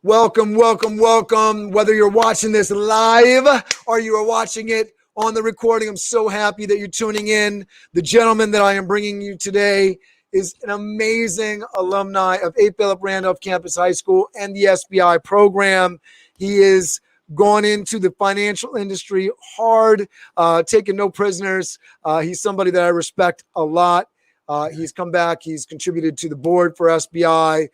Welcome, welcome, welcome. Whether you're watching this live or you are watching it on the recording, I'm so happy that you're tuning in. The gentleman that I am bringing you today is an amazing alumni of A. Philip Randolph Campus High School and the SBI program. He is gone into the financial industry hard, taking no prisoners. He's somebody that I respect a lot. He's come back. He's contributed to the board for SBI.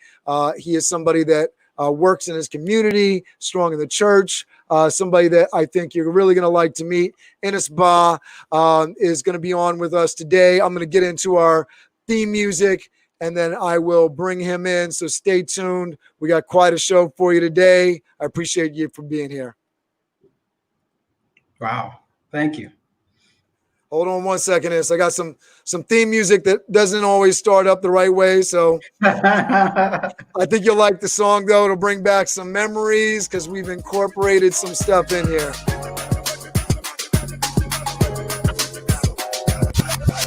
He is somebody that works in his community, strong in the church, somebody that I think you're really going to like to meet. Innis Baah is going to be on with us today. I'm going to get into our theme music, and then I will bring him in, so stay tuned. We got quite a show for you today. I appreciate you for being here. Wow. Thank you. Hold on one second, Innis. I got some theme music that doesn't always start up the right way, so I think you'll like the song, though. It'll bring back some memories because we've incorporated some stuff in here.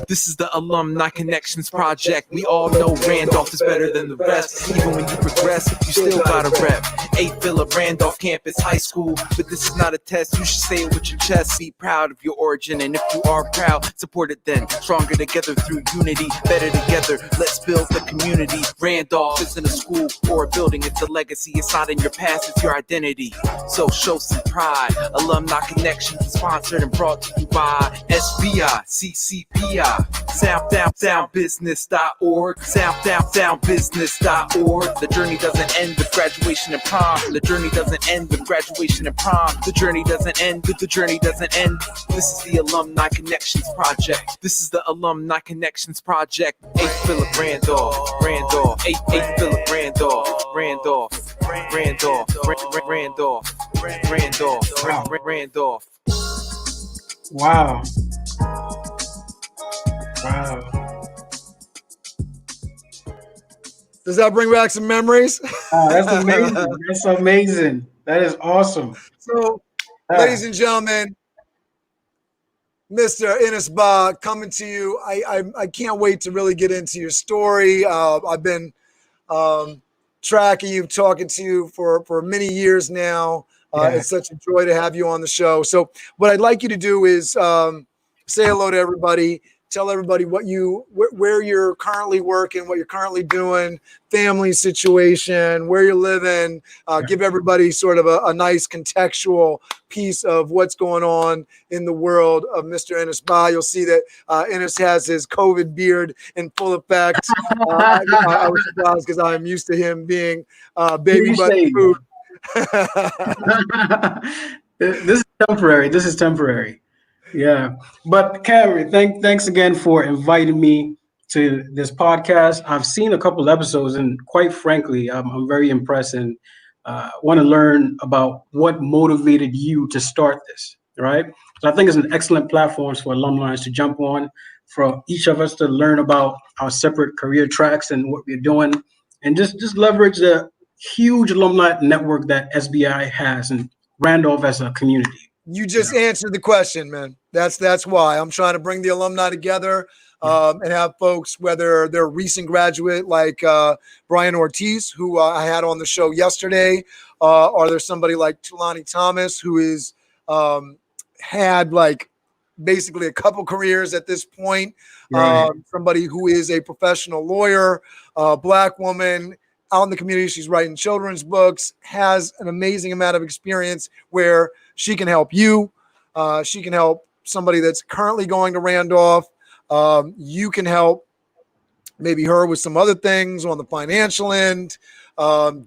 This is the Alumni Connections Project. We all know Randolph is better than the rest. Even when you progress, you still gotta rep. A. Philip Randolph Campus High School. But this is not a test, you should say it with your chest. Be proud of your origin, and if you are proud, support it then. Stronger together through unity, better together. Let's build the community. Randolph isn't a school or a building, it's a legacy. It's not in your past, it's your identity. So show some pride. Alumni Connections is sponsored and brought to you by SBI, CCPI. SoundDownBusiness.org. SoundDownBusiness.org. The journey doesn't end with graduation and prom. The journey doesn't end with graduation and prom. The journey doesn't end with the journey doesn't end. This is the Alumni Connections Project. This is the Alumni Connections Project. A. Philip Randolph. Randolph. A. Philip Randolph. Randolph. Randolph. Randolph. Randolph. Randolph. Wow. Wow. Does that bring back some memories? That's amazing. That's amazing. That is awesome. So, ladies and gentlemen, Mr. Innis Baah coming to you. I can't wait to really get into your story. I've been tracking you, talking to you for many years now. It's such a joy to have you on the show. So what I'd like you to do is say hello to everybody. Tell everybody where you're currently working, what you're currently doing, family situation, where you're living. Give everybody sort of a nice contextual piece of what's going on in the world of Mr. Innis Baah. You'll see that Innis has his COVID beard in full effect. I was surprised because I'm used to him being baby butt food. This is temporary. This is temporary. Yeah, but Cameron, thanks again for inviting me to this podcast. I've seen a couple episodes, and quite frankly, I'm very impressed and want to learn about what motivated you to start this. Right? So I think it's an excellent platform for alumni to jump on, for each of us to learn about our separate career tracks and what we're doing, and just leverage the huge alumni network that SBI has and Randolph as a community. You just answered the question, man. That's why I'm trying to bring the alumni together and have folks, whether they're a recent graduate like Brian Ortiz, who I had on the show yesterday, or there's somebody like Tulani Thomas, who is had like basically a couple careers at this point. Right. Somebody who is a professional lawyer, Black woman, out in the community. She's writing children's books, has an amazing amount of experience where she can help you. She can help somebody that's currently going to Randolph. You can help maybe her with some other things on the financial end.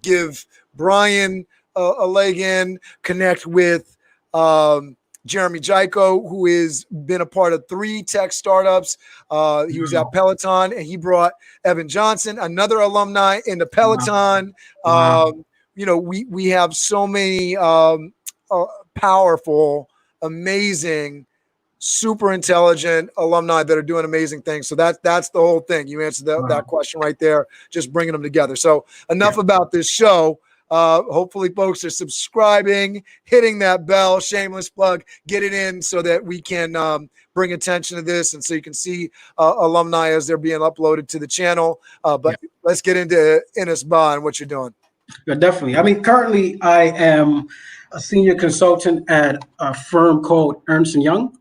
Give Brian a leg in, connect with Jeremy Jaiko, who has been a part of 3 tech startups. He was at Peloton, and he brought Evan Johnson, another alumni, into Peloton. Wow. We have so many powerful, amazing, super intelligent alumni that are doing amazing things. So that's the whole thing. You answered that question right there, just bringing them together. So enough about this show. Hopefully folks are subscribing, hitting that bell, shameless plug, get it in so that we can bring attention to this, and so you can see alumni as they're being uploaded to the channel. But let's get into Innis Baah and what you're doing. Yeah, definitely. I mean, currently I am a senior consultant at a firm called Ernst Young.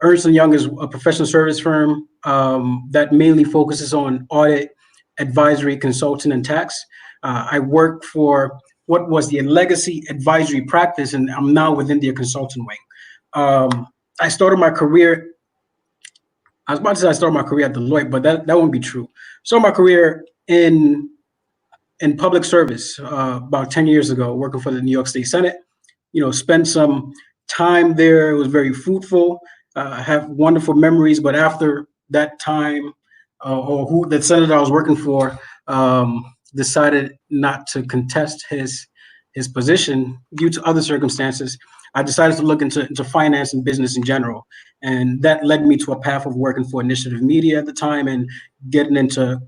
Ernst Young is a professional service firm that mainly focuses on audit, advisory, consulting, and tax. I work for what was the legacy advisory practice, and I'm now within the consulting wing. I started my career. I was about to say I started my career at Deloitte, but that won't be true. Started my career in public service about 10 years ago, working for the New York State Senate. Spent some time there. It was very fruitful. I have wonderful memories, but after that time, the senator I was working for decided not to contest his position due to other circumstances. I decided to look into finance and business in general. And that led me to a path of working for Initiative Media at the time and getting into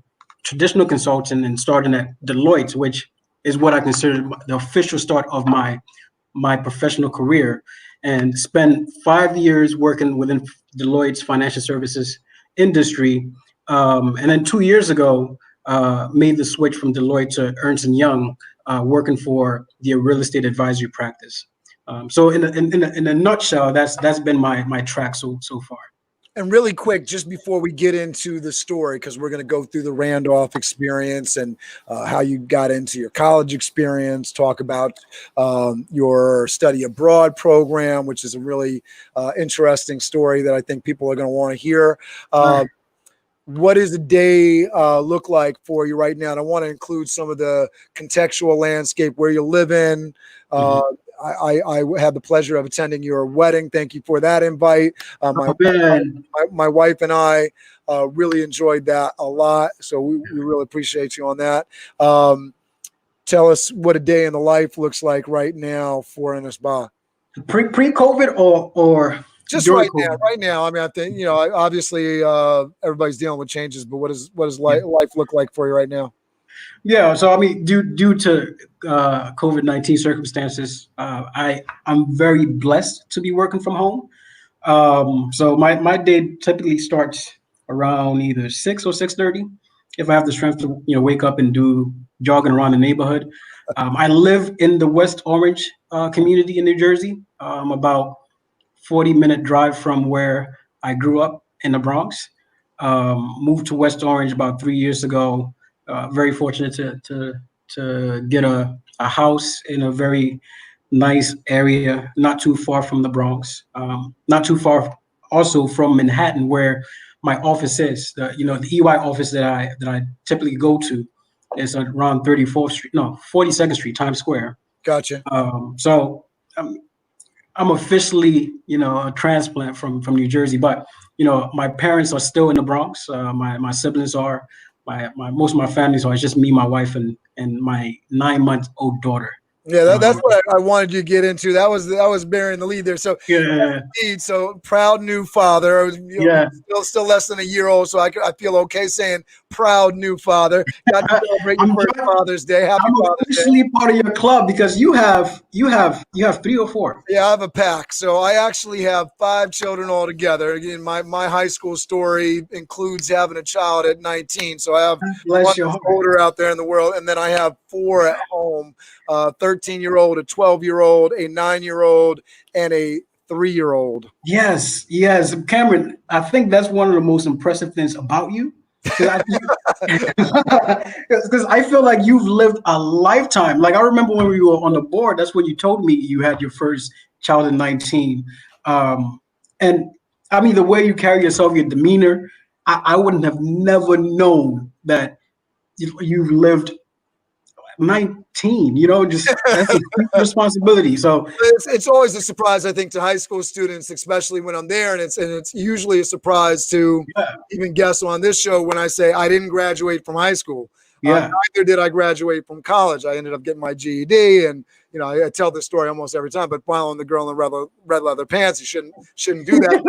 traditional consulting and starting at Deloitte, which is what I consider the official start of my professional career, and spent 5 years working within Deloitte's financial services industry. And then 2 years ago, made the switch from Deloitte to Ernst Young, working for the real estate advisory practice. So in a nutshell, that's been my track so far. And really quick, just before we get into the story, because we're going to go through the Randolph experience and how you got into your college experience, talk about your study abroad program, which is a really interesting story that I think people are going to want to hear. What does the day look like for you right now? And I want to include some of the contextual landscape where you live in. I had the pleasure of attending your wedding. Thank you for that invite. My wife and I really enjoyed that a lot. So we really appreciate you on that. Tell us what a day in the life looks like right now for Innis Baah. Pre-COVID or just right COVID? Now? Right now. I mean, I think obviously everybody's dealing with changes, but what does life look like for you right now? Yeah, so I mean, due to COVID-19 circumstances, I'm very blessed to be working from home. So my day typically starts around either 6 or 6:30, if I have the strength to wake up and do jogging around the neighborhood. I live in the West Orange community in New Jersey, about 40-minute drive from where I grew up in the Bronx. Moved to West Orange about 3 years ago. Very fortunate to get a house in a very nice area, not too far from the Bronx, not too far also from Manhattan, where my office is. The EY office that I typically go to is around 42nd Street, Times Square. Gotcha. So I'm officially, a transplant from New Jersey, but my parents are still in the Bronx. My siblings are. Most of my family, so it's just me, my wife, and my 9-month-old daughter. Yeah, that's what I wanted you to get into. That was bearing the lead there. So so proud new father. Still less than a year old, so I feel okay saying proud new father. Got to celebrate your first Father's Day. Happy Father's Day. I'm officially part of your club because you have 3 or 4. Yeah, I have a pack. So I actually have 5 children altogether. Again, my high school story includes having a child at 19. So I have one older out there in the world, and then I have 4 at home. 13-year-old, a 12-year-old, a 9-year-old, and a 3-year-old. Yes. Cameron, I think that's one of the most impressive things about you. Because I feel like you've lived a lifetime. Like, I remember when we were on the board, that's when you told me you had your first child at 19. And I mean, the way you carry yourself, your demeanor, I wouldn't have never known that you've lived 19, just that's a big responsibility. So it's always a surprise, I think, to high school students, especially when I'm there, and it's usually a surprise to even guests on this show when I say I didn't graduate from high school. Neither did I graduate from college. I ended up getting my GED, and I tell this story almost every time. But following the girl in red leather pants, you shouldn't do that.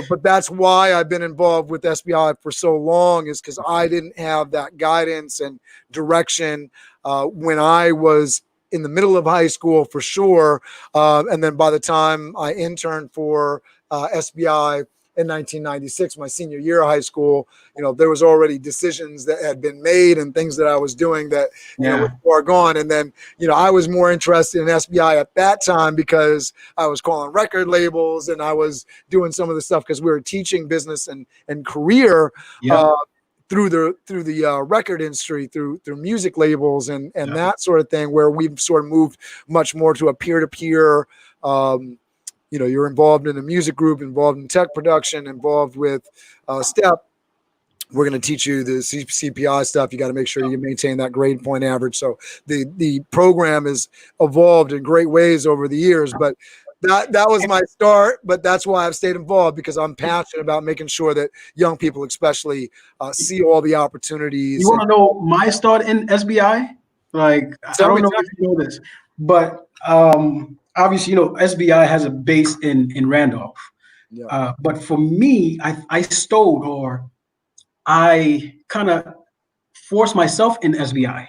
But that's why I've been involved with SBI for so long, is because I didn't have that guidance and direction when I was in the middle of high school, for sure. And then by the time I interned for SBI in 1996, my senior year of high school, there was already decisions that had been made and things that I was doing that, were far gone. And then, I was more interested in SBI at that time because I was calling record labels and I was doing some of the stuff because we were teaching business and career through the record industry, through music labels and that sort of thing, where we've sort of moved much more to a peer-to-peer. You're involved in a music group, involved in tech production, involved with STEP. We're going to teach you the CPI stuff. You got to make sure you maintain that grade point average. So the program has evolved in great ways over the years, but that was my start. But that's why I've stayed involved, because I'm passionate about making sure that young people especially see all the opportunities. You want to know my start in SBI? Like, I don't know if you know this, but obviously, SBI has a base in Randolph. Yeah. But for me, I stole, or I kind of forced myself in SBI.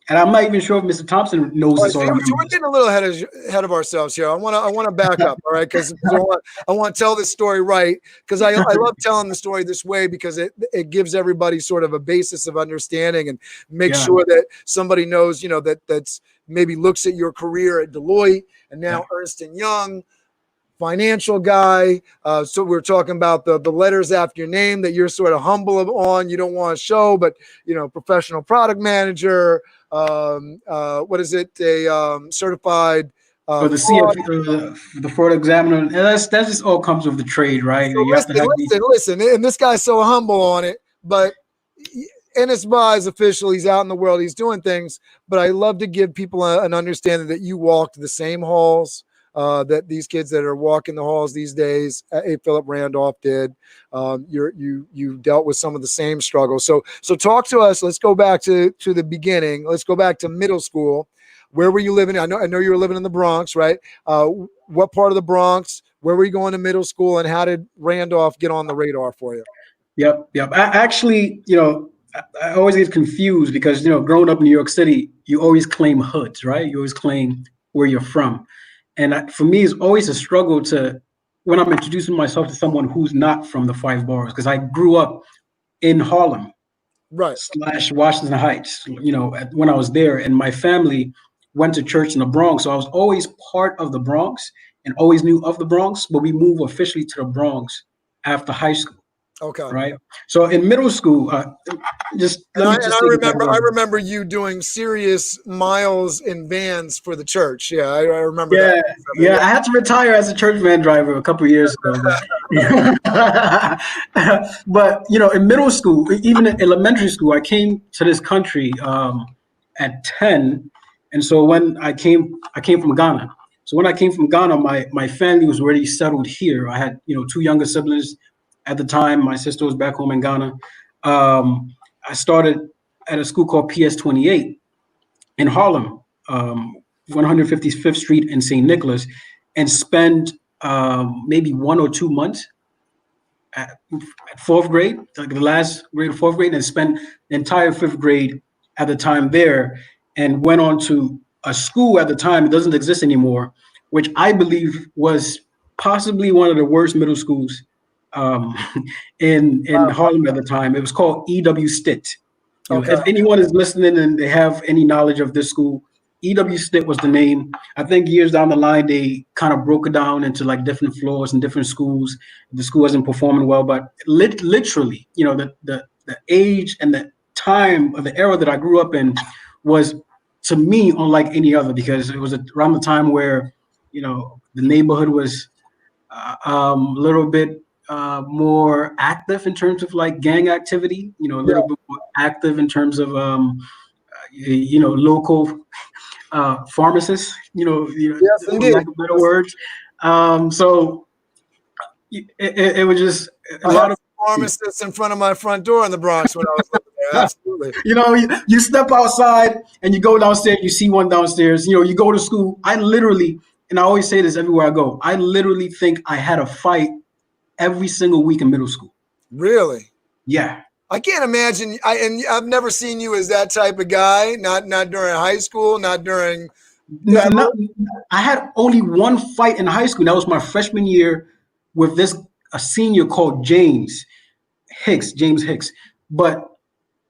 And I'm not even sure if Mr. Thompson knows this already. So we're getting a little ahead of ourselves here. I want to back up, all right? Because I want to tell this story right, because I love telling the story this way, because it gives everybody sort of a basis of understanding and makes sure that somebody knows, that's maybe looks at your career at Deloitte and now Ernst Young, financial guy. So we're talking about the letters after your name that you're sort of humble on. You don't want to show, but professional product manager. What is it? A certified for the CFE, the fraud examiner. And that just all comes with the trade, right? So listen. And this guy's so humble on it, but Innis Baah is official. He's out in the world. He's doing things. But I love to give people an understanding that you walked the same halls that these kids that are walking the halls these days, A. Philip Randolph did. You dealt with some of the same struggles. So talk to us. Let's go back to the beginning. Let's go back to middle school. Where were you living? I know you were living in the Bronx, right? What part of the Bronx? Where were you going to middle school, and how did Randolph get on the radar for you? Yep. Actually, I always get confused because, growing up in New York City, you always claim hoods, right? You always claim where you're from. And for me, it's always a struggle when I'm introducing myself to someone who's not from the five boroughs, because I grew up in Harlem, right, / Washington Heights, when I was there, and my family went to church in the Bronx. So I was always part of the Bronx and always knew of the Bronx, but we moved officially to the Bronx after high school. Okay. Right. So in middle school, I remember you doing serious miles in vans for the church. Yeah, I remember that. Yeah, I had to retire as a church van driver a couple of years ago. But in middle school, even in elementary school, I came to this country at 10, and so when I came from Ghana. So when I came from Ghana, my family was already settled here. I had 2 younger siblings. At the time, my sister was back home in Ghana. I started at a school called PS 28 in Harlem, 155th Street in St. Nicholas, and spent maybe 1 or 2 months at 4th grade, like the last grade of 4th grade, and spent the entire 5th grade at the time there, and went on to a school at the time, it doesn't exist anymore, which I believe was possibly one of the worst middle schools in Harlem at the time. It was called E.W. Stitt. If anyone is listening and they have any knowledge of this school, E.W. Stitt was the name. I think years down the line, they kind of broke it down into like different floors and different schools. The school wasn't performing well, but literally, the age and the time of the era that I grew up in was, to me, unlike any other, because it was around the time where, the neighborhood was a little bit more active in terms of like gang activity, a little bit more active in terms of, local pharmacists, yes, indeed. Lack of better words. So it was just a lot of pharmacists in front of my front door in the Bronx when I was living there. Absolutely. You step outside and you go downstairs, you see one downstairs, you go to school. I literally, and I always say this everywhere I go, I literally think I had a fight every single week in middle school. Really? Yeah. I can't imagine. I've never seen you as that type of guy. Not during high school. Not during. No, I had only one fight in high school. That was my freshman year with this a senior called James Hicks. But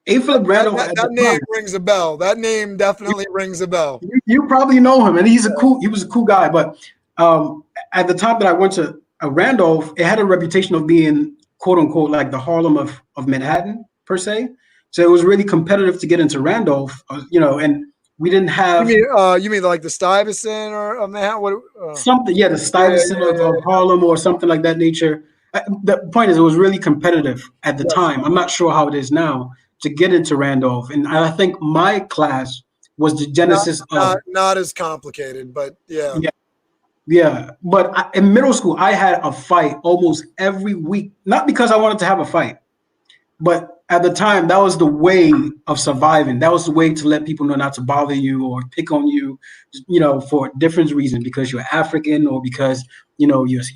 A. Philip Randolph at That the name time, rings a bell. That name definitely rings a bell. you probably know him, and he was a cool guy. But at the time that I went to Randolph, it had a reputation of being quote unquote like the Harlem of Manhattan per se. So it was really competitive to get into Randolph, and we didn't have You mean like the Stuyvesant or Manhattan? What? something, the Stuyvesant of Harlem or something like that nature. The point is, it was really competitive at the time. I'm not sure how it is now to get into Randolph, and I think my class was the genesis of not as complicated, but yeah. Yeah, but in middle school, I had a fight almost every week. Not because I wanted to have a fight, but at the time, that was the way of surviving. That was the way to let people know not to bother you or pick on you, for different reasons. Because you're African, or because you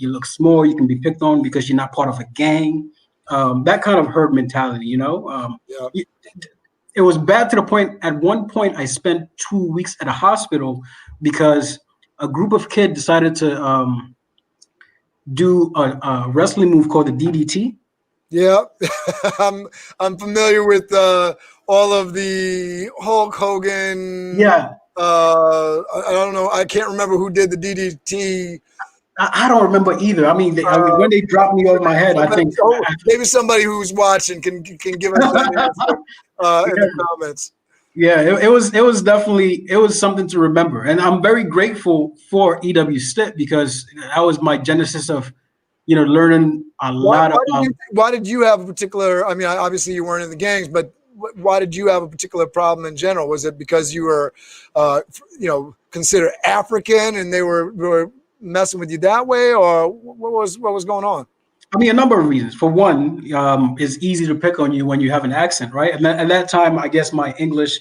look small, you can be picked on because you're not part of a gang. That kind of herd mentality, It was bad to the point. At one point, I spent 2 weeks at a hospital because a group of kids decided to do a wrestling move called the DDT. Yeah, I'm familiar with all of the Hulk Hogan. Yeah. I don't know. I can't remember who did the DDT. I don't remember either. I mean, when they dropped me over my head, I think maybe somebody who's watching can give us that answer in the comments. Yeah, it was definitely something to remember, and I'm very grateful for EW Stitt because that was my genesis of learning a lot about. Why did you have a particular? I mean, obviously you weren't in the gangs, but why did you have a particular problem in general? Was it because you were, considered African and they were messing with you that way, or what was going on? I mean, a number of reasons. For one, it's easy to pick on you when you have an accent, right? And at that time, I guess my English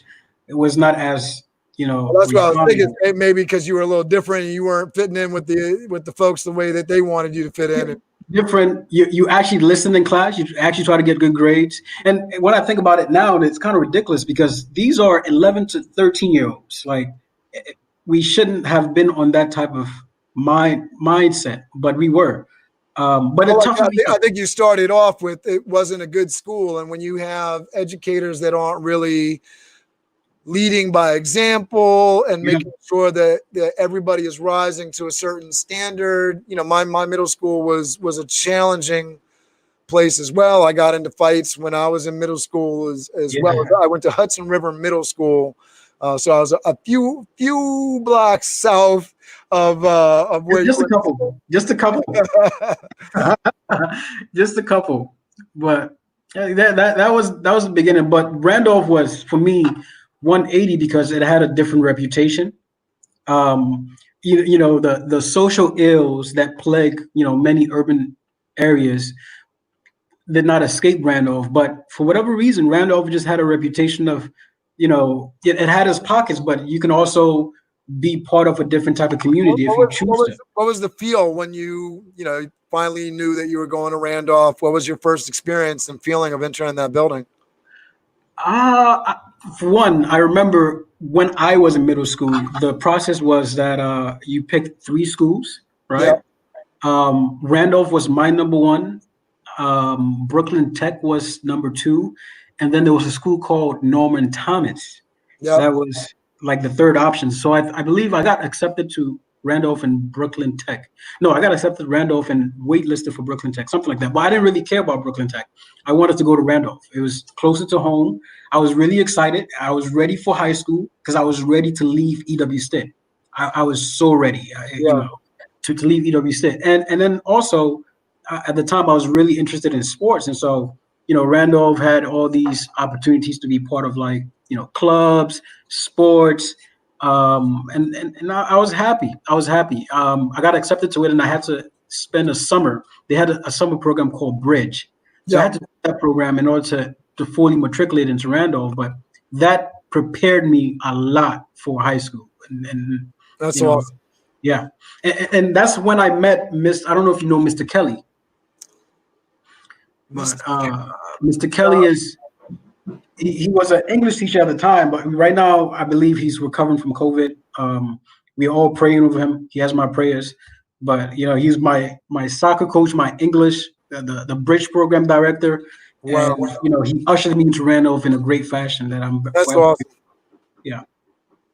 was not as Well, that's what I was thinking. Maybe because you were a little different and you weren't fitting in with the folks the way that they wanted you to fit in. Different. You actually listen in class. You actually try to get good grades. And when I think about it now, it's kind of ridiculous because these are 11 to 13-year-olds. Like, we shouldn't have been on that type of mindset, but we were. But I think you started off with it wasn't a good school, and when you have educators that aren't really leading by example and making sure that everybody is rising to a certain standard. My middle school was a challenging place as well. I got into fights when I was in middle school as well. I went to Hudson River Middle School, so I was a few blocks south of where just a couple, just a couple. But that was the beginning. But Randolph was for me 180 because it had a different reputation. The social ills that plague many urban areas did not escape Randolph, but for whatever reason, Randolph just had a reputation of, it had its pockets, but you can also be part of a different type of community if you choose to. What was the feel when you finally knew that you were going to Randolph? What was your first experience and feeling of entering that building? For one, I remember when I was in middle school, the process was that you picked 3 schools, right? Yeah. Randolph was my number 1. Brooklyn Tech was number 2. And then there was a school called Norman Thomas. Yep. That was like the third option. So I believe I got accepted to Randolph and Brooklyn Tech. No, I got accepted to Randolph and waitlisted for Brooklyn Tech, something like that. But I didn't really care about Brooklyn Tech. I wanted to go to Randolph. It was closer to home. I was really excited. I was ready for high school because I was ready to leave EW Stitt. I was so ready, to leave EW Stitt. And then also at the time I was really interested in sports. And so, Randolph had all these opportunities to be part of clubs, sports. And I was happy. I got accepted to it and I had to spend a summer. They had a summer program called Bridge. So I had to do that program in order to fully matriculate into Randolph, but that prepared me a lot for high school. And that's awesome. Yeah. And that's when I met I don't know if you know Mr. Kelly. But Mr. Kelly he was an English teacher at the time, but right now I believe he's recovering from COVID. We're all praying over him. He has my prayers. but he's my soccer coach, my English, the bridge program director. Wow. And he ushered me into Randolph in a great fashion that I'm That's forever. awesome.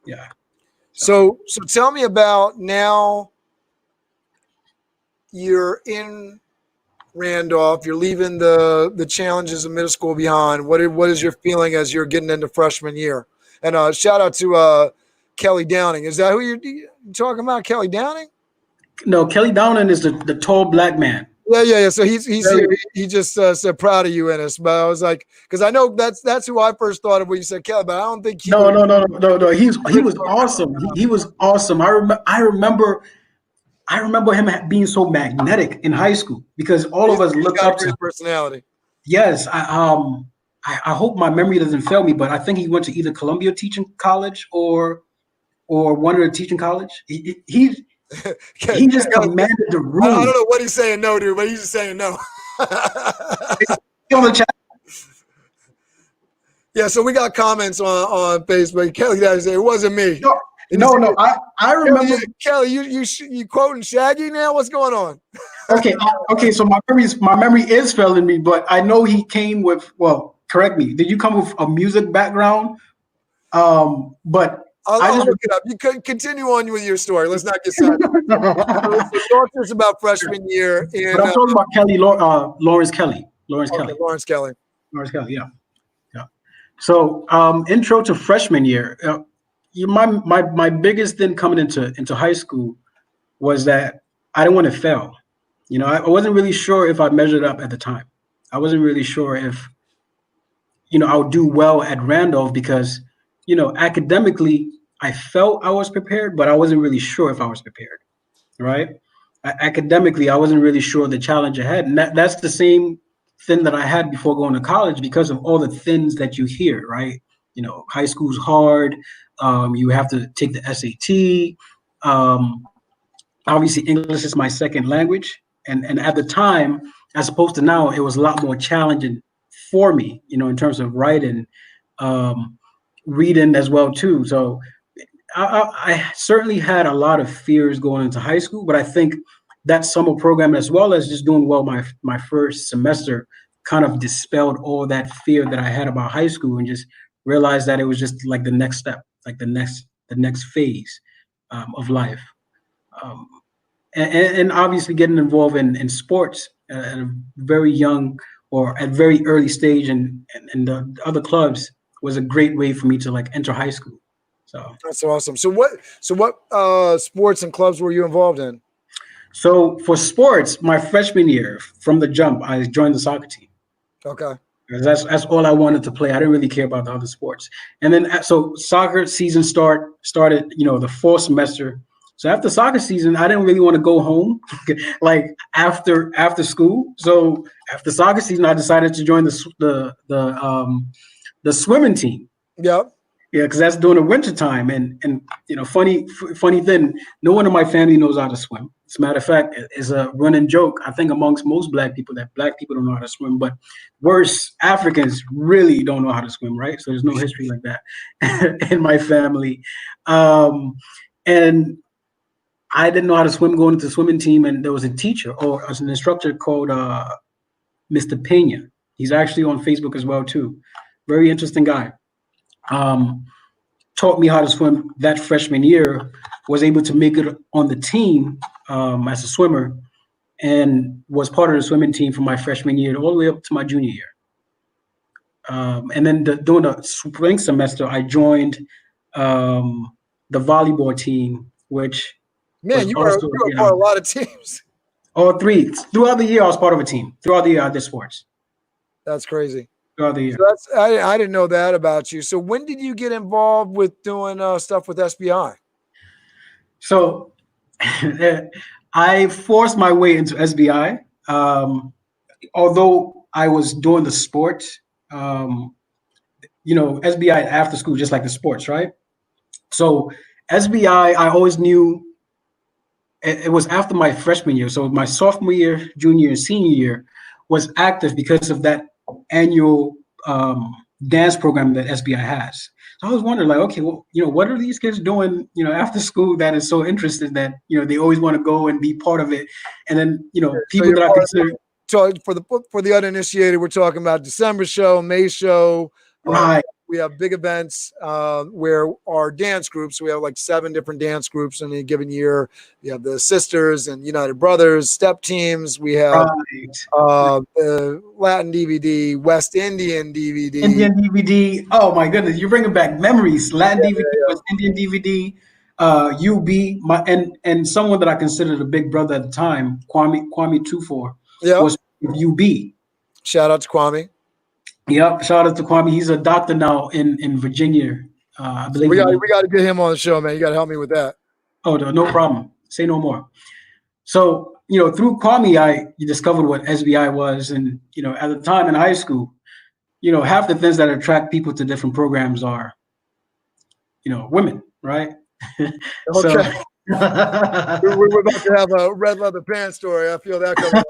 Yeah. So tell me about now. You're in Randolph. You're leaving the challenges of middle school behind. What is your feeling as you're getting into freshman year? And shout out to Kelly Downing. Is that who you're talking about? Kelly Downing? No, Kelly Downing is the tall black man. Yeah. So he's here. He just said proud of you, Innis. But I was like, because I know that's who I first thought of when you said Kelly, but I don't think he. No. He was awesome. He was awesome. I remember him being so magnetic in high school because all of us looked up to his him. personality. Yes, I hope my memory doesn't fail me, but I think he went to either Columbia Teaching College or one of the teaching college. He just commanded the room. I don't know what he's saying no, dude, but he's just saying no. On the chat. Yeah, so we got comments on Facebook. Kelly said it wasn't me. No. I remember Kelly. You quoting Shaggy now? What's going on? Okay. So my memory is failing me, but I know he came with. Well, correct me. Did you come with a music background? But I'll look it up. You could continue on with your story. Let's not get sidetracked. So talk to us about freshman year. But I'm talking about Kelly, Lawrence Kelly. Lawrence Kelly. Yeah. So, intro to freshman year. My biggest thing coming into high school was that I didn't want to fail. I wasn't really sure if I measured up at the time. I wasn't really sure if I would do well at Randolph because academically I felt I was prepared, but I wasn't really sure if I was prepared. Right? Academically, I wasn't really sure the challenge ahead, and that's the same thing that I had before going to college because of all the things that you hear. Right? High school's hard. You have to take the SAT. Obviously, English is my second language. And at the time, as opposed to now, it was a lot more challenging for me, in terms of writing, reading as well, too. So I certainly had a lot of fears going into high school, but I think that summer program, as well as just doing well my first semester, kind of dispelled all that fear that I had about high school and just realized that it was just like the next step, like the next phase of life. And obviously getting involved in sports at a very young or at very early stage and the other clubs was a great way for me to enter high school. So that's awesome. So what sports and clubs were you involved in? So for sports, my freshman year from the jump, I joined the soccer team. Okay. That's all I wanted to play. I didn't really care about the other sports. And then so soccer season started, the fall semester. So after soccer season, I didn't really want to go home after school. So after soccer season, I decided to join the swimming team. Yep. Yeah, because that's during the winter time. And funny thing, no one in my family knows how to swim. As a matter of fact, it's a running joke, I think, amongst most black people that black people don't know how to swim. But worse, Africans really don't know how to swim, right? So there's no history like that in my family. And I didn't know how to swim going into the swimming team. And there was a teacher or an instructor called Mr. Pena. He's actually on Facebook as well, too. Very interesting guy. Taught me how to swim that freshman year, was able to make it on the team as a swimmer, and was part of the swimming team from my freshman year all the way up to my junior year. And then during the spring semester, I joined the volleyball team, which you were part of a lot of teams. All three. Throughout the year, I was part of a team. Throughout the year, I did sports. That's crazy. Throughout the year. So I didn't know that about you. So when did you get involved with doing stuff with SBI? So I forced my way into SBI. Although I was doing the sports, SBI after school, just like the sports, right? So SBI, I always knew it was after my freshman year. So my sophomore year, junior, and senior year was active because of that annual dance program that SBI has. I was wondering, like, okay, well, what are these kids doing, after school that is so interested that, they always want to go and be part of it. And then, people that I consider. So for the uninitiated, we're talking about December show, May show. Right. We have big events where our dance groups, we have like 7 different dance groups in a given year. We have the Sisters and United Brothers, step teams. We have Latin DVD, West Indian DVD. Indian DVD. Oh my goodness, you're bringing back memories. Latin DVD, West Indian DVD, UB, and someone that I considered a big brother at the time, Kwame Tufor, was UB. Shout out to Kwame. Yep, shout out to Kwame. He's a doctor now in Virginia. I believe we got to get him on the show, man. You got to help me with that. Oh, no problem. Say no more. So, through Kwame, you discovered what SBI was, and at the time in high school, half the things that attract people to different programs are, women, right? Okay. we're about to have a red leather pants story. I feel that coming.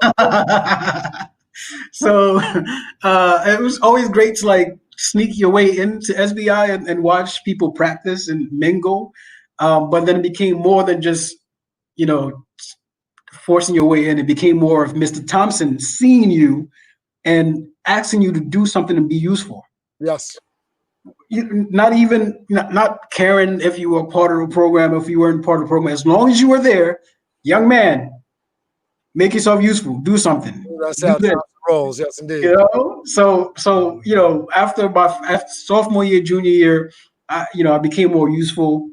So it was always great to like sneak your way into SBI and watch people practice and mingle. But then it became more than just, forcing your way in. It became more of Mr. Thompson seeing you and asking you to do something and be useful. Yes. Not caring if you were part of the program, if you weren't part of the program. As long as you were there, young man, make yourself useful. Do something. That's how it rolls. Yes, indeed. So after sophomore year, junior year, I became more useful.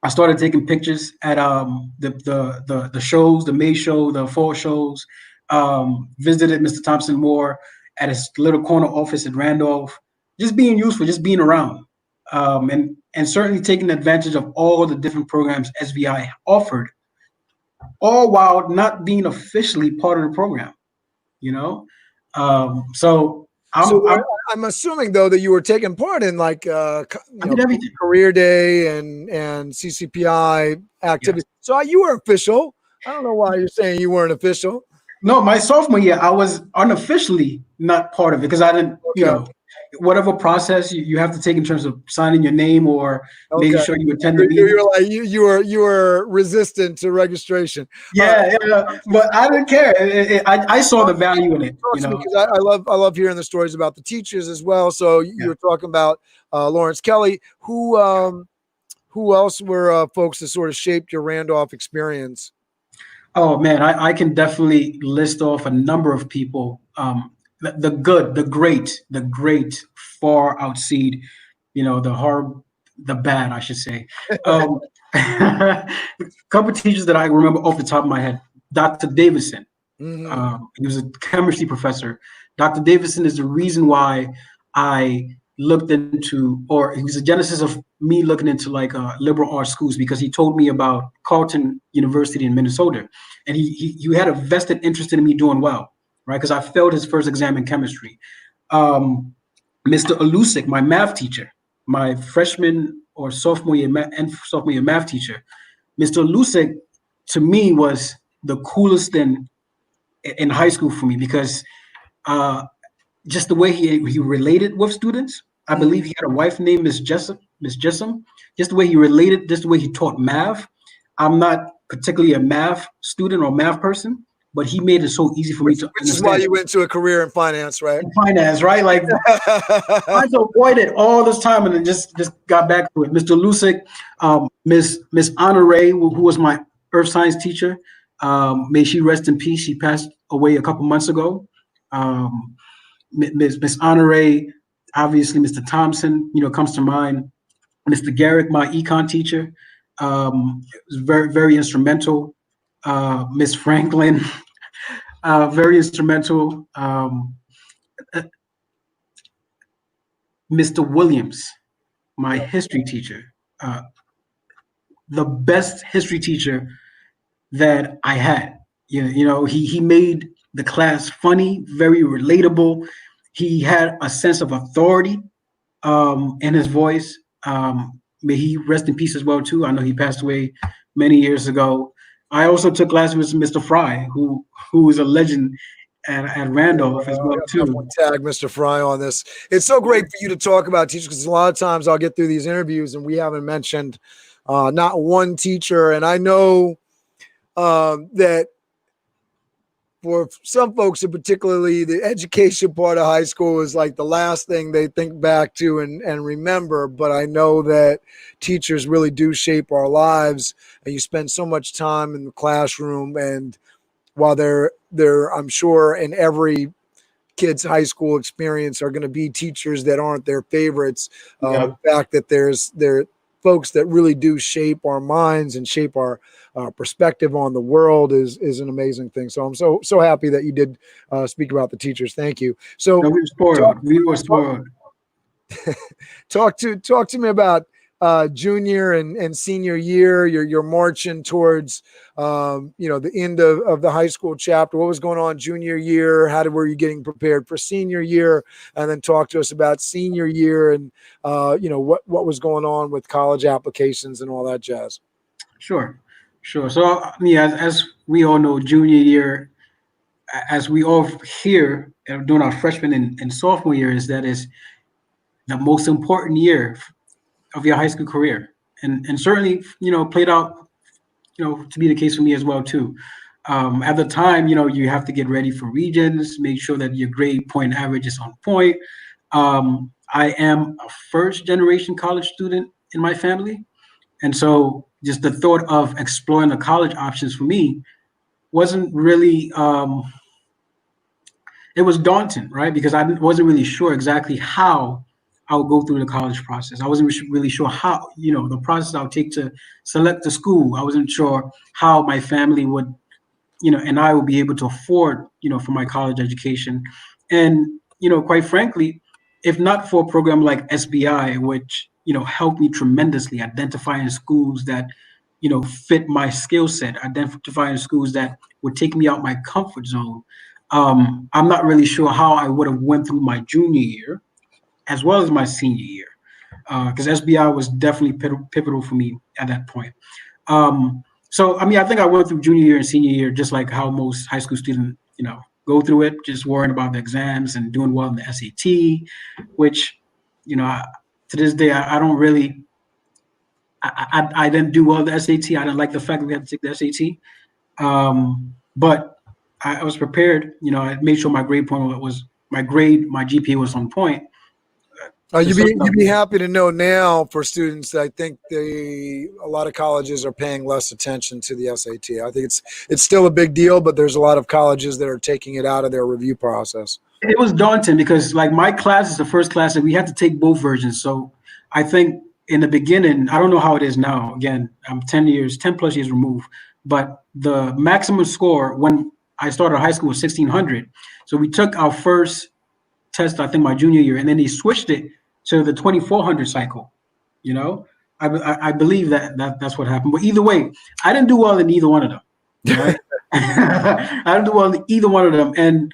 I started taking pictures at the shows, the May show, the fall shows. Visited Mr. Thompson more at his little corner office in Randolph. Just being useful, just being around, and certainly taking advantage of all the different programs SBI offered, all while not being officially part of the program. So I'm assuming though that you were taking part in like career day and CCPI activities. Yes. So you were official. I don't know why you're saying you weren't official. No, my sophomore year I was unofficially not part of it because I didn't, whatever process you have to take in terms of signing your name or making sure you attend the meeting. You were resistant to registration. Yeah, but I didn't care. I saw the value in it. Because I love hearing the stories about the teachers as well. So you were talking about Lawrence Kelly. Who else were folks that sort of shaped your Randolph experience? Oh man, I can definitely list off a number of people. The good, the great far outseed, the bad, I should say. A couple of teachers that I remember off the top of my head. Dr. Davidson. Mm-hmm. He was a chemistry professor. Dr. Davidson is the reason why I looked into, or he was the genesis of me looking into like liberal arts schools, because he told me about Carleton University in Minnesota, and he had a vested interest in me doing well. Right, because I failed his first exam in chemistry. Mr. Alusik, my math teacher, my freshman or sophomore year math teacher, Mr. Alusik, to me was the coolest thing in high school for me, because just the way he related with students. I believe he had a wife named Miss Jessup. Just the way he related, just the way he taught math. I'm not particularly a math student or math person, but he made it so easy for me to understand. Which is why you went to a career in finance, right? Finance, right? Like I avoided all this time and then just got back to it. Mr. Lusick, Miss Honore, who was my earth science teacher, may she rest in peace. She passed away a couple months ago. Miss Honore, obviously Mr. Thompson, comes to mind. Mr. Garrick, my econ teacher, was very, very instrumental. Miss Franklin, very instrumental. Mr. Williams, my history teacher, the best history teacher that I had. He made the class funny, very relatable. He had a sense of authority in his voice. May he rest in peace as well too. I know he passed away many years ago. I also took classes with Mr. Fry, who is a legend at Randolph as well too. Tag Mr. Fry on this. It's so great for you to talk about teachers, because a lot of times I'll get through these interviews and we haven't mentioned not one teacher. And I know that for some folks, and particularly the education part of high school, is like the last thing they think back to and remember. But I know that teachers really do shape our lives, and you spend so much time in the classroom. And while they're I'm sure in every kid's high school experience are going to be teachers that aren't their favorites, the fact that there are folks that really do shape our minds and shape our perspective on the world is an amazing thing. So I'm so happy that you did speak about the teachers. Thank you. So we were spoiled. Talk to me about junior and senior year. You're marching towards the end of the high school chapter. What was going on junior year? Were you getting prepared for senior year? And then talk to us about senior year and what was going on with college applications and all that jazz. Sure. So as we all know, junior year, as we all hear during our freshman and sophomore years, that is the most important year of your high school career, and certainly played out to be the case for me as well too. At the time, you have to get ready for regions, make sure that your grade point average is on point. I am a first generation college student in my family, and so just the thought of exploring the college options for me wasn't really it was daunting, right? Because I wasn't really sure exactly how I would go through the college process. I wasn't really sure how, the process I would take to select the school. I wasn't sure how my family would, and I would be able to afford, for my college education. And, quite frankly, if not for a program like SBI, which, helped me tremendously identifying schools that, fit my skill set, identifying schools that would take me out my comfort zone. I'm not really sure how I would have went through my junior year as well as my senior year, because SBI was definitely pivotal for me at that point. So, I think I went through junior year and senior year just like how most high school students, go through it, just worrying about the exams and doing well in the SAT, which, to this day, I don't really, I didn't do well in the SAT. I didn't like the fact that we had to take the SAT. But I was prepared, I made sure my grade point was, my GPA was on point. You'd be happy to know now for students, I think a lot of colleges are paying less attention to the SAT. I think it's still a big deal, but there's a lot of colleges that are taking it out of their review process. It was daunting because like my class is the first class that we had to take both versions. So I think in the beginning, I don't know how it is now. Again, I'm 10 plus years removed, but the maximum score when I started high school was 1,600. So we took our first test, I think my junior year, and then they switched it to the 2,400 cycle. I believe that's what happened. But either way, I didn't do well in either one of them. Right? I didn't do well in either one of them, and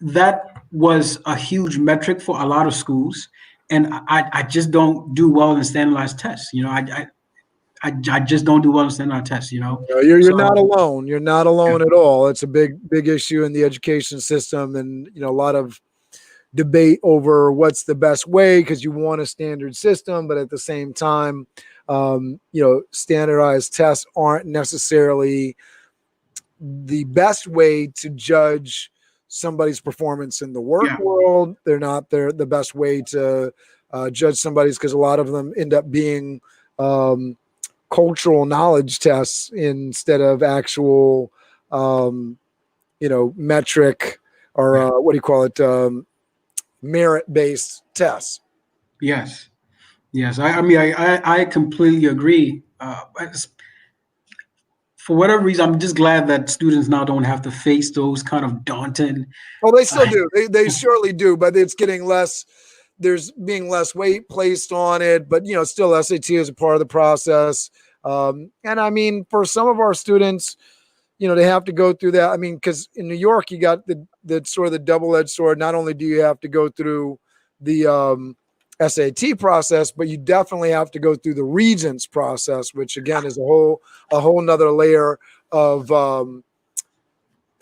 that was a huge metric for a lot of schools. And I just don't do well in standardized tests. I just don't do well in standardized tests. You're not alone. You're not alone at all. It's a big issue in the education system, and a lot of debate over what's the best way, because you want a standard system, but at the same time, standardized tests aren't necessarily the best way to judge somebody's performance in the work world. They're not the best way to judge somebody's, because a lot of them end up being cultural knowledge tests instead of actual, metric or merit-based tests. Yes. I completely agree. For whatever reason, I'm just glad that students now don't have to face those kind of daunting. Well, they still do. They surely do, but it's getting less. There's being less weight placed on it, but still SAT is a part of the process. And for some of our students, they have to go through that. Because in New York, you got the sort of the double-edged sword. Not only do you have to go through the SAT process, but you definitely have to go through the Regents process, which again is a whole nother layer of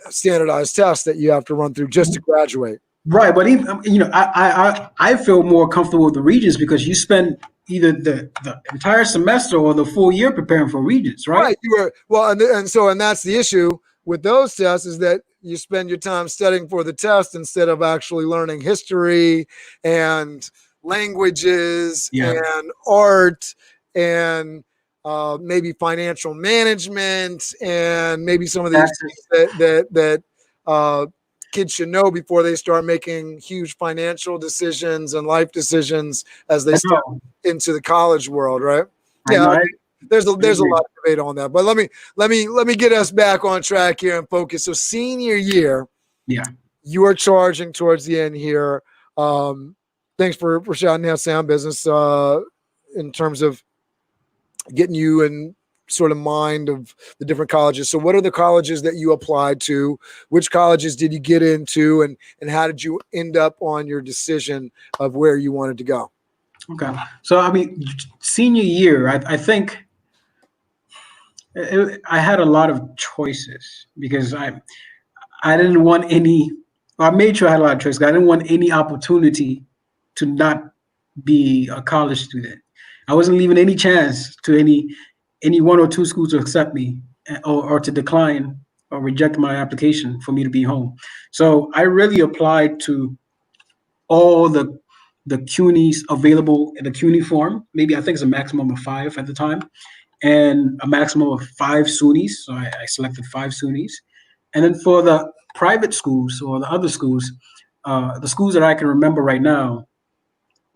standardized tests that you have to run through just to graduate. Right, but even I feel more comfortable with the Regents because you spend either the entire semester or the full year preparing for Regents, right? Right. You were well, and that's the issue with those tests is that you spend your time studying for the test instead of actually learning history and languages and art and maybe financial management and maybe some of these things that kids should know before they start making huge financial decisions and life decisions as they step into the college world, right? Yeah, there's a lot of debate on that, but let me get us back on track here and focus. So senior year, you are charging towards the end here. Thanks for shouting out Sound Business in terms of getting you in sort of mind of the different colleges. So what are the colleges that you applied to? Which colleges did you get into, and how did you end up on your decision of where you wanted to go? Okay. So, I mean, senior year, I think I had a lot of choices because I didn't want any, I made sure I had a lot of choices. I didn't want any opportunity to not be a college student. I wasn't leaving any chance to any one or two schools to accept me or to decline or reject my application for me to be home. So I really applied to all the CUNYs available in the CUNY form. Maybe I think it's a maximum of 5 at the time, and a maximum of 5 SUNYs. So I selected 5 SUNYs. And then for the private schools or the other schools, the schools that I can remember right now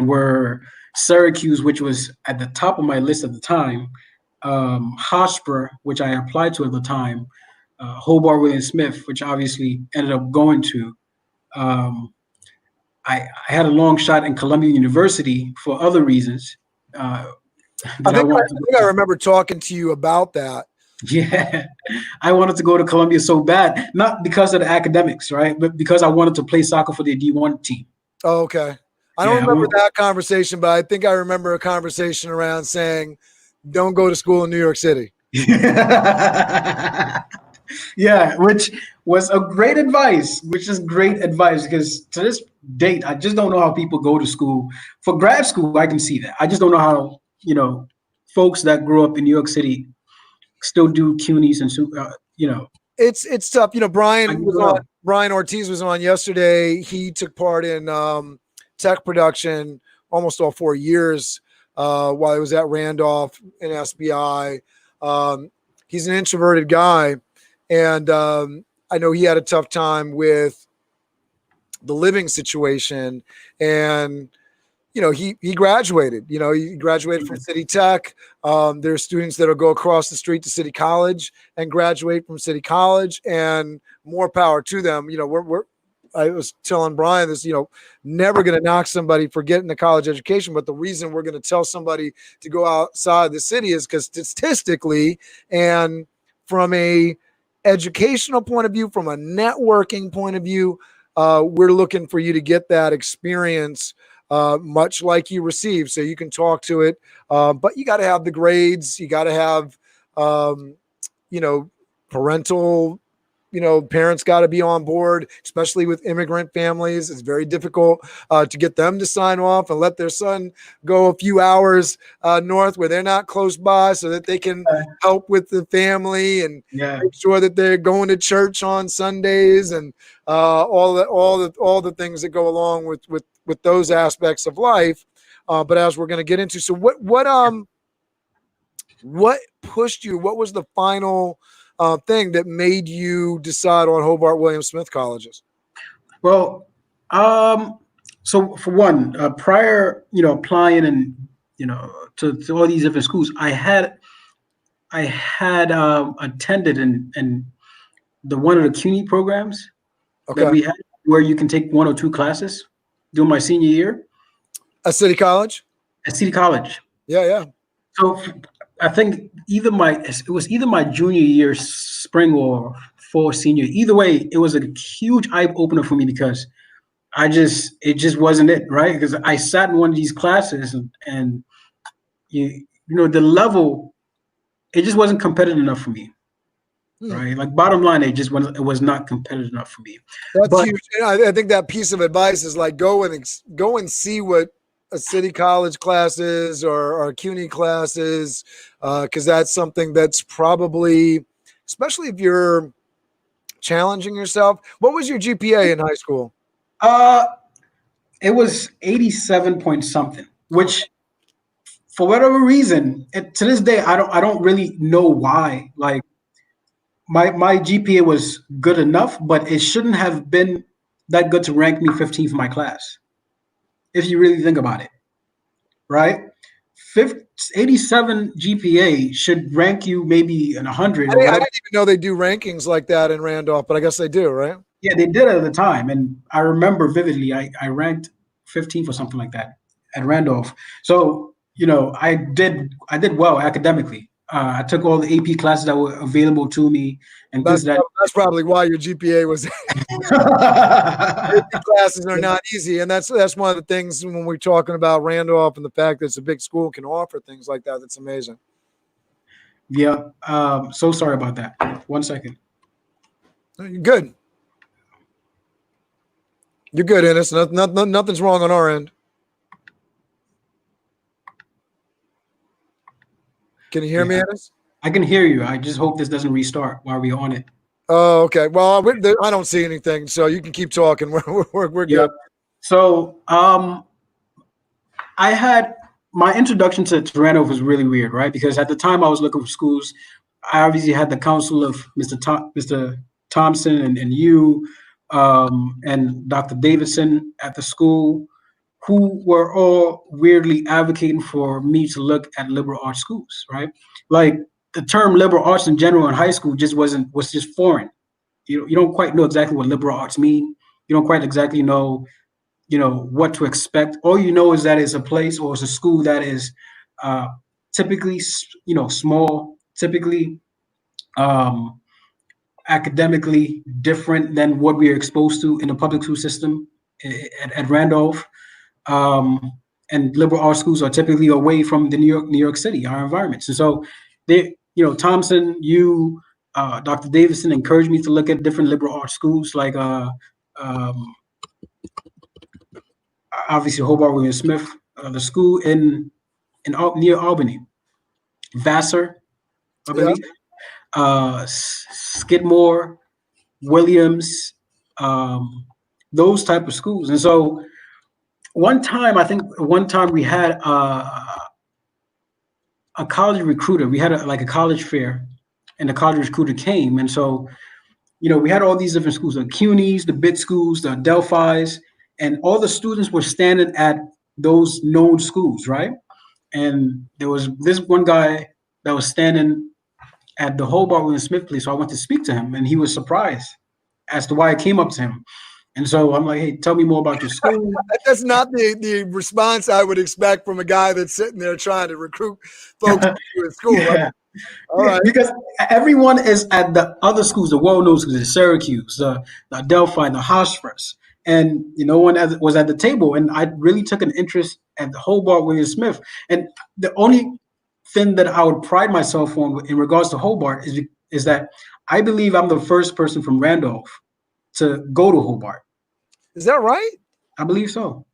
were Syracuse, which was at the top of my list at the time, Hotspur, which I applied to at the time, Hobart William Smith, which obviously ended up going to. I had a long shot in Columbia University for other reasons. I think I remember talking to you about that. Yeah, I wanted to go to Columbia so bad, not because of the academics, right, but because I wanted to play soccer for the D1 team. Oh, okay. I don't remember that conversation, but I think I remember a conversation around saying, don't go to school in New York City. Yeah, which was a great advice, because to this date, I just don't know how people go to school. For grad school, I can see that. I just don't know how, folks that grew up in New York City still do CUNYs and, It's tough. Brian Ortiz was on yesterday. He took part in tech production almost all 4 years while he was at Randolph and SBI. He's an introverted guy. And I know he had a tough time with the living situation. And, he graduated. He graduated from City Tech. There's students that'll go across the street to City College and graduate from City College, and more power to them. I was telling Brian this, never going to knock somebody for getting a college education. But the reason we're going to tell somebody to go outside the city is because statistically and from a educational point of view, from a networking point of view, we're looking for you to get that experience much like you received, so you can talk to it. But you got to have the grades. You got to have, parental, parents got to be on board, especially with immigrant families. It's very difficult to get them to sign off and let their son go a few hours north where they're not close by so that they can help with the family and make sure that they're going to church on Sundays and all the things that go along with those aspects of life. But as we're going to get into, so what pushed you? What was the final thing that made you decide on Hobart William Smith colleges? Well, so for one, prior, applying and to all these different schools, I had attended and one of the CUNY programs that we had, where you can take 1 or 2 classes during my senior year. At City College. At City College. Yeah. So I think it was either my junior year, spring, or fall senior. Either way, it was a huge eye opener for me because it just wasn't it, right? Because I sat in one of these classes and the level, it just wasn't competitive enough for me. right? Like bottom line, it was not competitive enough for me. That's But huge. And I think that piece of advice is like go and see what a city college class is or a CUNY class is, because that's something that's probably, especially if you're challenging yourself. What was your GPA in high school? it was 87 point something, which for whatever reason, to this day, I don't really know why. Like my GPA was good enough, but it shouldn't have been that good to rank me 15th in my class. If you really think about it, right? 87 GPA should rank you maybe in 100 or I whatever. didn't even know they do rankings like that in Randolph, but I guess they do, right? Yeah, they did at the time, and I remember vividly. I ranked 15th or something like that at Randolph. So I did well academically. I took all the AP classes that were available to me, and That's that. that's probably why your GPA was. Classes are not easy, and that's one of the things when we're talking about Randolph and the fact that it's a big school can offer things like that. That's amazing. Yeah. So sorry about that. 1 second. You're good. You're good, Innis. Nothing's wrong on our end. Can you hear me, Innis? I can hear you. I just hope this doesn't restart while we're on it. Oh, okay. Well, I don't see anything, so you can keep talking. We're good. Yeah. So I had my introduction to Randolph was really weird, right? Because at the time I was looking for schools. I obviously had the counsel of Mr. Thompson and you and Dr. Davidson at the school, who were all weirdly advocating for me to look at liberal arts schools, right? Like the term liberal arts in general in high school was just foreign. You don't quite know exactly what liberal arts mean. You don't quite exactly know, what to expect. All you know is that it's a place or it's a school that is typically, small, typically academically different than what we are exposed to in the public school system at Randolph. And liberal arts schools are typically away from the New York City, our environments. And so they, Thompson, you, Dr. Davidson encouraged me to look at different liberal arts schools, like obviously Hobart William Smith, the school in near Albany, Vassar, I believe, Skidmore, Williams, those type of schools. And so one time we had a college recruiter. We had a college fair, and the college recruiter came. And so, we had all these different schools, the CUNYs, the BIT schools, the Delphis, and all the students were standing at those known schools, right? And there was this one guy that was standing at the Hobart William Smith place. So I went to speak to him, and he was surprised as to why I came up to him. And so I'm like, hey, tell me more about your school. That's not the response I would expect from a guy that's sitting there trying to recruit folks to school. Yeah. All right. Because everyone is at the other schools, the well-known schools, the Syracuse, the Delphi, the Hofstra's. And no one was at the table. And I really took an interest at the Hobart William Smith. And the only thing that I would pride myself on in regards to Hobart is that I believe I'm the first person from Randolph to go to Hobart. Is that right? I believe so.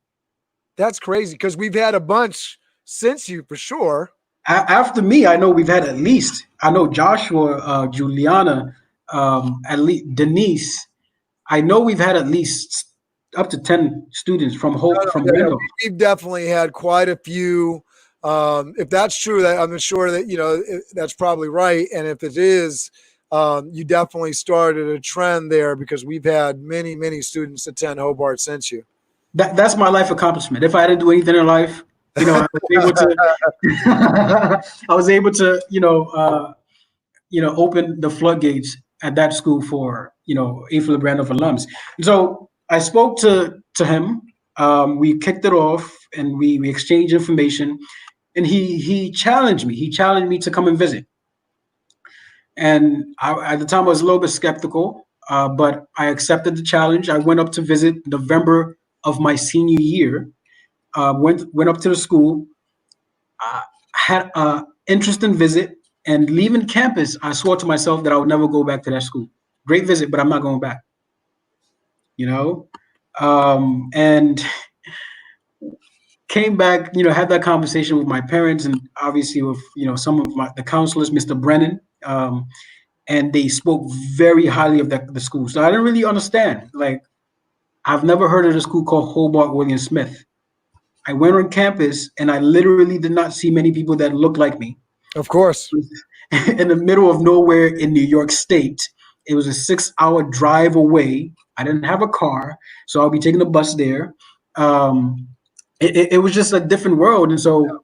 That's crazy because we've had a bunch since you for sure. After me, I know we've had at least, I know Joshua, Juliana, at least Denise. I know we've had at least up to 10 students from Randolph. We've definitely had quite a few. If that's true, that I'm sure that that's probably right. And if it is, you definitely started a trend there because we've had many, many students attend Hobart since you. That's my life accomplishment. If I didn't do anything in life, I was able to, open the floodgates at that school for, A. Randolph alums. And so I spoke to him. We kicked it off and we exchanged information. And he challenged me. He challenged me to come and visit. And at the time, I was a little bit skeptical, but I accepted the challenge. I went up to visit November of my senior year. Went up to the school. Had an interesting visit. And leaving campus, I swore to myself that I would never go back to that school. Great visit, but I'm not going back. And came back, had that conversation with my parents and obviously with, some of the counselors, Mr. Brennan, and they spoke very highly of the school. So I didn't really understand. Like, I've never heard of a school called Hobart William Smith. I went on campus and I literally did not see many people that looked like me. Of course. In the middle of nowhere in New York State. It was a 6-hour drive away. I didn't have a car, so I'll be taking the bus there. It was just a different world. And so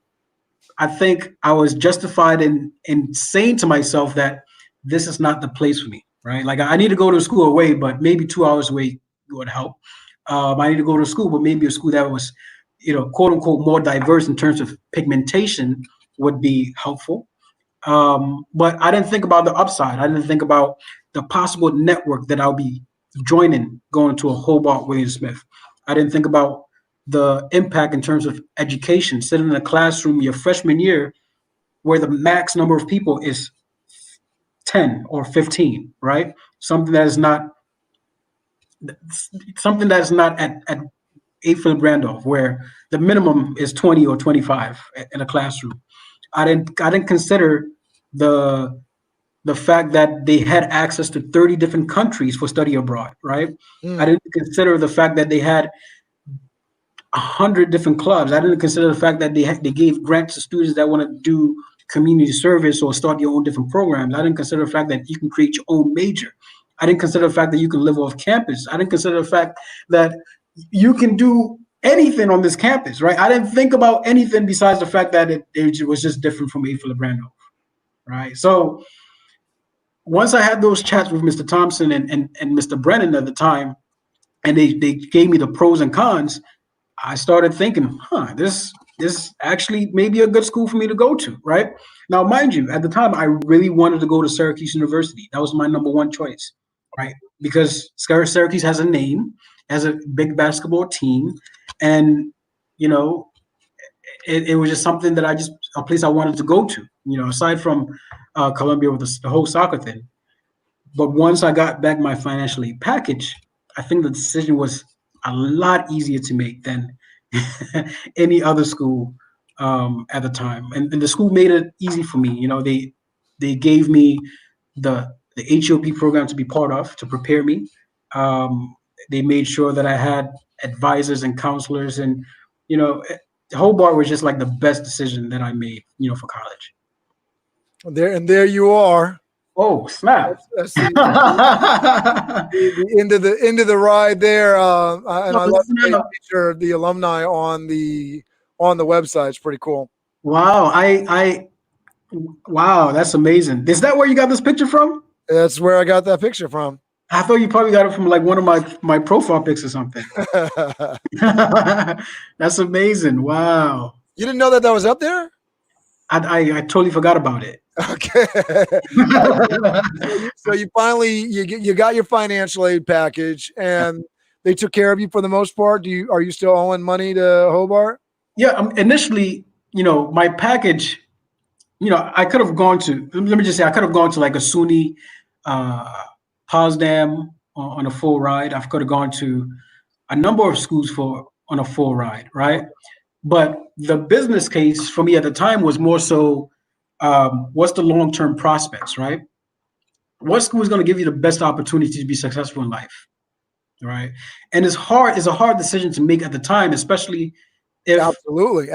I think I was justified in saying to myself that this is not the place for me, right? Like, I need to go to a school away, but maybe 2 hours away would help. I need to go to a school, but maybe a school that was, quote unquote, more diverse in terms of pigmentation would be helpful. But I didn't think about the upside. I didn't think about the possible network that I'll be joining going to a Hobart William Smith. I didn't think about the impact in terms of education, sitting in a classroom your freshman year where the max number of people is 10 or 15, right? Something that is not at A. Philip Randolph, where the minimum is 20 or 25 in a classroom. I didn't consider the fact that they had access to 30 different countries for study abroad, right? I didn't consider the fact that they had 100 different clubs. I didn't consider the fact that they gave grants to students that want to do community service or start your own different programs. I didn't consider the fact that you can create your own major. I didn't consider the fact that you can live off campus. I didn't consider the fact that you can do anything on this campus, right? I didn't think about anything besides the fact that it was just different from A. Philip Randolph, right? So once I had those chats with Mr. Thompson and Mr. Brennan at the time, and they gave me the pros and cons, I started thinking, this actually may be a good school for me to go to, right? Now, mind you, at the time, I really wanted to go to Syracuse University. That was my number one choice, right? Because Syracuse has a name, has a big basketball team, and, it was just something that a place I wanted to go to, aside from Columbia with the whole soccer thing. But once I got back my financial aid package, I think the decision was a lot easier to make than any other school at the time. And the school made it easy for me. They gave me the HOP program to be part of to prepare me. They made sure that I had advisors and counselors, and Hobart was just like the best decision that I made, for college. There you are. Oh, snap! That's the end of the ride there, and I love the picture of the alumni on the website. It's pretty cool. Wow, wow, that's amazing. Is that where you got this picture from? That's where I got that picture from. I thought you probably got it from like one of my profile pics or something. That's amazing. Wow. You didn't know that was up there? I totally forgot about it. Okay. So you finally you got your financial aid package, and they took care of you for the most part. Are you still owing money to Hobart? Yeah. Initially, my package, I could have gone to. Let me just say, I could have gone to like a SUNY, Potsdam on a full ride. I could have gone to a number of schools on a full ride, right? But the business case for me at the time was more so, what's the long-term prospects, right? What school is going to give you the best opportunity to be successful in life, right? And it's a hard decision to make at the time, especially if absolutely.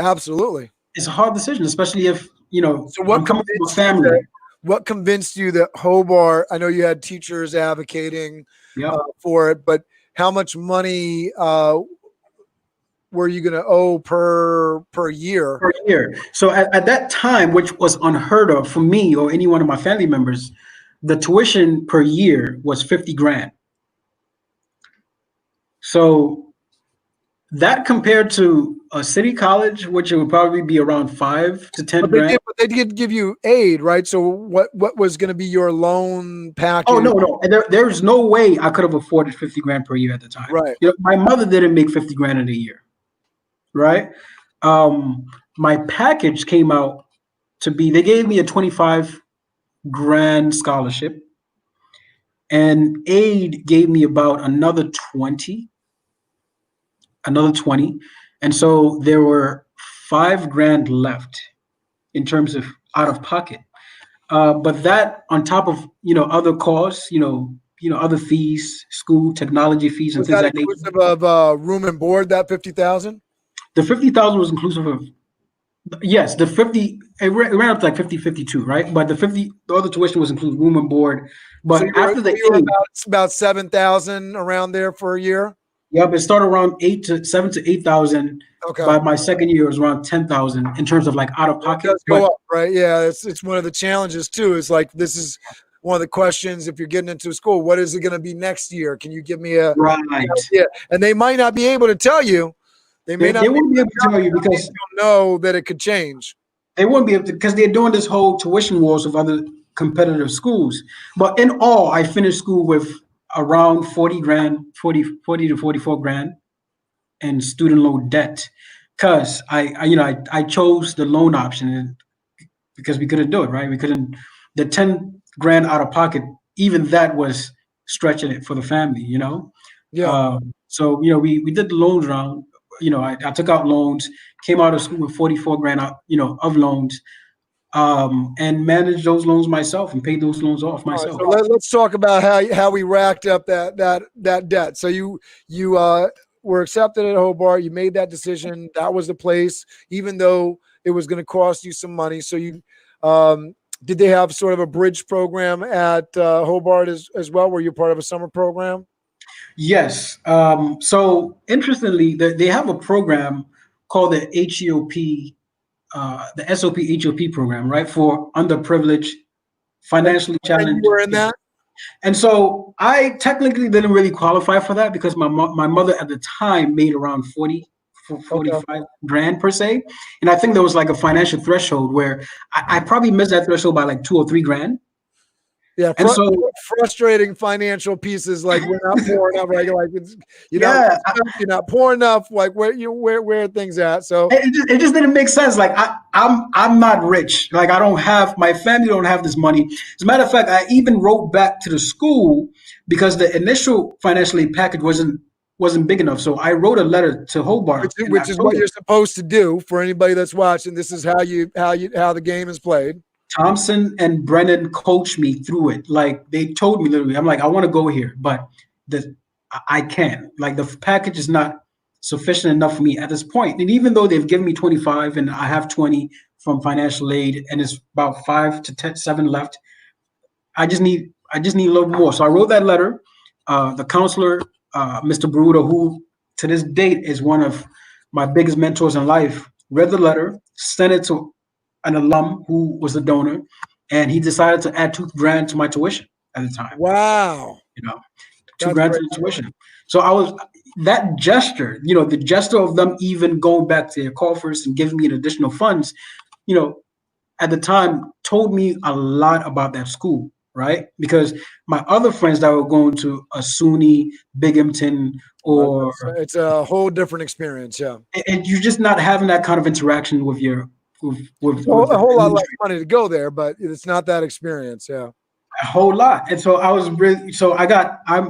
It's a hard decision, especially if So what I'm coming from a family. What convinced you that Hobart? I know you had teachers advocating for it, but how much money were you going to owe per year? Per year. So at that time, which was unheard of for me or any one of my family members, the tuition per year was $50,000. So that compared to a city college, which it would probably be around $5,000 to $10,000. But they did give you aid, right? So what was going to be your loan package? Oh no! There's no way I could have afforded $50,000 per year at the time. Right. My mother didn't make $50,000 in a year. Right. My package came out to be. They gave me a 25 grand scholarship, and aid gave me about another 20. And so there were $5,000 left in terms of out of pocket. But that on top of, other costs, other fees, school technology fees and Was things that like that. inclusive of room and board, that 50,000? The 50,000 was inclusive of, yes, the 50, it ran up to like 52, right? But the other tuition was included room and board. But So after you were aid, about 7,000 around there for a year? yep, it started around 7 to 8,000. Okay. By my second year, it was around 10,000 in terms of like out of pocket. It does go up, right? Yeah, it's one of the challenges too. It's like, this is one of the questions if you're getting into school. What is it going to be next year? Can you give me a Right? idea? And they might not be able to tell you. They won't be able to tell you because they don't know that it could change. They wouldn't be able to, because they're doing this whole tuition wars with other competitive schools. But in all, I finished school with around 40,000, 40 to 44,000 in student loan debt, because I chose the loan option because we couldn't do it, right? We couldn't. The 10,000 out of pocket, even that was stretching it for the family, Yeah. So we did the loans round. I took out loans, came out of school with 44,000 out, of loans, and managed those loans myself and paid those loans off myself. Right, so let's talk about how we racked up that debt. So you were accepted at Hobart. You made that decision. That was the place, even though it was going to cost you some money. So you did they have sort of a bridge program at Hobart as well? Were you part of a summer program? Yes. So interestingly, they have a program called the HEOP, the SOP HEOP program, right, for underprivileged, financially challenged. And you were in that? And so I technically didn't really qualify for that because my mother at the time made around 45,000 per se. And I think there was like a financial threshold where I probably missed that threshold by like 2 or 3 grand. Yeah, and so frustrating financial pieces like we're not poor enough, right? Like you're not poor enough. Like where things at? So it just didn't make sense. Like I'm not rich. Like my family don't have this money. As a matter of fact, I even wrote back to the school because the initial financial aid package wasn't big enough. So I wrote a letter to Hobart, which is what you're supposed to do for anybody that's watching. This is how the game is played. Thompson and Brennan coached me through it. Like they told me literally, I'm like, I want to go here, but I can't. Like the package is not sufficient enough for me at this point. And even though they've given me 25 and I have 20 from financial aid and it's about 5 to 7 left, I just need a little more. So I wrote that letter. The counselor, Mr. Baruda, who to this date is one of my biggest mentors in life, read the letter, sent it to an alum who was a donor, and he decided to add $2,000 to my tuition at the time. Wow. $2,000 to the tuition. So I was that gesture, the gesture of them even going back to their coffers and giving me an additional funds, at the time told me a lot about that school, right? Because my other friends that were going to a SUNY, Binghamton, or it's a whole different experience, yeah. And you're just not having that kind of interaction with your with a whole lot less money to go there, but it's not that experience, yeah. A whole lot. And so I'm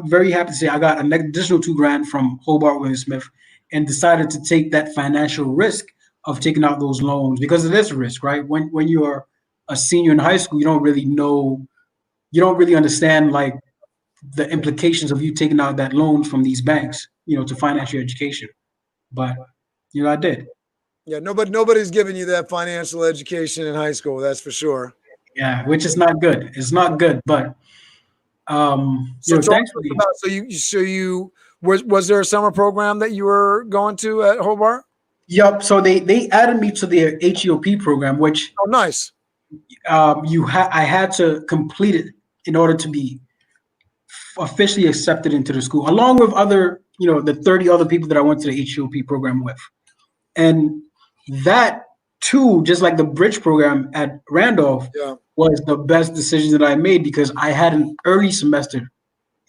very happy to say I got an additional $2,000 from Hobart William Smith and decided to take that financial risk of taking out those loans because it is a risk, right? When you're a senior in high school, you don't really understand like the implications of you taking out that loan from these banks, to finance your education. But I did. Yeah, nobody's giving you that financial education in high school, that's for sure. Yeah, which is not good. It's not good, but thankfully. Was there a summer program that you were going to at Hobart? Yep. So they added me to their HEOP program, which nice. I had to complete it in order to be officially accepted into the school, along with other, the 30 other people that I went to the HEOP program with. And that too, just like the bridge program at Randolph, was the best decision that I made because I had an early semester,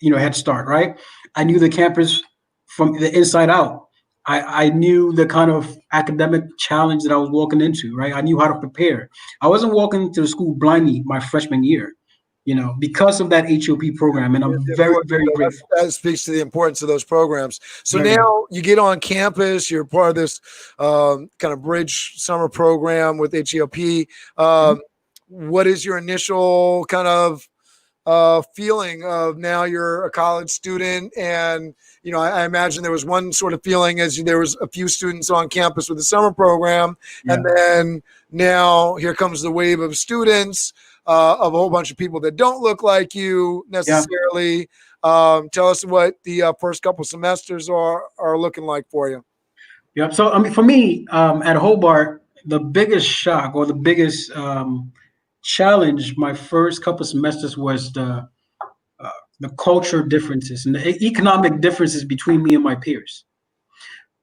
head start, right? I knew the campus from the inside out. I knew the kind of academic challenge that I was walking into, right? I knew how to prepare. I wasn't walking to the school blindly my freshman year, because of that HOP program. And I'm very, very grateful. That speaks to the importance of those programs. So Very now you get on campus, you're part of this kind of bridge summer program with HEOP. What is your initial kind of feeling of now you're a college student? And, I imagine there was one sort of feeling as there was a few students on campus with the summer program. Yeah. And then now here comes the wave of students, of a whole bunch of people that don't look like you necessarily. Tell us what the first couple semesters are looking like for you. Yeah. So, I mean, for me, at Hobart, the biggest shock or the biggest challenge my first couple semesters was the culture differences and the economic differences between me and my peers.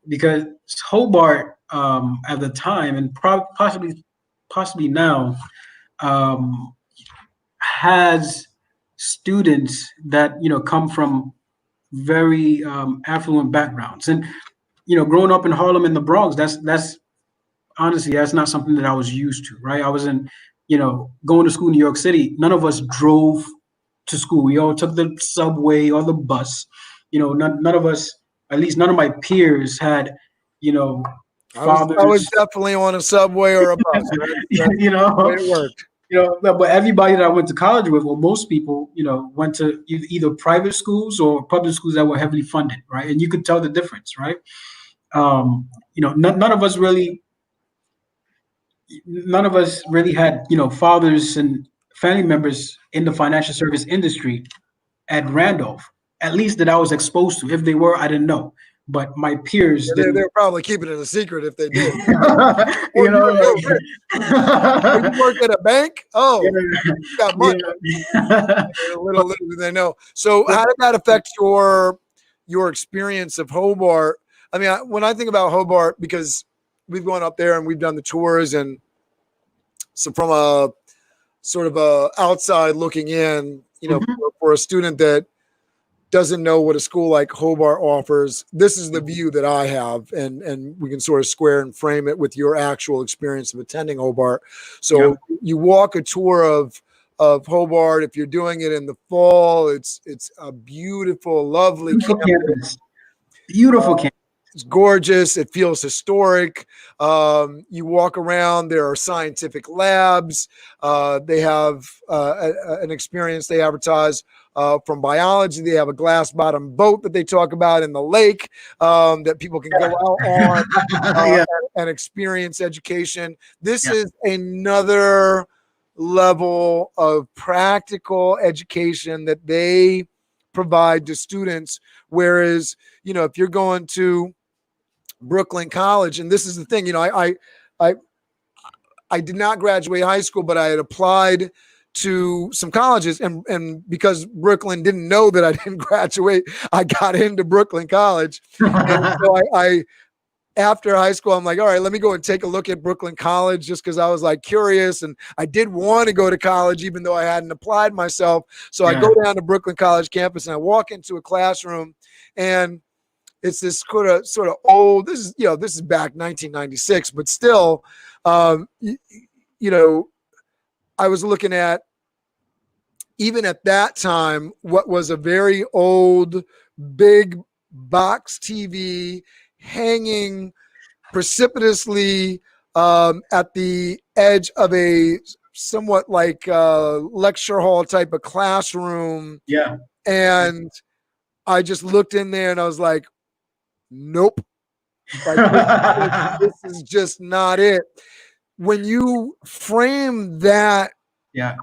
Because Hobart, at the time, and possibly now, has students that come from very affluent backgrounds. And growing up in Harlem and the Bronx, that's honestly, that's not something that I was used to, right? I was going to school in New York City. None of us drove to school. We all took the subway or the bus. None of us, at least none of my peers had, fathers. I was definitely on a subway or a bus. That's the way it worked. But everybody that I went to college with, or most people, went to either private schools or public schools that were heavily funded, right? And you could tell the difference, right? None of us really had, fathers and family members in the financial service industry at Randolph, at least that I was exposed to. If they were, I didn't know. But my peers, they're probably keeping it a secret if they did. You work at a bank? Oh, you got money. Little do they know. So how did that affect your experience of Hobart? I mean, when I think about Hobart, because we've gone up there and we've done the tours, and so from a sort of a outside looking in, for a student that doesn't know what a school like Hobart offers, this is the view that I have, and we can sort of square and frame it with your actual experience of attending Hobart. So you walk a tour of Hobart. If you're doing it in the fall, it's a beautiful, lovely campus. Beautiful campus. It's gorgeous. It feels historic. You walk around. There are scientific labs. They have an experience they advertise from biology. They have a glass bottom boat that they talk about in the lake that people can go out on and experience education. This is another level of practical education that they provide to students. Whereas, if you're going to Brooklyn College, and this is the thing, I did not graduate high school, but I had applied to some colleges, and because Brooklyn didn't know that I didn't graduate, I got into Brooklyn College. And so I after high school, I'm like, all right, let me go and take a look at Brooklyn College, just because I was like curious, and I did want to go to college even though I hadn't applied myself. So I go down to Brooklyn College campus and I walk into a classroom, and it's this sort of old. This is back 1996, but still, I was looking at, even at that time, what was a very old, big box TV hanging precipitously at the edge of a somewhat like lecture hall type of classroom. Yeah. And I just looked in there and I was like, nope. Like, this is just not it. When you frame that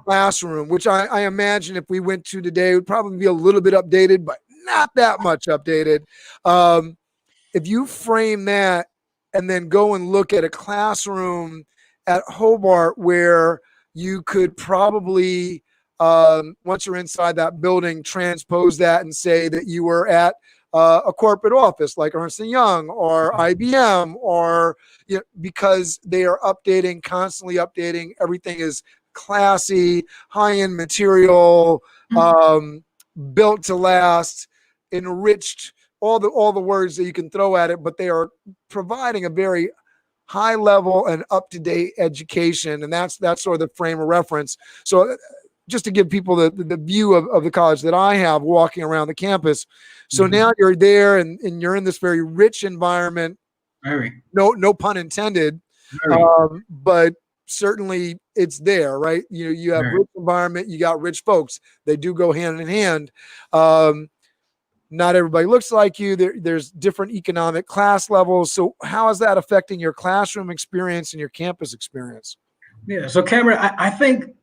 classroom, which I imagine if we went to today, it would probably be a little bit updated, but not that much updated. If you frame that and then go and look at a classroom at Hobart where you could probably, once you're inside that building, transpose that and say that you were at a corporate office like Ernst Young or IBM, or because they are constantly updating. Everything is classy, high-end material, built to last, enriched all the words that you can throw at it, but they are providing a very high level and up to date education, and that's sort of the frame of reference. So, just to give people the view of the college that I have walking around the campus. So now you're there and you're in this very rich environment. Very. No pun intended. Very. But certainly it's there, right? You have rich environment, you got rich folks. They do go hand in hand. Not everybody looks like you. There's different economic class levels. So how is that affecting your classroom experience and your campus experience? Yeah. So Cameron, I think,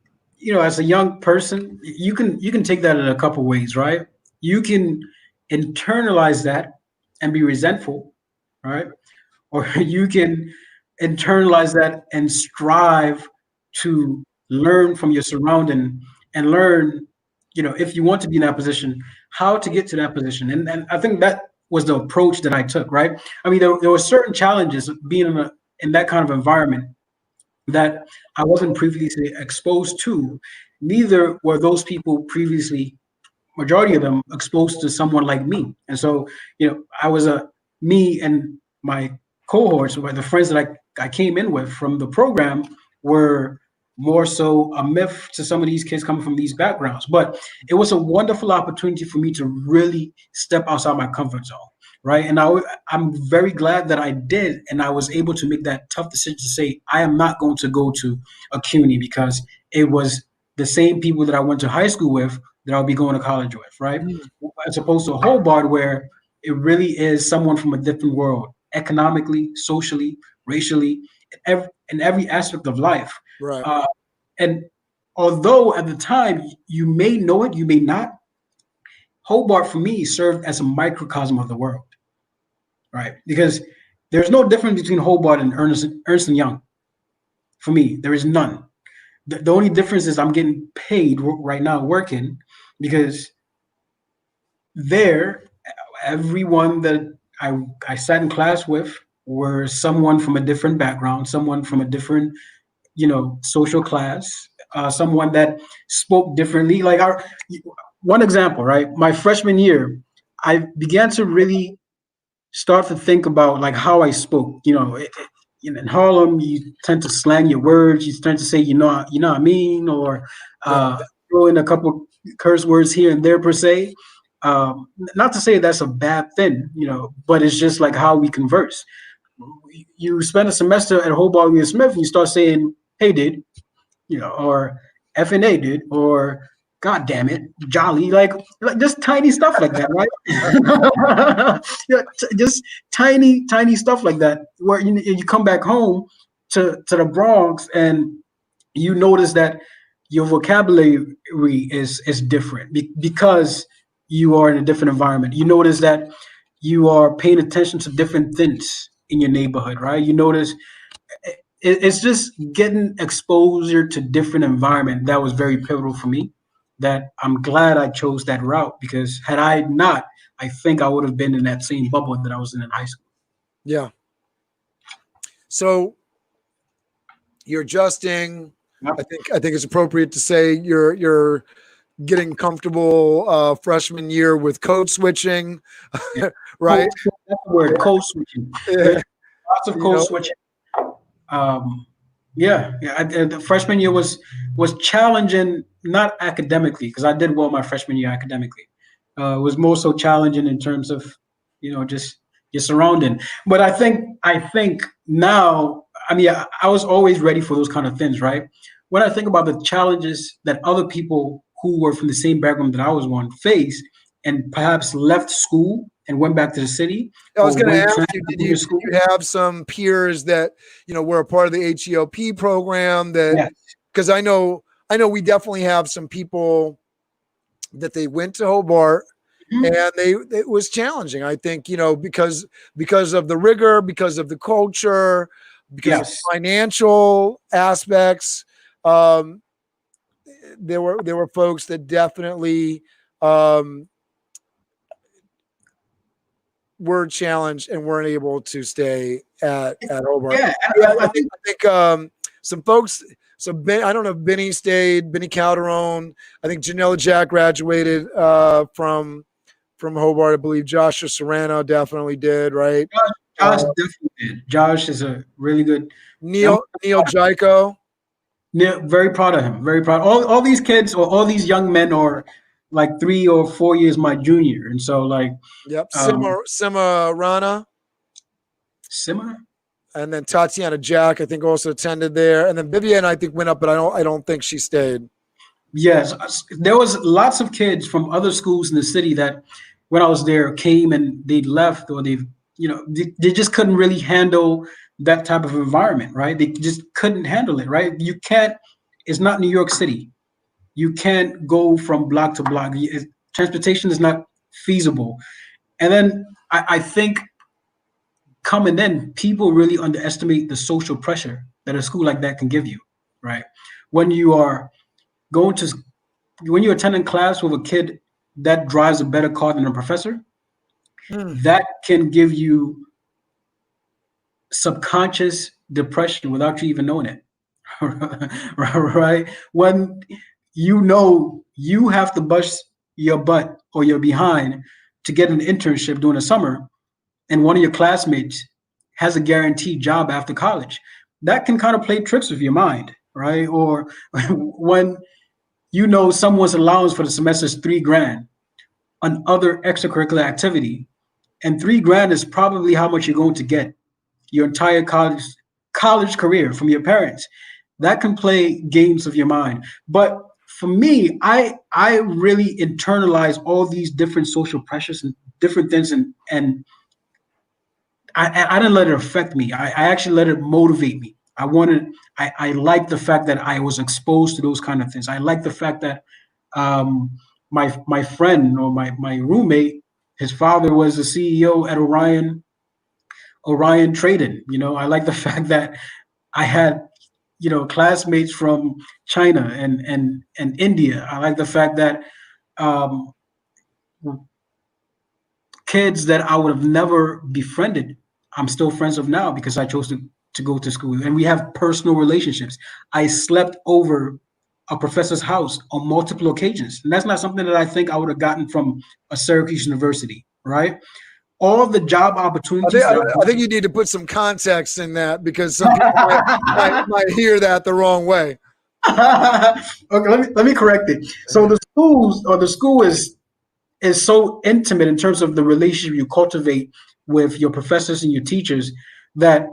as a young person, you can take that in a couple ways, right? You can internalize that and be resentful, right? Or you can internalize that and strive to learn from your surrounding and learn, if you want to be in that position, how to get to that position. And I think that was the approach that I took, right? I mean, there were certain challenges being in that kind of environment that I wasn't previously exposed to. Neither were those people previously, majority of them, exposed to someone like me. And so, I was me and my cohorts, or the friends that I came in with from the program, were more so a myth to some of these kids coming from these backgrounds. But it was a wonderful opportunity for me to really step outside my comfort zone, right? And I'm very glad that I did, and I was able to make that tough decision to say, I am not going to go to a CUNY because it was the same people that I went to high school with that I'll be going to college with, right? As opposed to Hobart, where it really is someone from a different world, economically, socially, racially, in every aspect of life. Right. And although at the time you may know it, you may not, Hobart for me served as a microcosm of the world, right? Because there's no difference between Hobart and Ernst Young. For me, there is none. The only difference is I'm getting paid right now working, because there, everyone that I sat in class with were someone from a different background, someone from a different, social class, someone that spoke differently. Like one example, right? My freshman year, I began to really start to think about like how I spoke. In Harlem, you tend to slang your words. You tend to say, what I mean, or throw in a couple curse words here and there per se. Not to say that's a bad thing, but it's just like how we converse. You spend a semester at Hobart William Smith and you start saying, hey, dude, or FNA, dude, or God damn it, jolly, like just tiny stuff like that, right? Just tiny stuff like that, where you come back home to the Bronx and you notice that your vocabulary is different because you are in a different environment. You notice that you are paying attention to different things in your neighborhood, right? You notice it's just getting exposure to different environment. That was very pivotal for me, that I'm glad I chose that route, because had I not, I think I would have been in that same bubble that I was in high school. Yeah. So you're adjusting. Yep. I think it's appropriate to say you're getting comfortable freshman year with code switching, right? That's the word, code switching. Yeah. Lots of code switching. The freshman year was challenging, not academically, because I did well my freshman year academically. It was more so challenging in terms of, just your surrounding. But I think now, I was always ready for those kind of things, right? When I think about the challenges that other people who were from the same background that I was one faced, and perhaps left school and went back to the city. I was going to ask you, did you have some peers that, were a part of the HELP program that, because I know we definitely have some people that they went to Hobart and it was challenging. I think, because of the rigor, because of the culture, because of financial aspects, there were folks that definitely, were challenged and weren't able to stay at Hobart. Yeah, I think some folks. So I don't know if Benny stayed. Benny Calderon. I think Janelle Jack graduated from from Hobart, I believe. Joshua Serrano definitely did, right? Josh definitely did. Josh is a really good. Neil Jaiko. Yeah, very proud of him. Very proud. All these kids or all these young men are like 3 or 4 years my junior, and so like. Yep. Sima Rana. Sima. And then Tatiana Jack, I think, also attended there. And then Vivian, I think, went up, but I don't think she stayed. Yes, there was lots of kids from other schools in the city that, when I was there, came and they left, or they just couldn't really handle that type of environment, right? They just couldn't handle it, right? You can't. It's not New York City. You can't go from block to block. Transportation is not feasible. And then I think coming in, people really underestimate the social pressure that a school like that can give you, right? When you are when you're attending class with a kid that drives a better car than a professor, that can give you subconscious depression without you even knowing it, right? When you know you have to bust your butt or your behind to get an internship during the summer, and one of your classmates has a guaranteed job after college, that can kind of play tricks with your mind, right? Or when you know someone's allowance for the semester is $3,000 on other extracurricular activity, and $3,000 is probably how much you're going to get your entire college career from your parents. That can play games with your mind. But for me, I really internalize all these different social pressures and different things, and I didn't let it affect me. I actually let it motivate me. I like the fact that I was exposed to those kind of things. I like the fact that my friend or my roommate, his father was the CEO at Orion Trading. I like the fact that I had classmates from China and India. I like the fact that kids that I would have never befriended, I'm still friends with now because I chose to go to school, and we have personal relationships. I slept over a professor's house on multiple occasions, and that's not something that I think I would have gotten from a Syracuse University, right? All the job opportunities. I think you need to put some context in that, because some people might hear that the wrong way. Okay, let me correct it. So the school is so intimate in terms of the relationship you cultivate with your professors and your teachers, that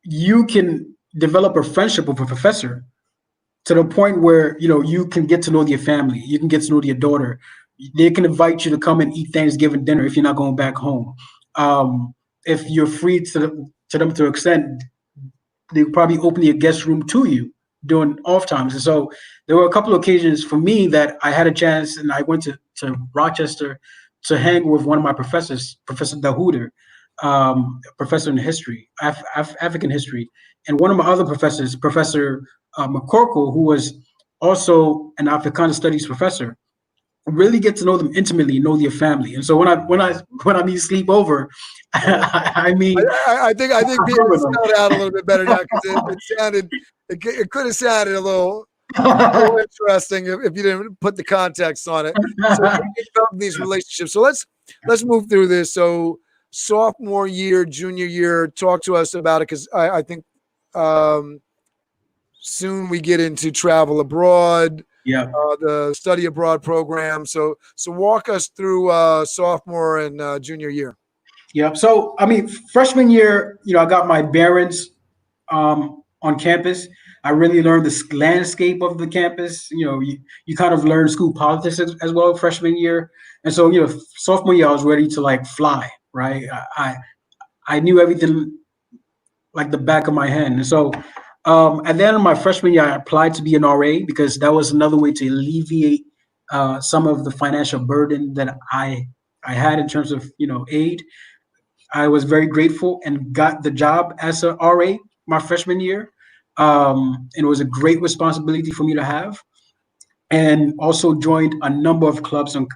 you can develop a friendship with a professor to the point where you can get to know their family, you can get to know their daughter. They can invite you to come and eat Thanksgiving dinner if you're not going back home. If you're free to them to extend, they probably open your guest room to you during off times. And so there were a couple of occasions for me that I had a chance, and I went to Rochester to hang with one of my professors, Professor Dahuder, professor in history, African history, and one of my other professors, Professor McCorkle, who was also an Africana studies professor. Really get to know them intimately, know their family. And so when I mean sleepover, I mean I think people sound out a little bit better now, because it could have sounded a little interesting if you didn't put the context on it. So these relationships. So let's move through this. So sophomore year, junior year, talk to us about it, because I think soon we get into travel abroad. Yeah, the study abroad program. So walk us through sophomore and junior year. Yeah. So I mean, freshman year, I got my bearings on campus. I really learned the landscape of the campus. You kind of learn school politics as well freshman year, and so sophomore year I was ready to fly. Right. I knew everything like the back of my hand, and so. At the end of my freshman year, I applied to be an RA because that was another way to alleviate some of the financial burden that I had in terms of aid. I was very grateful and got the job as a RA my freshman year. And it was a great responsibility for me to have, and also joined a number of clubs on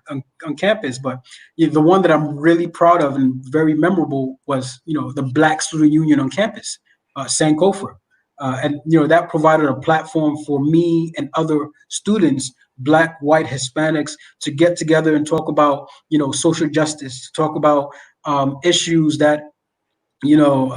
campus. But the one that I'm really proud of and very memorable was the Black Student Union on campus, Sankofa. And that provided a platform for me and other students Black, white, Hispanics to get together and talk about, social justice, to talk about issues that, you know,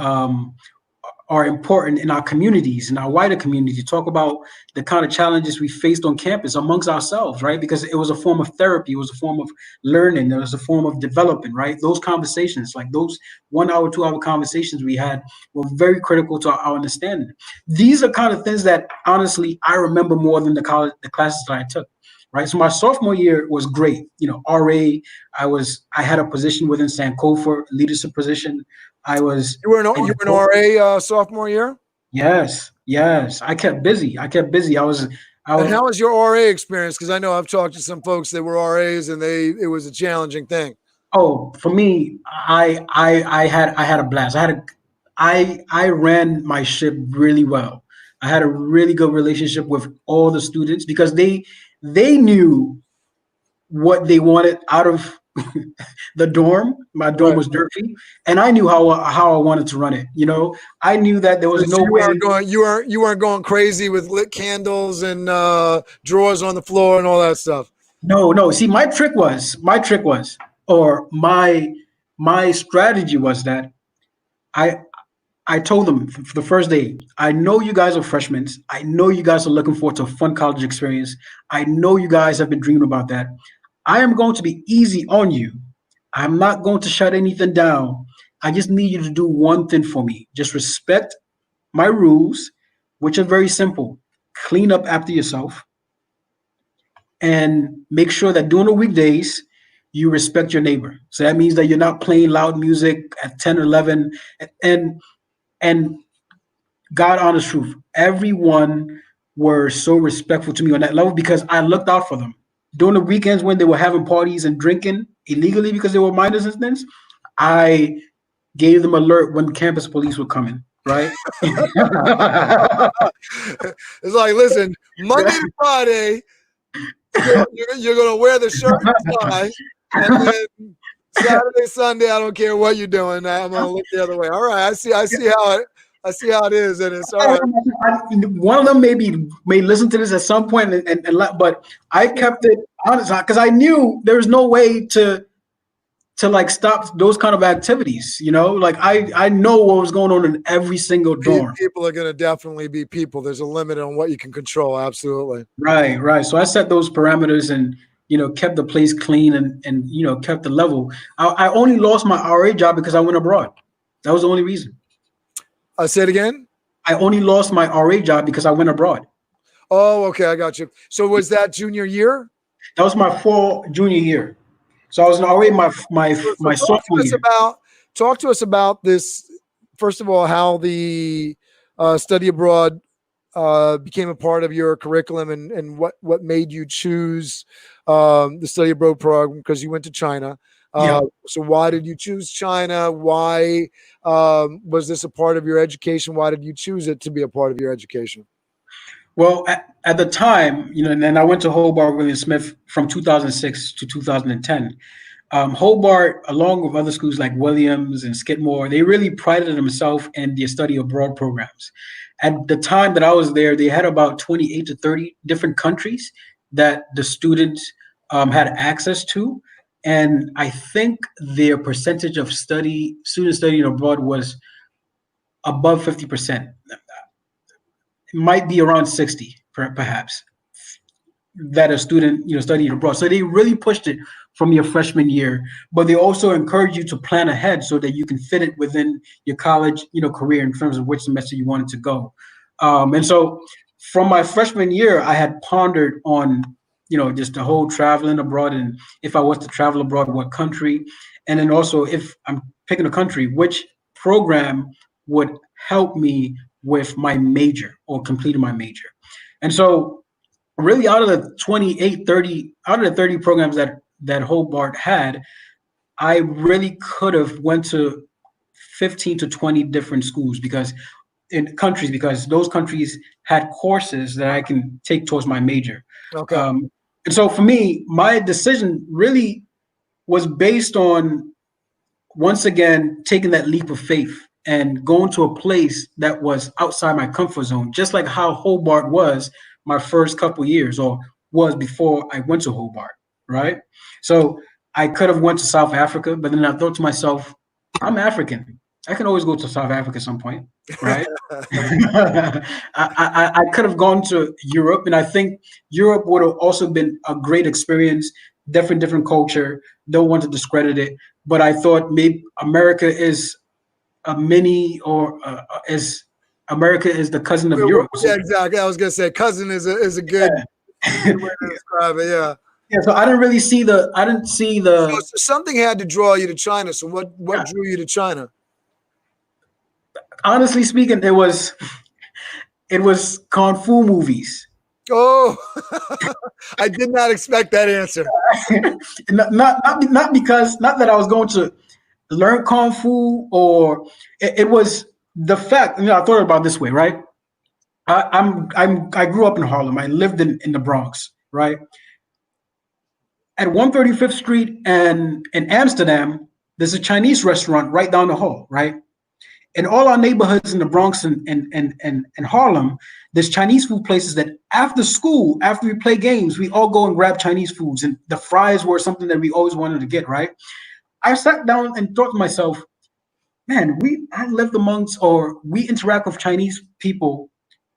are important in our communities, in our wider community, talk about the kind of challenges we faced on campus amongst ourselves, right? Because it was a form of therapy, it was a form of learning, it was a form of development, right? Those conversations, like those 1 hour, 2 hour conversations we had were very critical to our understanding. These are kind of things that honestly I remember more than the classes that I took. Right. So my sophomore year was great. RA, I had a position within Sankofa, leadership position. You were an RA sophomore year? Yes. I kept busy. And how was your RA experience? Because I know I've talked to some folks that were RAs and it was a challenging thing. Oh, for me, I had a blast. I ran my ship really well. I had a really good relationship with all the students because they knew what they wanted out of the dorm. My dorm was dirty, and I knew how I wanted to run it. I knew that there was no way. You weren't going crazy with lit candles and drawers on the floor and all that stuff. No. See, my strategy was that I told them for the first day, I know you guys are freshmen. I know you guys are looking forward to a fun college experience. I know you guys have been dreaming about that. I am going to be easy on you. I'm not going to shut anything down. I just need you to do one thing for me. Just respect my rules, which are very simple. Clean up after yourself and make sure that during the weekdays, you respect your neighbor. So that means that you're not playing loud music at 10 or 11. And God honest truth, everyone were so respectful to me on that level because I looked out for them. During the weekends when they were having parties and drinking illegally because they were minors and things, I gave them alert when the campus police were coming, right? It's like, listen, Monday to Friday, you're going to wear the shirt and tie, and then Saturday, Sunday, I don't care what you're doing. I'm going to look the other way. All right, I see how it is, and it's all right. One of them may listen to this at some point, but I kept it honest because I knew there was no way to like stop those kind of activities. Like I know what was going on in every single dorm. People are going to definitely be people. There's a limit on what you can control. Absolutely. Right. So I set those parameters and kept the place clean and kept the level. I only lost my RA job because I went abroad. That was the only reason. Say it again. I only lost my RA job because I went abroad. Oh, okay. I got you. So was that junior year? That was my fall junior year. So I was an RA my sophomore year. Talk to us about this. First of all, how the study abroad became a part of your curriculum and what made you choose the study abroad program, because you went to China. So why did you choose China? Why was this a part of your education? Why did you choose it to be a part of your education? Well, at the time, and then I went to Hobart William Smith from 2006 to 2010. Hobart, along with other schools like Williams and Skidmore, they really prided themselves in their study abroad programs. At the time that I was there, they had about 28 to 30 different countries that the students had access to. And I think their percentage of students studying abroad was above 50%. It might be around 60, perhaps, that a student studying abroad. So they really pushed it from your freshman year, but they also encourage you to plan ahead so that you can fit it within your college career in terms of which semester you wanted to go. And so from my freshman year, I had pondered on just the whole traveling abroad, and if I was to travel abroad, what country, and then also if I'm picking a country, which program would help me with my major or completing my major. And so really out of the 30 programs that Hobart had, I really could have went to 15 to 20 different schools because those countries had courses that I can take towards my major. Okay. And so for me, my decision really was based on, once again, taking that leap of faith and going to a place that was outside my comfort zone, just like how Hobart was my first couple years, or was before I went to Hobart, right? So I could have went to South Africa, but then I thought to myself, I'm African. I can always go to South Africa at some point, right? I could have gone to Europe, and I think Europe would have also been a great experience, different culture. Don't want to discredit it, but I thought maybe America is a mini, or America is the cousin of Europe. Yeah, exactly. I was gonna say cousin is a good way to describe it. Yeah. Yeah, so I didn't see the. So something had to draw you to China. So what drew you to China? Honestly speaking, it was kung fu movies. Oh, I did not expect that answer. not because, not that I was going to learn kung fu, or it was the fact. I thought about it this way, right? I grew up in Harlem. I lived in the Bronx, right? At 135th Street and in Amsterdam, there's a Chinese restaurant right down the hall, right? In all our neighborhoods in the Bronx and Harlem, there's Chinese food places that after school, after we play games, we all go and grab Chinese foods. And the fries were something that we always wanted to get, right? I sat down and thought to myself, man, I lived amongst, or we interact with Chinese people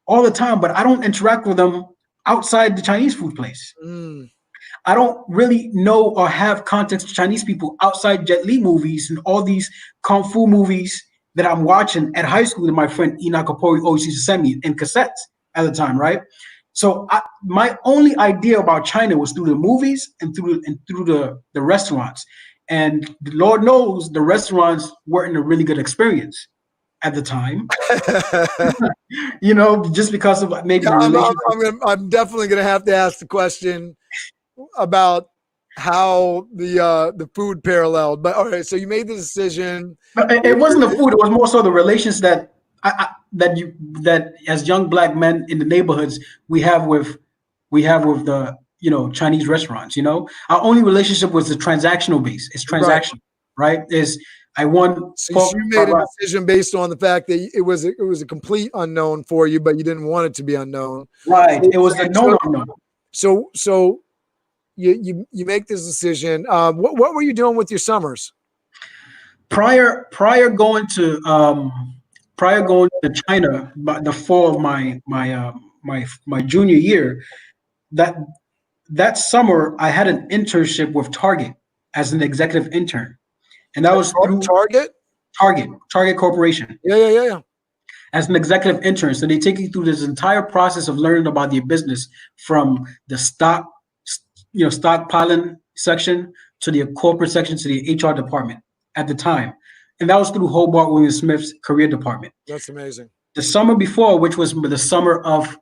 all the time, but I don't interact with them outside the Chinese food place. I don't really know or have context to Chinese people outside Jet Li movies and all these kung fu movies that I'm watching at high school that my friend Enoch Kapori always used to send me in cassettes at the time, right? So my only idea about China was through the movies and through the restaurants. And Lord knows the restaurants weren't a really good experience at the time. Just because of maybe the relationship. I'm definitely going to have to ask the question about how the food paralleled. But all right, so you made the decision. It wasn't the food; it was more so the relations that that as young Black men in the neighborhoods we have with the Chinese restaurants. Our only relationship was the transactional base. It's transactional, right? I won. So you made a decision based on the fact that it was a complete unknown for you, but you didn't want it to be unknown. Right. It was a known unknown. So you make this decision. What were you doing with your summers? Prior going to China, by the fall of my junior year, that summer I had an internship with Target as an executive intern, and that was through Target Corporation. Yeah. As an executive intern, so they take you through this entire process of learning about your business, from the stockpiling section to the corporate section to the HR department at the time. And that was through Hobart William Smith's career department. That's amazing. The summer before, which was the summer of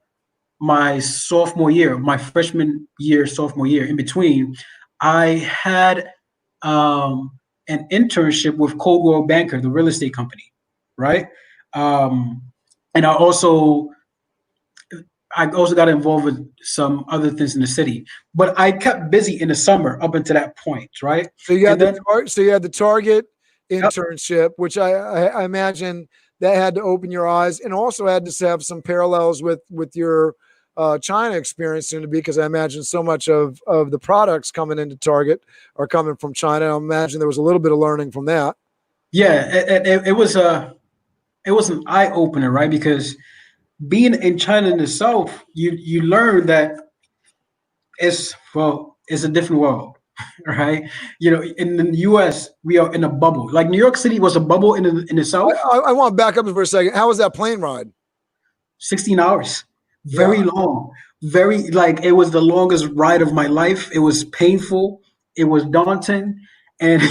my sophomore year, my freshman year, sophomore year, in between, I had an internship with Coldwell Banker, the real estate company, right? And I also got involved with some other things in the city, but I kept busy in the summer up until that point, right? So you had the Target internship, which I imagine that had to open your eyes, and also had to have some parallels with your China experience soon to be, because I imagine so much of the products coming into Target are coming from China. I imagine there was a little bit of learning from that. Yeah, it was an eye opener, right? Because being in China in itself, you learn that it's a different world, right? In the U.S., we are in a bubble. Like New York City was a bubble in itself. I want to back up for a second. How was that plane ride? 16 hours, very long, it was the longest ride of my life. It was painful. It was daunting. And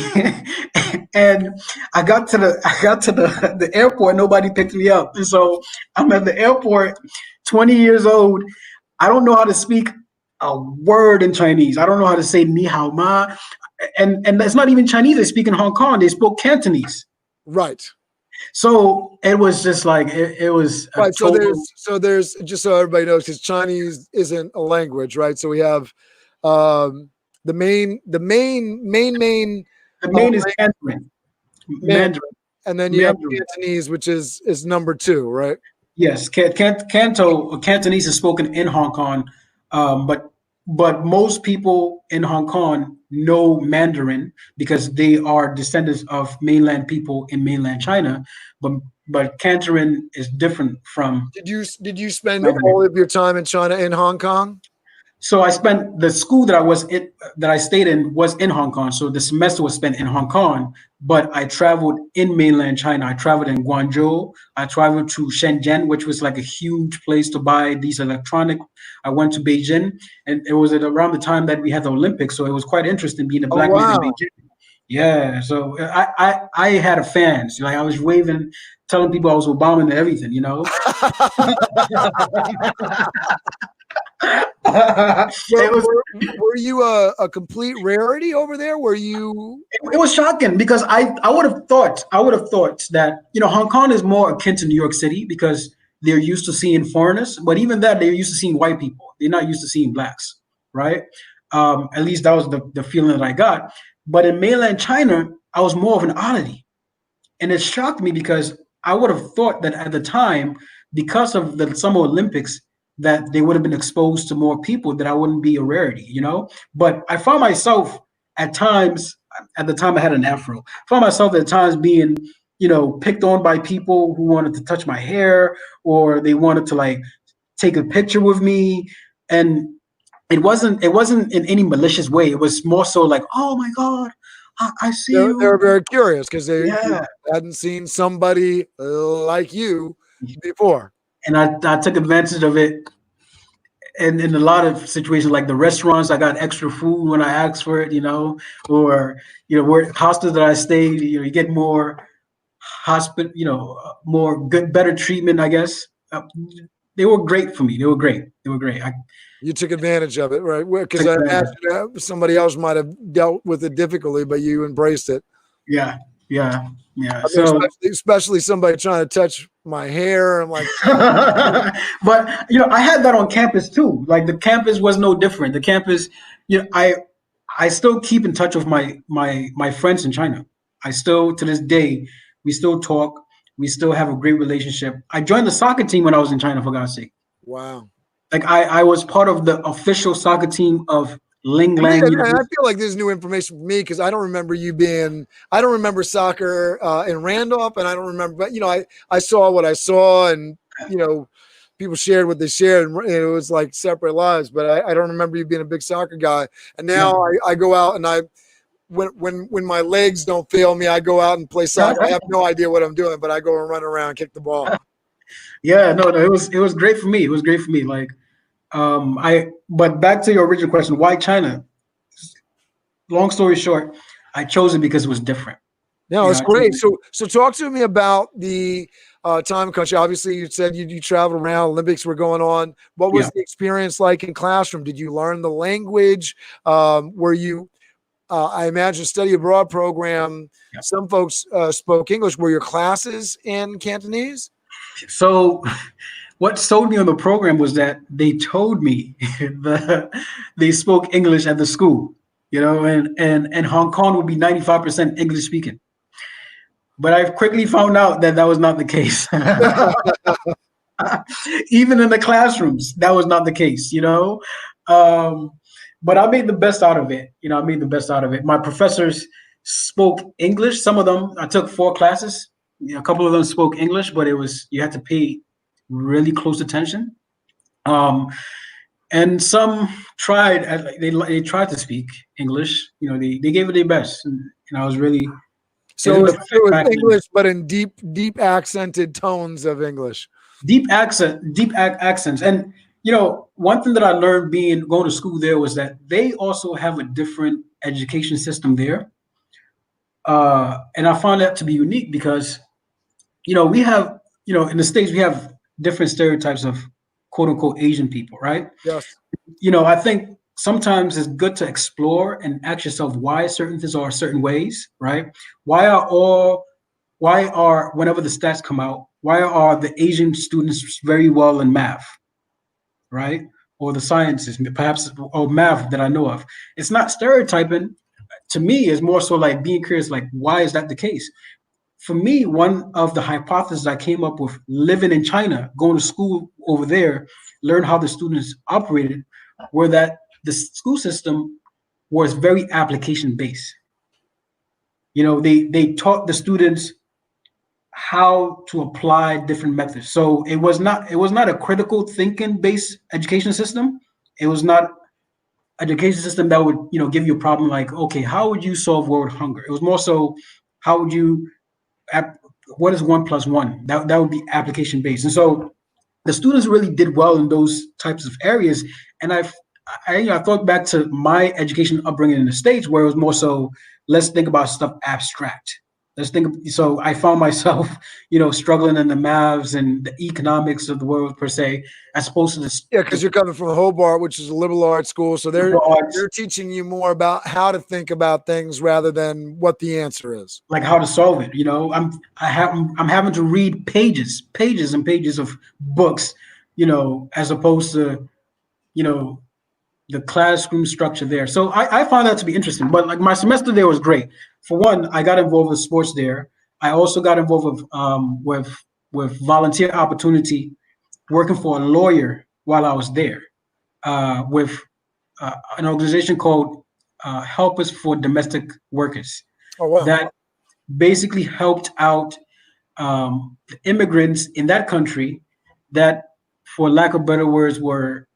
and I got to the airport. Nobody picked me up, and so I'm at the airport, 20 years old. I don't know how to speak a word in Chinese. I don't know how to say ni hao ma, and that's not even Chinese. They speak in Hong Kong. They spoke Cantonese. Right. So it was just like it was right. So there's just so everybody knows, because Chinese isn't a language, right? So we have the main is Mandarin. Mandarin. And then you have Cantonese, which is number 2, right? Yes, Cantonese is spoken in Hong Kong, but but most people in Hong Kong know Mandarin because they are descendants of mainland people in mainland China. But Cantonese is different from Did you spend Mandarin. all of your time in China in Hong Kong? So I spent the school that I stayed in was in Hong Kong. So the semester was spent in Hong Kong, but I traveled in mainland China. I traveled in Guangzhou. I traveled to Shenzhen, which was like a huge place to buy these electronic. I went to Beijing, and it was at around the time that we had the Olympics. So it was quite interesting being a Oh, black man in wow. Beijing. Yeah. So I had a fans. Like I was waving, telling people I was Obama and everything, you know. Were you a complete rarity over there? Were you? It was shocking because I would have thought that, you know, Hong Kong is more akin to New York City because they're used to seeing foreigners, but even that they're used to seeing white people. They're not used to seeing blacks, right? At least that was the feeling that I got. But in mainland China, I was more of an oddity, and it shocked me because I would have thought that at the time, because of the Summer Olympics, that they would have been exposed to more people, that I wouldn't be a rarity, you know. But I found myself at times, at the time I had an afro, found myself at times being, you know, picked on by people who wanted to touch my hair or they wanted to like take a picture with me. And it wasn't in any malicious way. It was more so like, oh my God, I see They you. were very curious because they Yeah. hadn't seen somebody like you before. And I took advantage of it. And in a lot of situations, like the restaurants, I got extra food when I asked for it, you know, or, you know, where hostels that I stayed, you know, you get more more better treatment, I guess. They were great for me. They were great. You took advantage of it, right? Because I imagine somebody else might have dealt with it difficultly, but you embraced it. Yeah. I mean, So, especially somebody trying to touch my hair. I'm like, but you know, I had that on campus too. Like the campus was no different. The campus, you know, I still keep in touch with my friends in China. I still, to this day, we still talk. We still have a great relationship. I joined the soccer team when I was in China, for God's sake. wow. Like I was part of the official soccer team of Lingnan And I University. feel like this is new information for me because I don't remember I don't remember soccer in Randolph, and I don't remember, but you know, I saw what I saw, and you know, people shared what they shared, and it was like separate lives. But I don't remember you being a big soccer guy. And now I go out and when my legs don't fail me, I go out and play soccer. I have no idea what I'm doing, but I go and run around, kick the ball. Yeah, no, it was great for me. It was great for me. Like, but back to your original question, why China? Long story short, I chose it because it was different. No, it's great. So talk to me about the time in country. Obviously, you said you traveled around. Olympics were going on. What was the experience like in classroom? Did you learn the language? Were you? I imagine study abroad program. Yeah. Some folks spoke English. Were your classes in Cantonese? So, what sold me on the program was that they told me they spoke English at the school, you know, and Hong Kong would be 95% English speaking. But I quickly found out that was not the case. Even in the classrooms, that was not the case, you know. But I made the best out of it. You know, I made the best out of it. My professors spoke English. Some of them, I took 4 classes. A couple of them spoke English, but you had to pay really close attention. And some tried. They tried to speak English. You know, they gave it their best, and I was really. So it was English, but in deep accented tones of English. Deep accents, and you know, one thing that I learned going to school there was that they also have a different education system there, and I found that to be unique because, you know, we have, you know, in the States we have different stereotypes of quote unquote Asian people, right? Yes. You know, I think sometimes it's good to explore and ask yourself why certain things are certain ways, right? Why are whenever the stats come out, why are the Asian students very well in math, right? Or the sciences, perhaps, or math that I know of. It's not stereotyping. To me, it's more so like being curious, like, why is that the case? For me, one of the hypotheses I came up with living in China, going to school over there, learn how the students operated, were that the school system was very application based. They taught the students how to apply different methods. So it was not a critical thinking based education system. It was not education system that would give you a problem like, okay, how would you solve world hunger? It was more so, how would you what is 1 + 1? That would be application based. And so the students really did well in those types of areas. And I thought back to my education upbringing in the States, where it was more so, let's think about stuff abstract. So I found myself, struggling in the maths and the economics of the world per se, as opposed to this. Yeah, because you're coming from Hobart, which is a liberal arts school, so they're teaching you more about how to think about things rather than what the answer is, like how to solve it. I'm having to read pages and pages of books, as opposed to, the classroom structure there. So I found that to be interesting. But like, my semester there was great. For one, I got involved with sports there. I also got involved with volunteer opportunity, working for a lawyer while I was there, with an organization called Helpers for Domestic Workers. Oh, wow. That basically helped out the immigrants in that country that, for lack of better words, were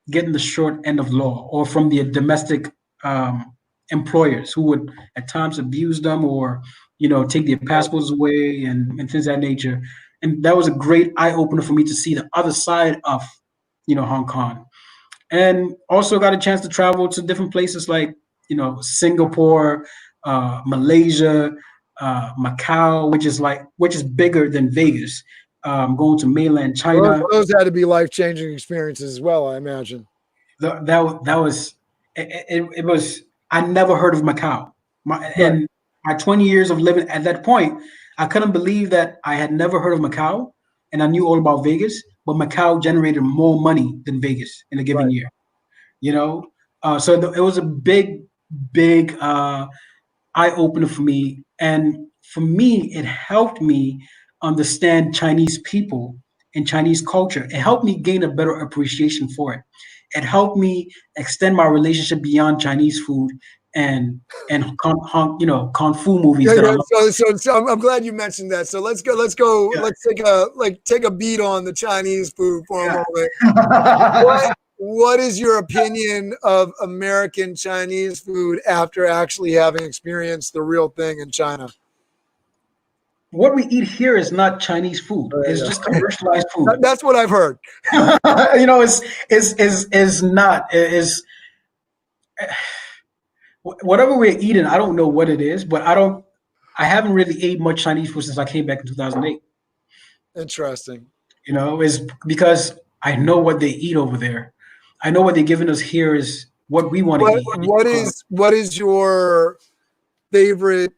getting the short end of law, or from the domestic employers who would at times abuse them, or take their passports away and things of that nature. And that was a great eye opener for me to see the other side of Hong Kong. And also got a chance to travel to different places like Singapore, Malaysia, Macau, which is bigger than Vegas. Going to mainland China. Those had to be life-changing experiences as well, I imagine. That was it was. I never heard of Macau. And my 20 years of living at that point, I couldn't believe that I had never heard of Macau, and I knew all about Vegas, but Macau generated more money than Vegas in a given year. So it was a big eye opener for me, and for me, it helped me understand Chinese people and Chinese culture. It helped me gain a better appreciation for it. It helped me extend my relationship beyond Chinese food and kung fu movies. So I'm glad you mentioned that. So let's go. Yeah. Let's take a beat on the Chinese food for a moment. What is your opinion of American Chinese food after actually having experienced the real thing in China? What we eat here is not Chinese food. It's just commercialized food. That's what I've heard. It's not. Whatever we're eating, I don't know what it is, but I haven't really ate much Chinese food since I came back in 2008. Interesting. It's because I know what they eat over there. I know what they're giving us here is what we want to eat. What is your favorite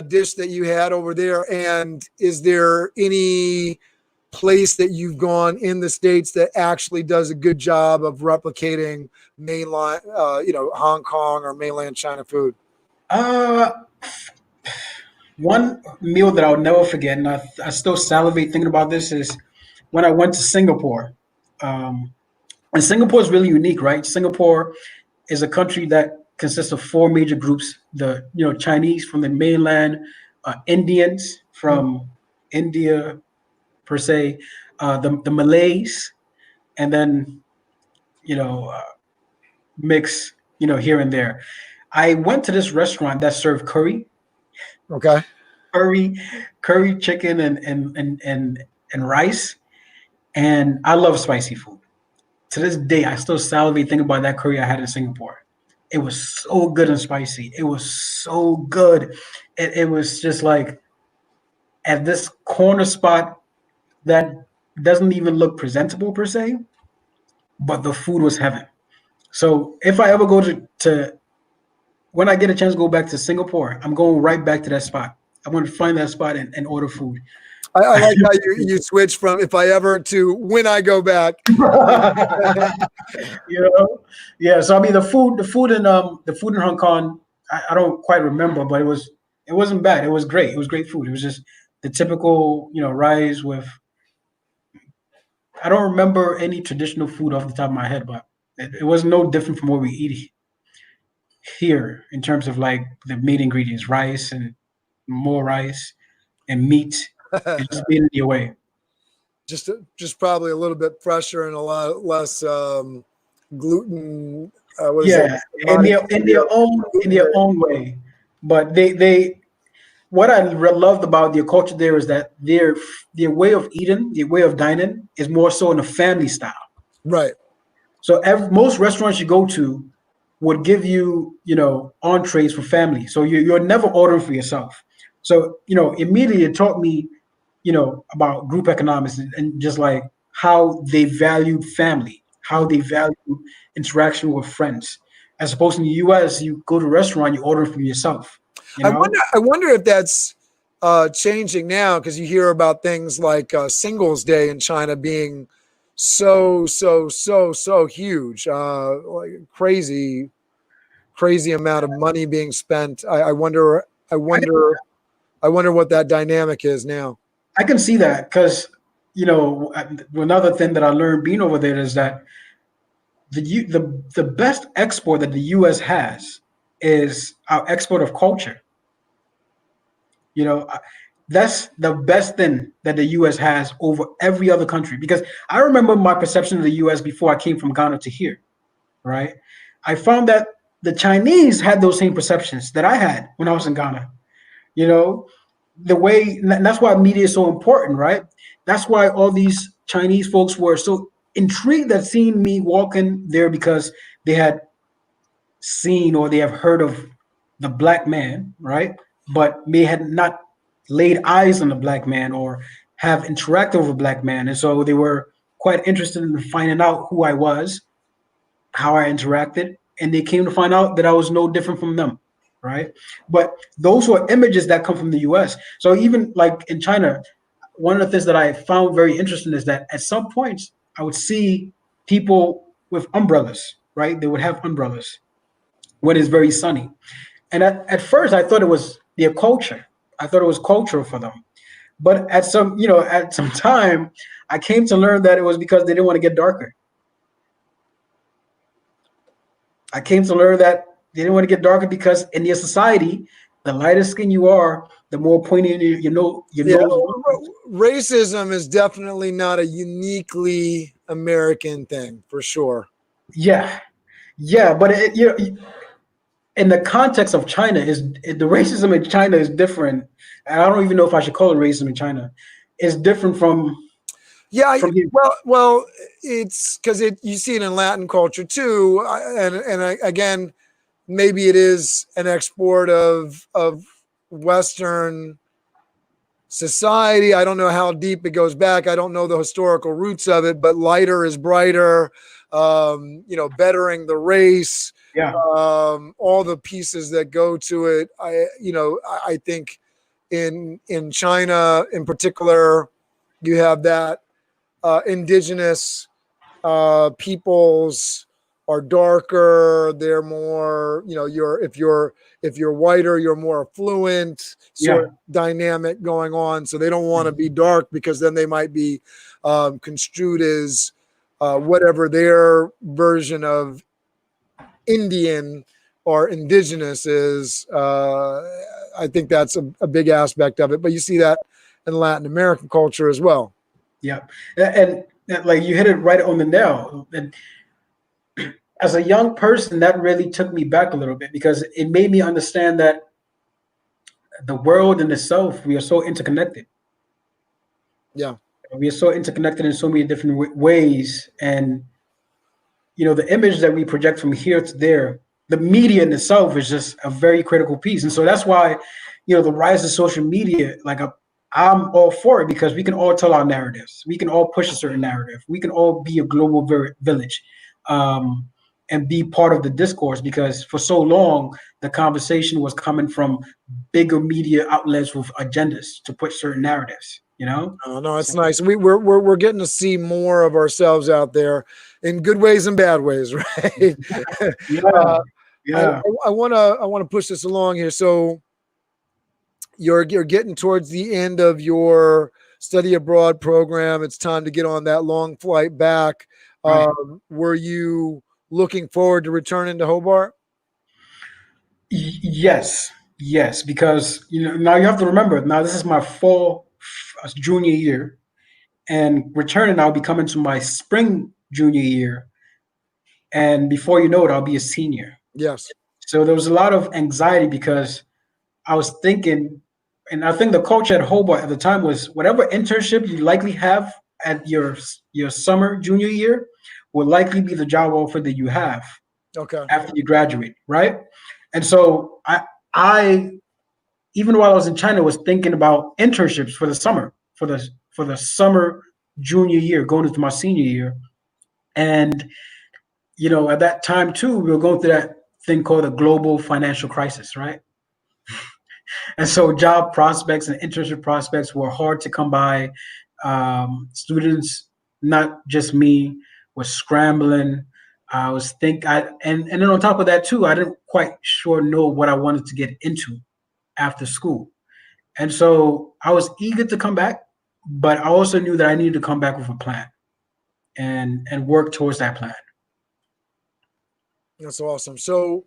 dish that you had over there, and is there any place that you've gone in the States that actually does a good job of replicating mainland, Hong Kong or mainland China food? One meal that I'll never forget, and I still salivate thinking about this, is when I went to Singapore. And Singapore is really unique, right? Singapore is a country that consists of 4 major groups: the Chinese from the mainland, Indians from India per se, the Malays, and then mix here and there. I went to this restaurant that served curry. Okay. Curry chicken and rice, and I love spicy food. To this day, I still salivate thinking about that curry I had in Singapore. It was so good and spicy. It was so good. It was just like at this corner spot that doesn't even look presentable per se, but the food was heaven. So if I ever go to when I get a chance to go back to Singapore, I'm going right back to that spot. I want to find that spot and order food. I like how you switch from if I ever to when I go back. Yeah. So I mean, the food in Hong Kong, I don't quite remember, but it wasn't bad. It was great. It was great food. It was just the typical, rice with. I don't remember any traditional food off the top of my head, but It was no different from what we eat here in terms of like the meat ingredients, rice and more rice and meat, and just made it your way. Just probably a little bit fresher and a lot less gluten. Yeah, in their own way. But they what I loved about their culture there is that their way of eating, their way of dining is more so in a family style. Right. So most restaurants you go to would give you, entrees for family. So you're never ordering for yourself. So, immediately it taught me, about group economics and just like how they valued family, how they value interaction with friends. As opposed to in the US, you go to a restaurant, you order for yourself. I wonder if that's changing now, because you hear about things like Singles Day in China being so huge, like crazy amount of money being spent. I wonder what that dynamic is now. I can see that because, another thing that I learned being over there is that the best export that the U.S. has is our export of culture. That's the best thing that the U.S. has over every other country. Because I remember my perception of the U.S. before I came from Ghana to here, right? I found that the Chinese had those same perceptions that I had when I was in Ghana. The way, and that's why media is so important, right? That's why all these Chinese folks were so intrigued at seeing me walking there, because they had seen or they have heard of the black man, right? But they had not laid eyes on the black man or have interacted with a black man. And so they were quite interested in finding out who I was, how I interacted, and they came to find out that I was no different from them. Right. But those were images that come from the US. So even like in China, one of the things that I found very interesting is that at some points I would see people with umbrellas, right? They would have umbrellas when it's very sunny. And at first I thought it was their culture. I thought it was cultural for them. But at some time, I came to learn that it was because they didn't want to get darker. I came to learn that they didn't want to get darker because in their society, the lighter skin you are, the more pointy your nose. Racism is definitely not a uniquely American thing, for sure. Yeah, but in the context of China, the racism in China is different. And I don't even know if I should call it racism in China. It's different from. Yeah, well, it's because you see it in Latin culture too, and again. Maybe it is an export of Western society. I don't know how deep it goes back. I don't know the historical roots of it, but lighter is brighter, bettering the race, all the pieces that go to it. I think in China in particular, you have that indigenous peoples are darker, they're more, if you're whiter, you're more affluent, sort of dynamic going on. So they don't want to be dark because then they might be construed as whatever their version of Indian or indigenous is. I think that's a big aspect of it. But you see that in Latin American culture as well. Yeah. And like you hit it right on the nail. And as a young person, that really took me back a little bit because it made me understand that the world in itself, we are so interconnected. Yeah. We are so interconnected in so many different ways. And, the image that we project from here to there, the media in itself is just a very critical piece. And so that's why, the rise of social media, like I'm all for it because we can all tell our narratives. We can all push a certain narrative. We can all be a global village. And be part of the discourse because for so long the conversation was coming from bigger media outlets with agendas to push certain narratives. Oh, no, it's nice. We're getting to see more of ourselves out there in good ways and bad ways, right? Yeah. I want to push this along here. So you're getting towards the end of your study abroad program. It's time to get on that long flight back. Right. Were you looking forward to returning to Hobart? Yes, because now you have to remember. Now this is my fall junior year, and returning, I'll be coming to my spring junior year, and before you know it, I'll be a senior. Yes. So there was a lot of anxiety because I was thinking, and I think the culture at Hobart at the time was whatever internship you likely have at your summer junior year will likely be the job offer that you have Okay. after you graduate, right? And so I even while I was in China was thinking about internships for the summer, for the summer junior year, going into my senior year. And at that time too, we were going through that thing called the global financial crisis, right? And so job prospects and internship prospects were hard to come by. Students, not just me, was scrambling. And then on top of that too, I didn't quite sure know what I wanted to get into after school. And so I was eager to come back, but I also knew that I needed to come back with a plan and work towards that plan. That's awesome. So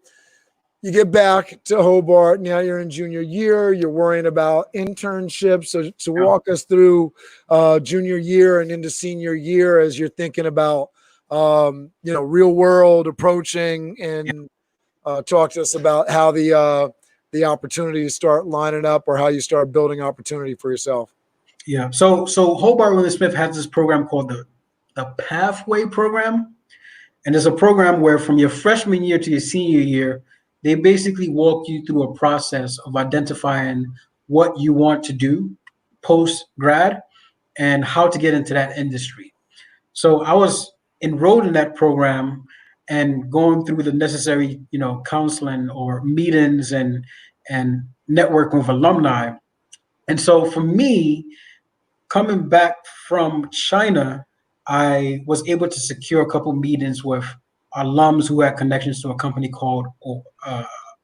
you get back to Hobart. Now you're in junior year. You're worrying about internships. So walk us through junior year and into senior year as you're thinking about real world approaching, and talk to us about how the opportunities start lining up, or how you start building opportunity for yourself. Yeah. So Hobart William Smith has this program called the Pathway program. And it's a program where from your freshman year to your senior year, they basically walk you through a process of identifying what you want to do post-grad and how to get into that industry. So I was enrolled in that program and going through the necessary, counseling or meetings and networking with alumni. And so for me, coming back from China, I was able to secure a couple meetings with alums who had connections to a company called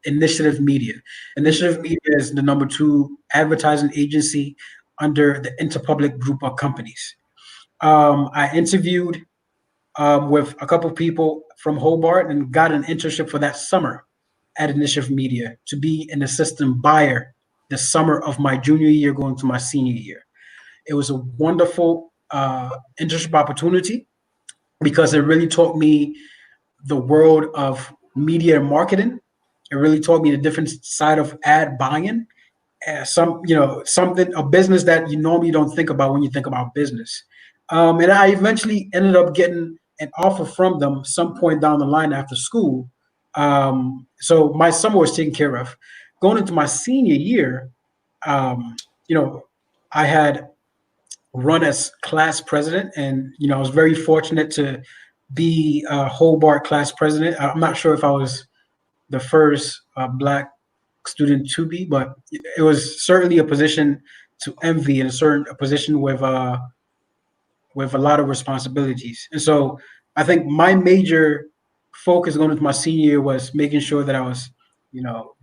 Initiative Media. Initiative Media is the number 2 advertising agency under the Interpublic group of companies. I interviewed with a couple of people from Hobart and got an internship for that summer at Initiative Media to be an assistant buyer the summer of my junior year going to my senior year. It was a wonderful internship opportunity because it really taught me the world of media and marketing. It really taught me the different side of ad buying. A business that you normally don't think about when you think about business. And I eventually ended up getting an offer from them some point down the line after school. So my summer was taken care of. Going into my senior year, I had run as class president, and I was very fortunate to be Hobart class president. I'm not sure if I was the first Black student to be, but it was certainly a position to envy, and a position with a lot of responsibilities. And so I think my major focus going into my senior year was making sure that I was,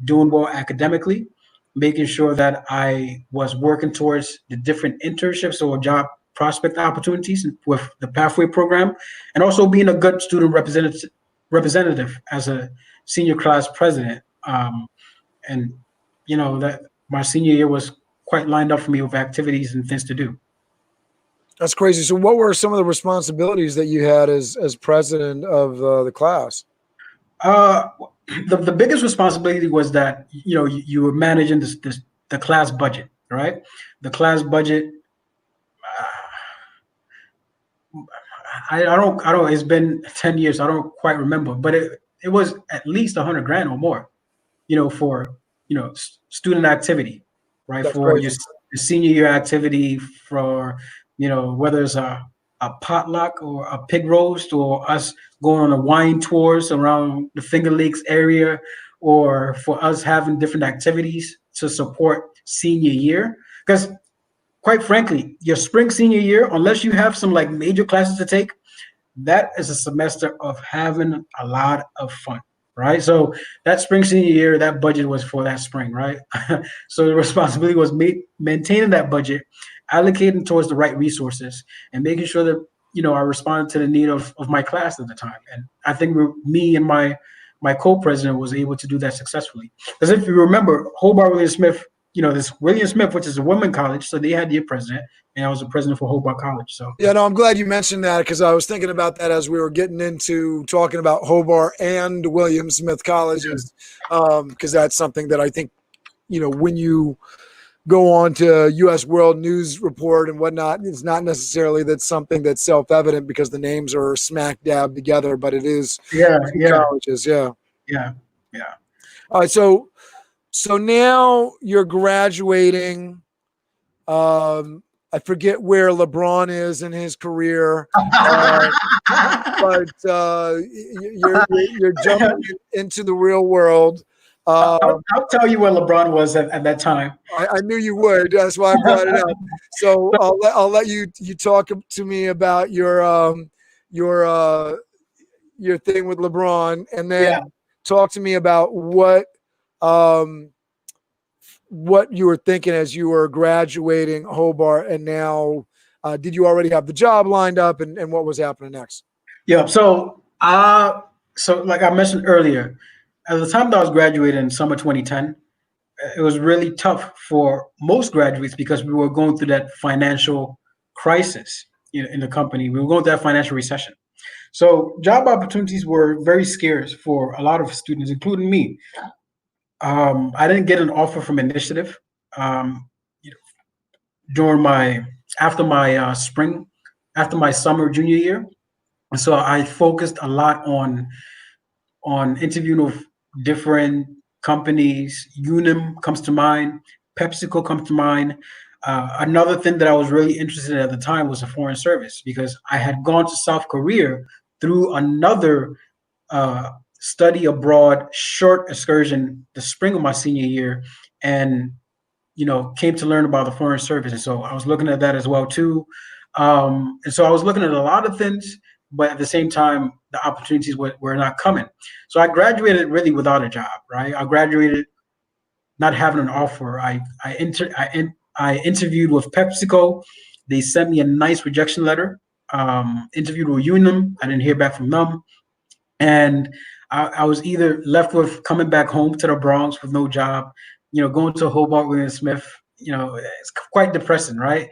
doing well academically, making sure that I was working towards the different internships or job prospect opportunities with the Pathway program, and also being a good student representative as a senior class president. And that my senior year was quite lined up for me with activities and things to do. That's crazy. So what were some of the responsibilities that you had as president of the class? The biggest responsibility was that you were managing the class budget, right? The class budget. I don't. It's been 10 years. I don't quite remember, but it was at least $100,000 or more, for student activity, right? That's for crazy. your senior year activity, for whether it's a potluck or a pig roast, or us going on a wine tours around the Finger Lakes area, or for us having different activities to support senior year. Because quite frankly, your spring senior year, unless you have some like major classes to take, that is a semester of having a lot of fun, right? So that spring senior year, that budget was for that spring, right? So the responsibility was maintaining that budget, allocating towards the right resources, and making sure that I responded to the need of my class at the time. And I think me and my co-president was able to do that successfully. Because if you remember, Hobart William Smith, this William Smith, which is a women college, so they had their president, and I was the president for Hobart College. So yeah, no, I'm glad you mentioned that, because I was thinking about that as we were getting into talking about Hobart and William Smith colleges, because that's something that I think, when you go on to U.S. World News Report and whatnot, it's not necessarily that's something that's self-evident because the names are smack dab together, but it is colleges. Yeah. All right, so now you're graduating. I forget where LeBron is in his career, but you're jumping into the real world. I'll tell you where LeBron was at that time. I knew you would. That's why I brought it up. So I'll let you talk to me about your thing with LeBron, and then talk to me about what you were thinking as you were graduating Hobart, and now did you already have the job lined up, and what was happening next? Yeah. So like I mentioned earlier, at the time that I was graduating in summer 2010, it was really tough for most graduates because we were going through that financial crisis in the company. We were going through that financial recession. So job opportunities were very scarce for a lot of students, including me. I didn't get an offer from Initiative after my summer junior year. And so I focused a lot on interviewing with different companies. Unum comes to mind, PepsiCo comes to mind. Another thing that I was really interested in at the time was the foreign service, because I had gone to South Korea through another study abroad short excursion the spring of my senior year, and came to learn about the foreign service. And so I was looking at that as well too. And so I was looking at a lot of things, but at the same time, the opportunities were not coming. So I graduated really without a job, right? I graduated not having an offer. I interviewed with PepsiCo. They sent me a nice rejection letter. Interviewed with Unum. I didn't hear back from them. And I was either left with coming back home to the Bronx with no job, going to Hobart William Smith. It's quite depressing, right?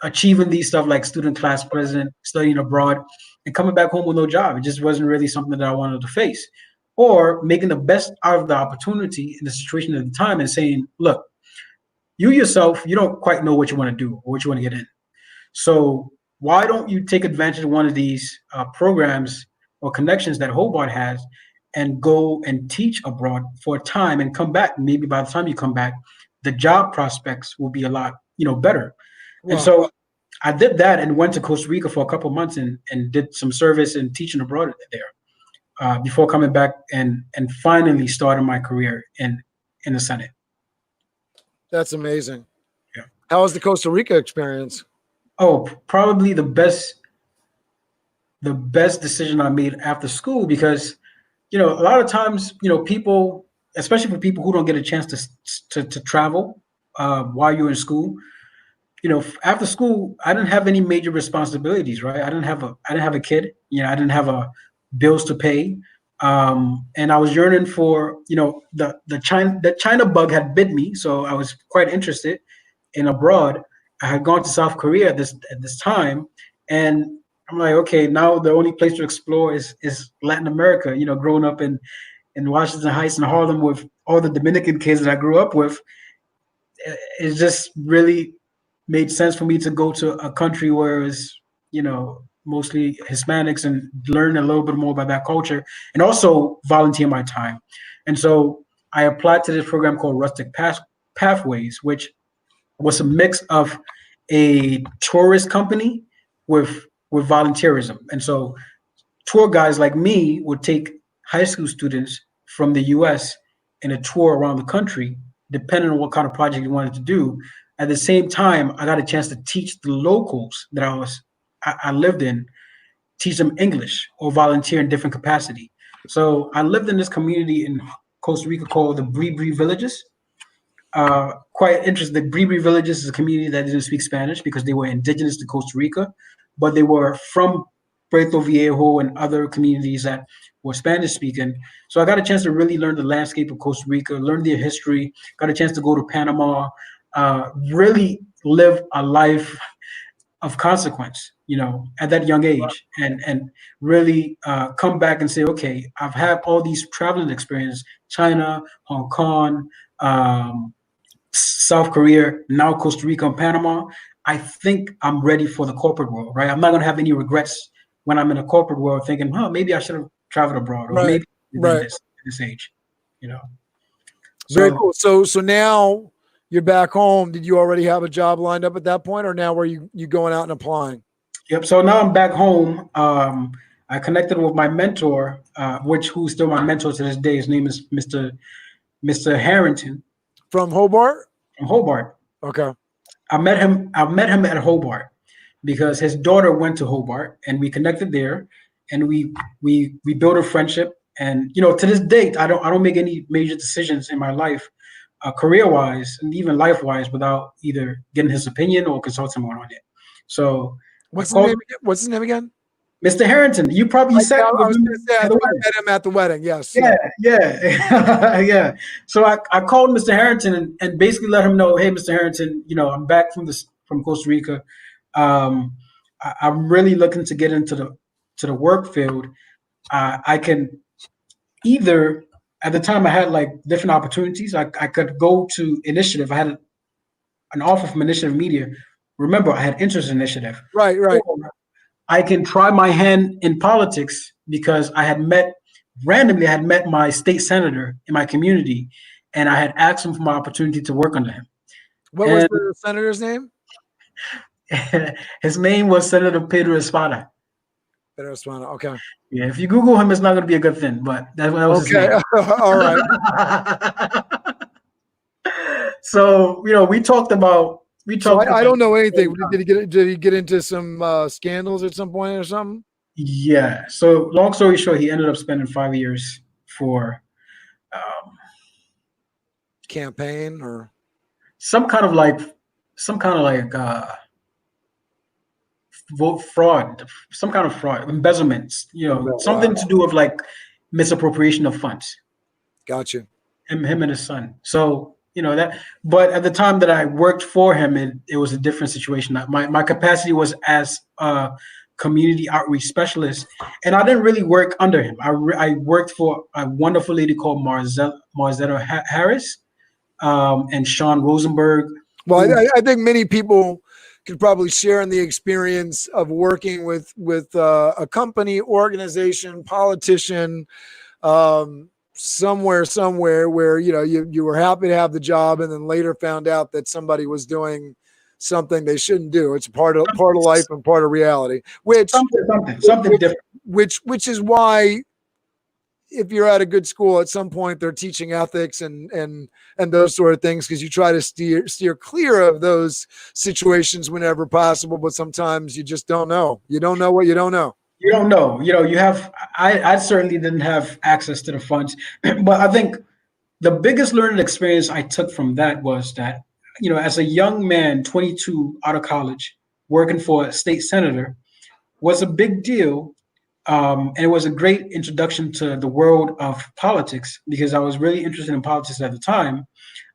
Achieving these stuff like student class president, studying abroad, and coming back home with no job. It just wasn't really something that I wanted to face. Or making the best out of the opportunity in the situation at the time and saying, look, you yourself, you don't quite know what you want to do or what you want to get in. So why don't you take advantage of one of these programs or connections that Hobart has and go and teach abroad for a time and come back? Maybe by the time you come back, the job prospects will be a lot, better. Wow. And so I did that and went to Costa Rica for a couple of months and did some service and teaching abroad there before coming back and finally starting my career in the Senate. That's amazing. Yeah. How was the Costa Rica experience? Oh, probably the best decision I made after school, because, a lot of times, people, especially for people who don't get a chance to travel while you're in school, after school, I didn't have any major responsibilities, right? I didn't have a kid, I didn't have bills to pay. And I was yearning for, the China bug had bit me. So I was quite interested in abroad. I had gone to South Korea at this time, and I'm like, okay, now the only place to explore is Latin America. Growing up in Washington Heights and Harlem with all the Dominican kids that I grew up with, it just really made sense for me to go to a country where it's, mostly Hispanics and learn a little bit more about that culture and also volunteer my time. And so I applied to this program called Rustic Pathways, which was a mix of a tourist company with volunteerism. And so tour guides like me would take high school students from the US in a tour around the country, depending on what kind of project you wanted to do. At the same time, I got a chance to teach the locals that I lived in, teach them English or volunteer in different capacity. So I lived in this community in Costa Rica called the Bribri Villages. Quite interesting. The Bribri Villages is a community that didn't speak Spanish because they were indigenous to Costa Rica. but they were from Puerto Viejo and other communities that were Spanish speaking. So I got a chance to really learn the landscape of Costa Rica, learn their history, got a chance to go to Panama, really live a life of consequence, at that young age, and really come back and say, okay, I've had all these traveling experience, China, Hong Kong, South Korea, now Costa Rica and Panama. I think I'm ready for the corporate world, right? I'm not going to have any regrets when I'm in a corporate world thinking, maybe I should have traveled abroad, or maybe this age, Very So, cool. So now you're back home. Did you already have a job lined up at that point, or now were you going out and applying? yep. So now I'm back home. I connected with my mentor, who's still my mentor to this day. His name is Mr. Harrington From Hobart? from Hobart. Okay. I met him at Hobart because his daughter went to Hobart, and we connected there, and we built a friendship. And to this date, I don't make any major decisions in my life, career-wise and even life-wise, without either getting his opinion or consulting on it. So What's his name again? Mr. Harrington. You probably said I was going to say I met him at the wedding. Yes. Yeah. Yeah. So I called Mr. Harrington and basically let him know, hey, Mr. Harrington, I'm back from Costa Rica. I'm really looking to get into the work field. I can either, at the time I had like different opportunities. I could go to Initiative. I had an offer from Initiative Media. Remember, I had interest in Initiative. Right. Or I can try my hand in politics because I had met my state senator in my community, and I had asked him for my opportunity to work under him. What was the senator's name? His name was Senator Pedro Espada. Pedro Espada. Okay. Yeah, if you Google him, it's not going to be a good thing, but that was his name. All right. So we talked about. I don't know anything. Did he get into some scandals at some point or something? Yeah. So long story short, he ended up spending 5 years for campaign or some kind of vote fraud, some kind of fraud, embezzlements. Something to do with like misappropriation of funds. Gotcha. Him and his son. So. That, but at the time that I worked for him, it was a different situation. My capacity was as a community outreach specialist, and I didn't really work under him. I worked for a wonderful lady called Marzetta Harris and Sean Rosenberg. Well, I think many people could probably share in the experience of working with a company, organization, politician, somewhere where you were happy to have the job, and then later found out that somebody was doing something they shouldn't do. It's part of life and part of reality. Which something different. Which is why, if you're at a good school, at some point they're teaching ethics and those sort of things, because you try to steer clear of those situations whenever possible. But sometimes you just don't know. You don't know what you don't know. You don't know. I certainly didn't have access to the funds, but I think the biggest learning experience I took from that was that, as a young man, 22 out of college, working for a state senator was a big deal. And it was a great introduction to the world of politics because I was really interested in politics at the time.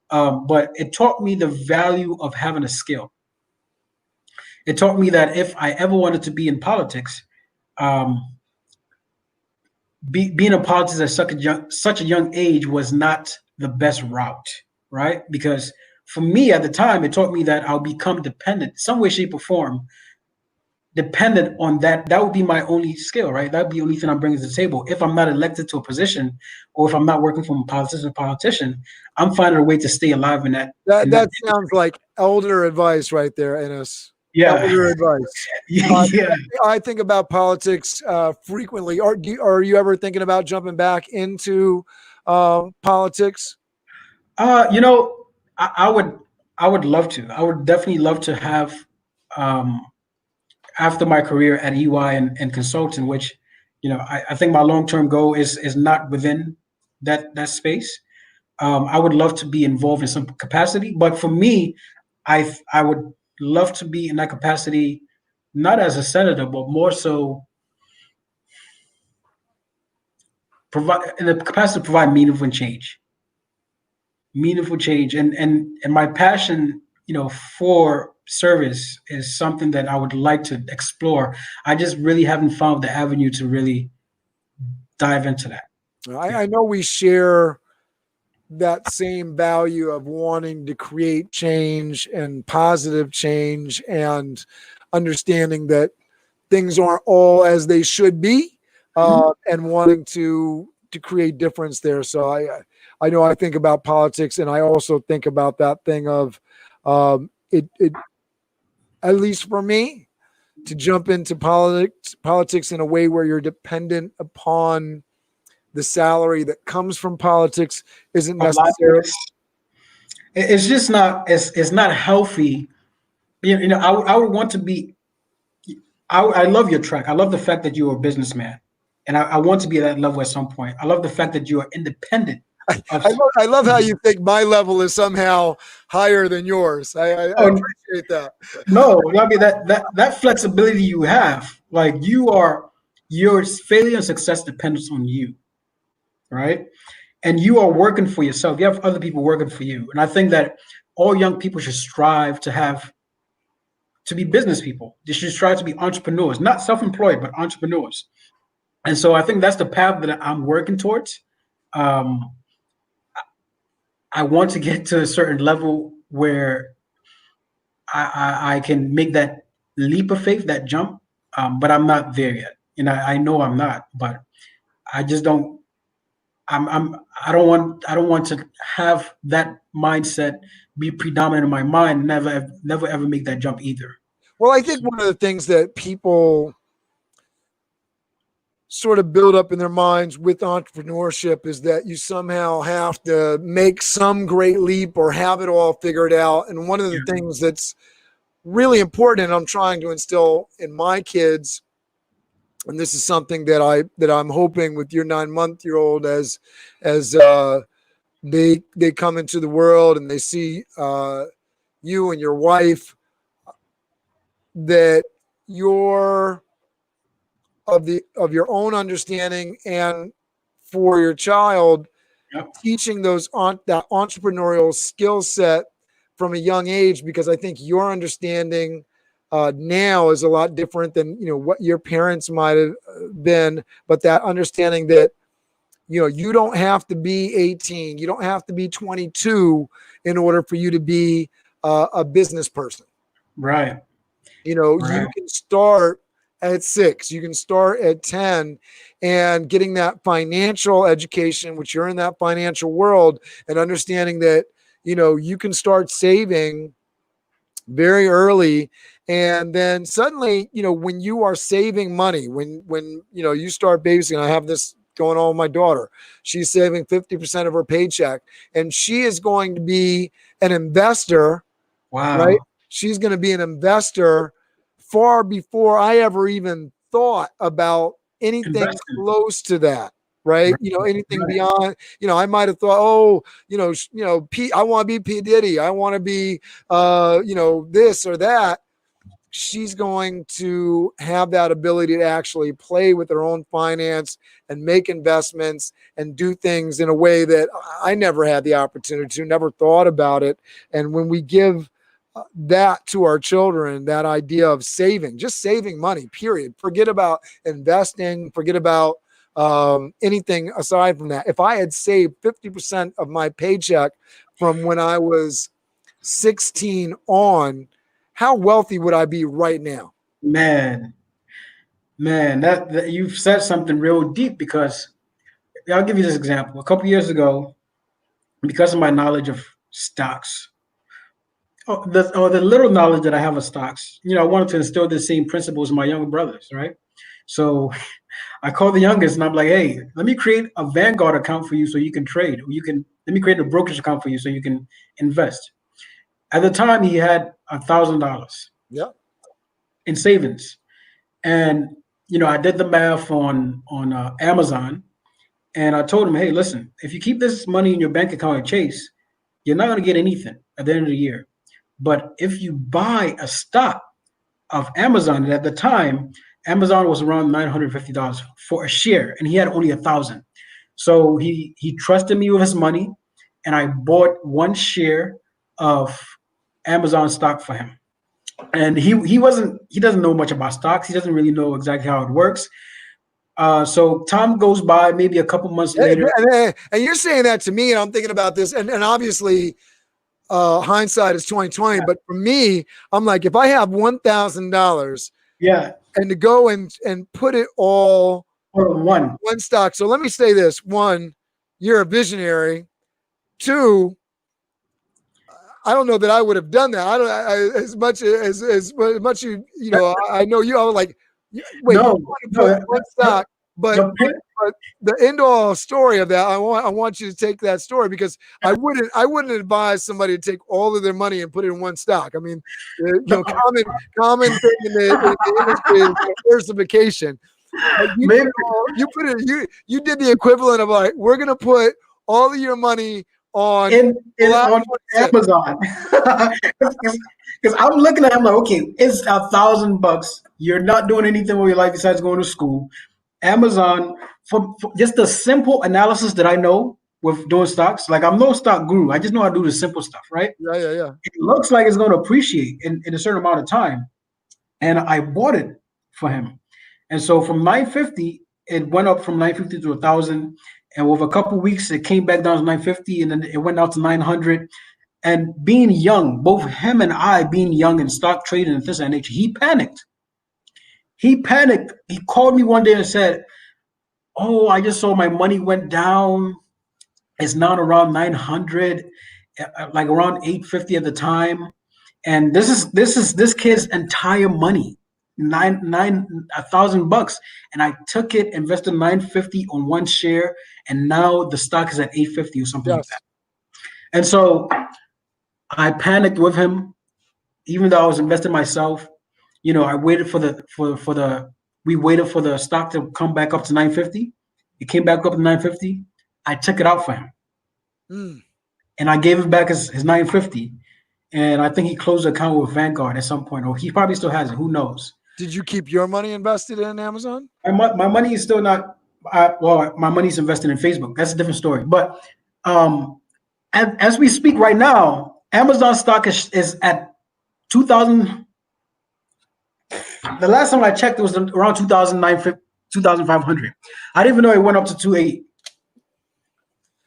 But it taught me the value of having a skill. It taught me that if I ever wanted to be in politics, being in politics at such a young age was not the best route, right? Because for me at the time, it taught me that I'll become dependent, some way, shape, or form, dependent on that. That would be my only skill, right? That would be the only thing I'm bringing to the table. If I'm not elected to a position, or if I'm not working for a politician, I'm finding a way to stay alive in that. That sounds like elder advice right there, Innis. Yeah. Elder advice. Yeah. I think about politics frequently. Are you ever thinking about jumping back into politics? I would love to. I would definitely love to have, after my career at EY and consulting, which, I think my long-term goal is not within that space. I would love to be involved in some capacity, but for me, I would love to be in that capacity not as a senator, but more so provide in the capacity to provide meaningful change, and my passion, for service is something that I would like to explore. I just really haven't found the avenue to really dive into that. I know we share that same value of wanting to create change and positive change, and understanding that things aren't all as they should be, and wanting to create difference there. So I know I think about politics, and I also think about that thing of it at least for me, to jump into politics in a way where you're dependent upon the salary that comes from politics isn't necessarily. It's just not. It's not healthy. I would want to be. I love your track. I love the fact that you're a businessman, and I want to be at that level at some point. I love the fact that you are independent. I love how you think my level is somehow higher than yours. I appreciate that. No, I mean that flexibility you have, like your failure and success depends on you, right? And you are working for yourself. You have other people working for you, and I think that all young people should strive to be business people. They should strive to be entrepreneurs, not self-employed, but entrepreneurs. And so I think that's the path that I'm working towards. I want to get to a certain level where I can make that leap of faith, that jump, but I'm not there yet. And I know I'm not, but I just don't. I don't want to have that mindset be predominant in my mind. Never ever make that jump either. Well, I think one of the things that people sort of build up in their minds with entrepreneurship is that you somehow have to make some great leap or have it all figured out. And one of the things that's really important, and I'm trying to instill in my kids, and this is something that I'm hoping with your 9-month-old as they come into the world and they see you and your wife, that you're of your own understanding, and for your child, teaching that entrepreneurial skill set from a young age, because I think your understanding now is a lot different than what your parents might have been, but that understanding that you don't have to be 18, you don't have to be 22 in order for you to be a business person. Right. You can start at 6, you can start at 10, and getting that financial education, which you're in that financial world, and understanding that you can start saving very early. And then suddenly, when you are saving money, when you start babysitting, I have this going on with my daughter. She's saving 50% of her paycheck, and she is going to be an investor. Wow. Right? She's going to be an investor far before I ever even thought about anything close to that. Right. Anything beyond, I might have thought, I want to be P. Diddy. I want to be, this or that. She's going to have that ability to actually play with her own finance and make investments and do things in a way that I never had the opportunity to, never thought about it. And when we give that to our children, that idea of just saving money, period. Forget about investing, forget about anything aside from that. If I had saved 50% of my paycheck from when I was 16 on, how wealthy would I be right now? Man, that you've said something real deep, because I'll give you this example. A couple years ago, because of my knowledge of stocks, the little knowledge that I have of stocks, I wanted to instill the same principles in my younger brothers, right? So I called the youngest and I'm like, hey, let me create a Vanguard account for you so you can trade. Let me create a brokerage account for you so you can invest. At the time, he had $1,000 in savings. And, I did the math on Amazon, and I told him, hey, listen, if you keep this money in your bank account at Chase, you're not going to get anything at the end of the year. But if you buy a stock, of Amazon. And at the time, Amazon was around $950 for a share, and he had only 1,000. So he trusted me with his money, and I bought one share of Amazon stock for him. And he doesn't know much about stocks. He doesn't really know exactly how it works. So time goes by, maybe a couple months later. And you're saying that to me, and I'm thinking about this, and obviously hindsight is 2020. But for me, I'm like, if I have $1,000, and to go and put it all on one stock. So let me say this: one, you're a visionary. Two, I don't know that I would have done that. As much you know, I know you. I was like, wait, no, you want to put one stock, but the end all story of that, I want you to take that story, because I wouldn't advise somebody to take all of their money and put it in one stock. I mean, common thing in the industry is diversification. You did the equivalent of like, we're gonna put all of your money on Amazon. Because I'm looking at him like, okay, it's $1,000. You're not doing anything with your life besides going to school. Amazon, for just the simple analysis that I know with doing stocks, like I'm no stock guru. I just know how to do the simple stuff, right? Yeah. It looks like it's going to appreciate in a certain amount of time. And I bought it for him. And so from 950, it went up from 950 to 1,000. And with a couple of weeks, it came back down to 950, and then it went out to 900. And being young, both him and I being young in stock trading and this and nature, he panicked. He called me one day and said, "Oh, I just saw my money went down. It's now around 900, like around 850 at the time. And this is this kid's entire money, $1,000. And I took it, invested 950 on one share, and now the stock is at 850 or something like that." And so I panicked with him, even though I was investing myself. You know, I waited we waited for the stock to come back up to 950. It came back up to 950. I took it out for him. And I gave him back his 950. And I think he closed the account with Vanguard at some point, or he probably still has it. Who knows? Did you keep your money invested in Amazon? My money is still not. My money's invested in Facebook. That's a different story. But as we speak right now, Amazon stock is at 2,000. The last time I checked, it was around 2,500. I didn't even know it went up to 2,800.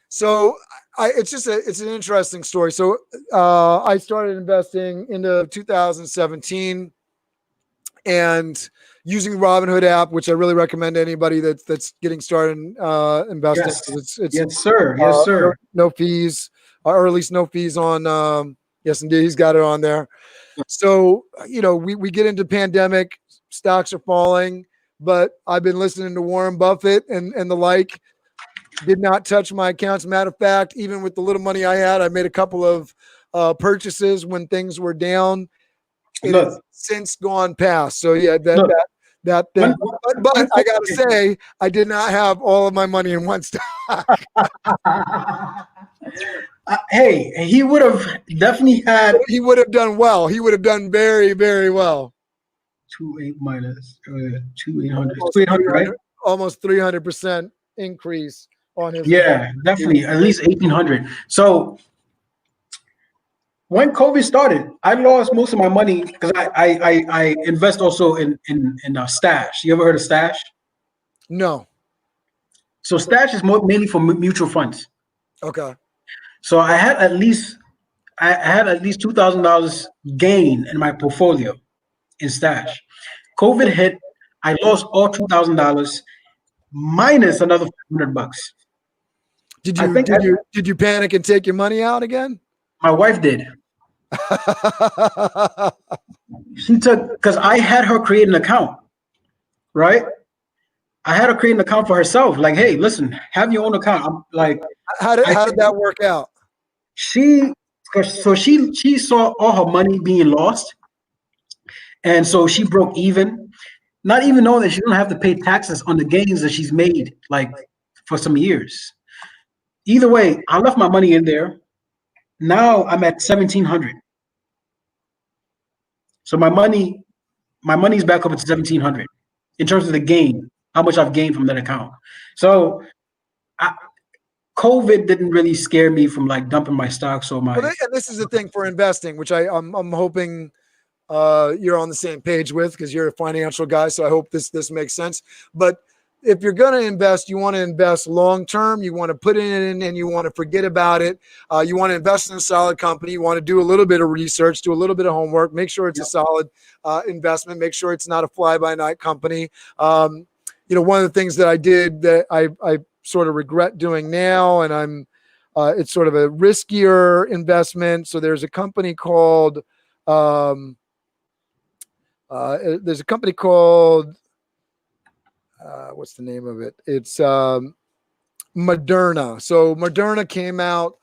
So it's an interesting story. So I started investing into 2017 and using the Robinhood app, which I really recommend to anybody that's getting started investing. Yes. Yes, sir. No fees, or at least no fees on. Yes, indeed, he's got it on there. So, you know, we get into pandemic, stocks are falling, but I've been listening to Warren Buffett and the like. Did not touch my accounts. Matter of fact, even with the little money I had, I made a couple of purchases when things were down. It has since gone past. So yeah, that thing. But I gotta say, I did not have all of my money in one stock. Hey, he would have definitely had. He would have done well. He would have done very, very well. 2,800 minus 2,800. 2,800, right? Almost 300% increase on his. Yeah, definitely at least 1,800. So when COVID started, I lost most of my money because I invest also in Stash. You ever heard of Stash? No. So Stash is mainly for mutual funds. Okay. So I had at least $2,000 gain in my portfolio in Stash. COVID hit. I lost all $2,000 minus another $500. Did you panic and take your money out again? My wife did. She took, because I had her create an account, right? I had her create an account for herself. Like, hey, listen, have your own account. I'm like, how did that work out? She saw all her money being lost, and so she broke even, not even knowing that she don't have to pay taxes on the gains that she's made, like for some years. Either way, I left my money in there. Now I'm at 1,700. So my money my money's back up at 1,700 in terms of the gain, how much I've gained from that account. So COVID didn't really scare me from like dumping my stocks or my. And this is the thing for investing, which I'm hoping you're on the same page with, because you're a financial guy. So I hope this makes sense. But if you're going to invest, you want to invest long term. You want to put it in and you want to forget about it. You want to invest in a solid company. You want to do a little bit of research, do a little bit of homework, make sure it's a solid investment, make sure it's not a fly-by-night company. One of the things that I did that I sort of regret doing now, and it's sort of a riskier investment. So there's a company called what's the name of it? It's Moderna. So Moderna came out